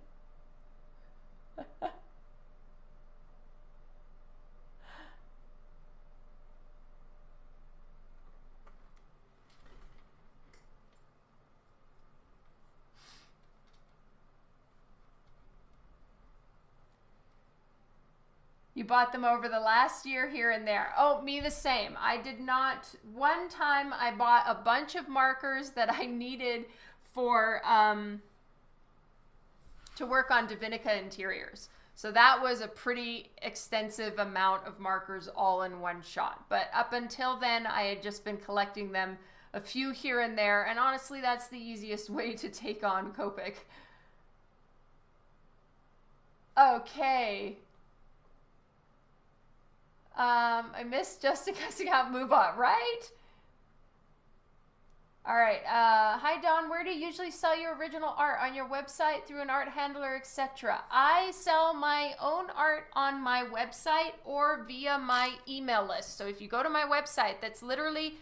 You bought them over the last year here and there. Oh, me the same. I did not. One time I bought a bunch of markers that I needed for to work on Divinica interiors. So that was a pretty extensive amount of markers all in one shot. But up until then, I had just been collecting them, a few here and there. And honestly, that's the easiest way to take on Copic. Okay. I missed just because I got move on, right? All right. Hi, Dawn. Where do you usually sell your original art? On your website, through an art handler, etc.? I sell my own art on my website or via my email list. So if you go to my website, that's literally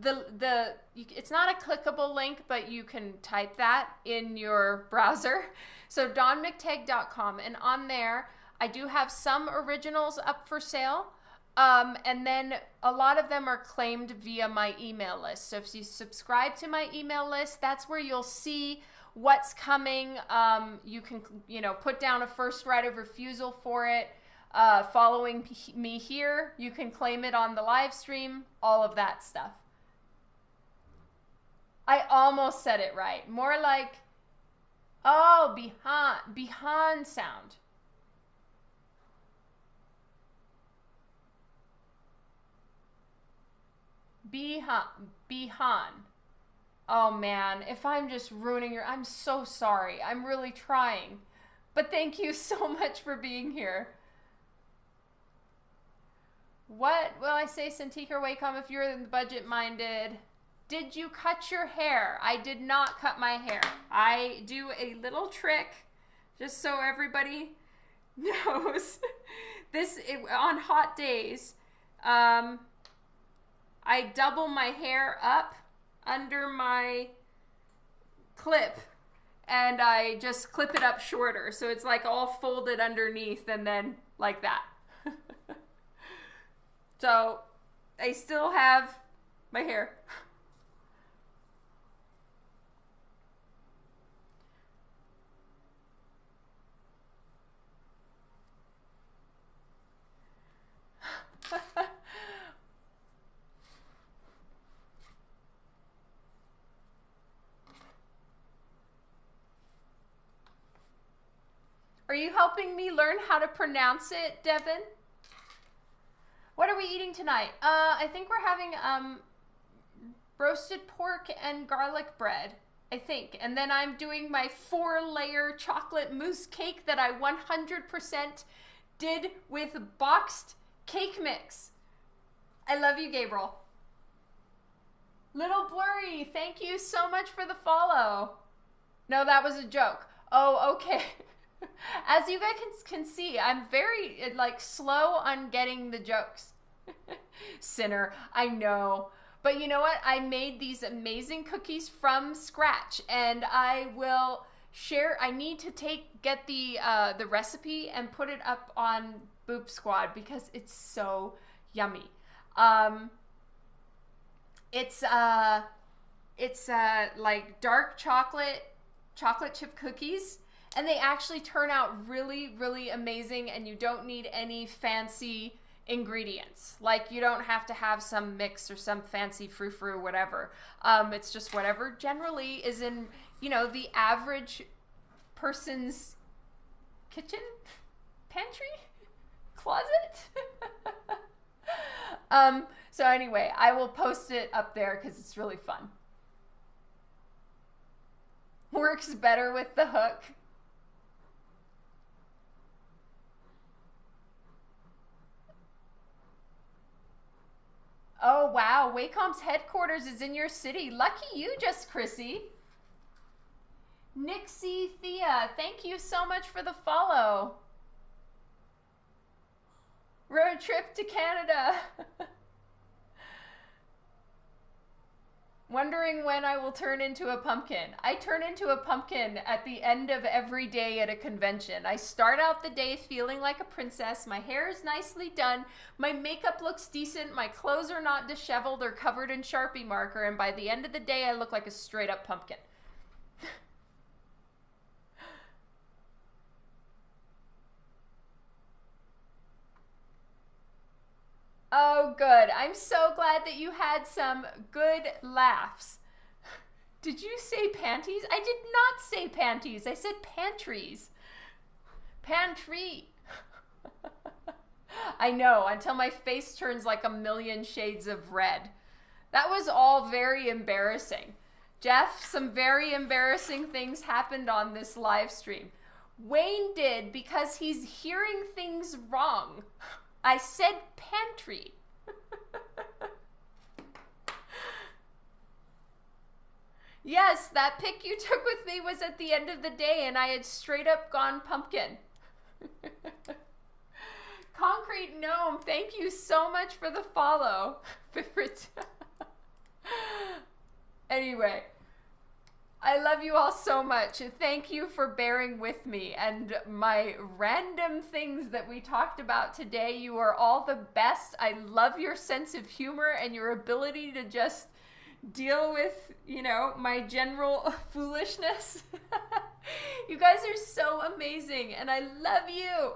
it's not a clickable link, but you can type that in your browser. So dawnmcteague.com, and on there, I do have some originals up for sale. And then a lot of them are claimed via my email list. So if you subscribe to my email list, that's where you'll see what's coming. You can, put down a first right of refusal for it. Following me here, you can claim it on the live stream, all of that stuff. I almost said it right. More like, oh, behind sound. Bihan. Oh man, if I'm just ruining I'm so sorry. I'm really trying. But thank you so much for being here. What will I say, Cintiq or Wacom, if you're budget minded? Did you cut your hair? I did not cut my hair. I do a little trick, just so everybody knows. On hot days, I double my hair up under my clip, and I just clip it up shorter. So it's like all folded underneath and then like that. So I still have my hair. Are you helping me learn how to pronounce it, Devin? What are we eating tonight? I think we're having roasted pork and garlic bread, I think. And then I'm doing my 4-layer chocolate mousse cake that I 100% did with boxed cake mix. I love you, Gabriel. Little Blurry, thank you so much for the follow. No, that was a joke. Oh, okay. As you guys can see, I'm very slow on getting the jokes. Sinner, I know. But you know what? I made these amazing cookies from scratch, and I will share. I need to get the recipe and put it up on Boop Squad because it's so yummy. It's like dark chocolate chip cookies. And they actually turn out really, really amazing, and you don't need any fancy ingredients. Like, you don't have to have some mix or some fancy frou-frou, whatever. It's just whatever generally is in, the average person's kitchen, pantry, closet. So anyway, I will post it up there because it's really fun. Works better with the hook. Oh, wow. Wacom's headquarters is in your city. Lucky you, Just Chrissy. Nixie Thea, thank you so much for the follow. Road trip to Canada. Wondering when I will turn into a pumpkin. I turn into a pumpkin at the end of every day at a convention. I start out the day feeling like a princess. My hair is nicely done. My makeup looks decent. My clothes are not disheveled or covered in Sharpie marker. And by the end of the day, I look like a straight up pumpkin. Oh, good. I'm so glad that you had some good laughs. Did you say panties? I did not say panties. I said pantries. Pantry. I know, until my face turns like a million shades of red. That was all very embarrassing. Jeff, some very embarrassing things happened on this live stream. Wayne did because he's hearing things wrong. I said pantry. Yes, that pic you took with me was at the end of the day and I had straight up gone pumpkin. Concrete Gnome, thank you so much for the follow. Anyway, I love you all so much. Thank you for bearing with me and my random things that we talked about today. You are all the best. I love your sense of humor and your ability to just deal with, you know, my general foolishness. You guys are so amazing and I love you.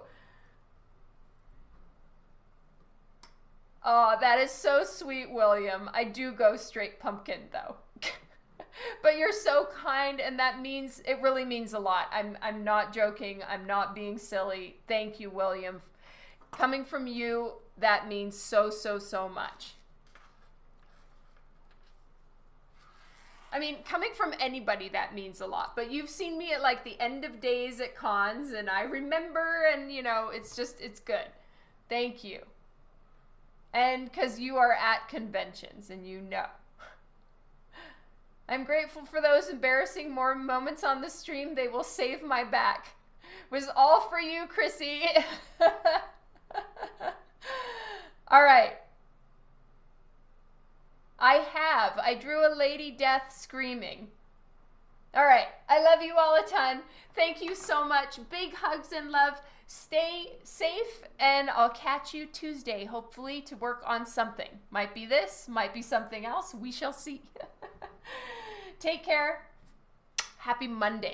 Oh, that is so sweet, William. I do go straight pumpkin though. But you're so kind, and that means, it really means a lot. I'm not joking. I'm not being silly. Thank you, William. Coming from you, that means so, so, so much. I mean, coming from anybody, that means a lot. But you've seen me at like the end of days at cons, and I remember, and you know, it's just, it's good. Thank you. And because you are at conventions, and you know. I'm grateful for those embarrassing moments on the stream. They will save my back. It was all for you, Chrissy. All right. I drew a lady death screaming. All right. I love you all a ton. Thank you so much. Big hugs and love. Stay safe, and I'll catch you Tuesday, hopefully, to work on something. Might be this, might be something else. We shall see. Take care. Happy Monday.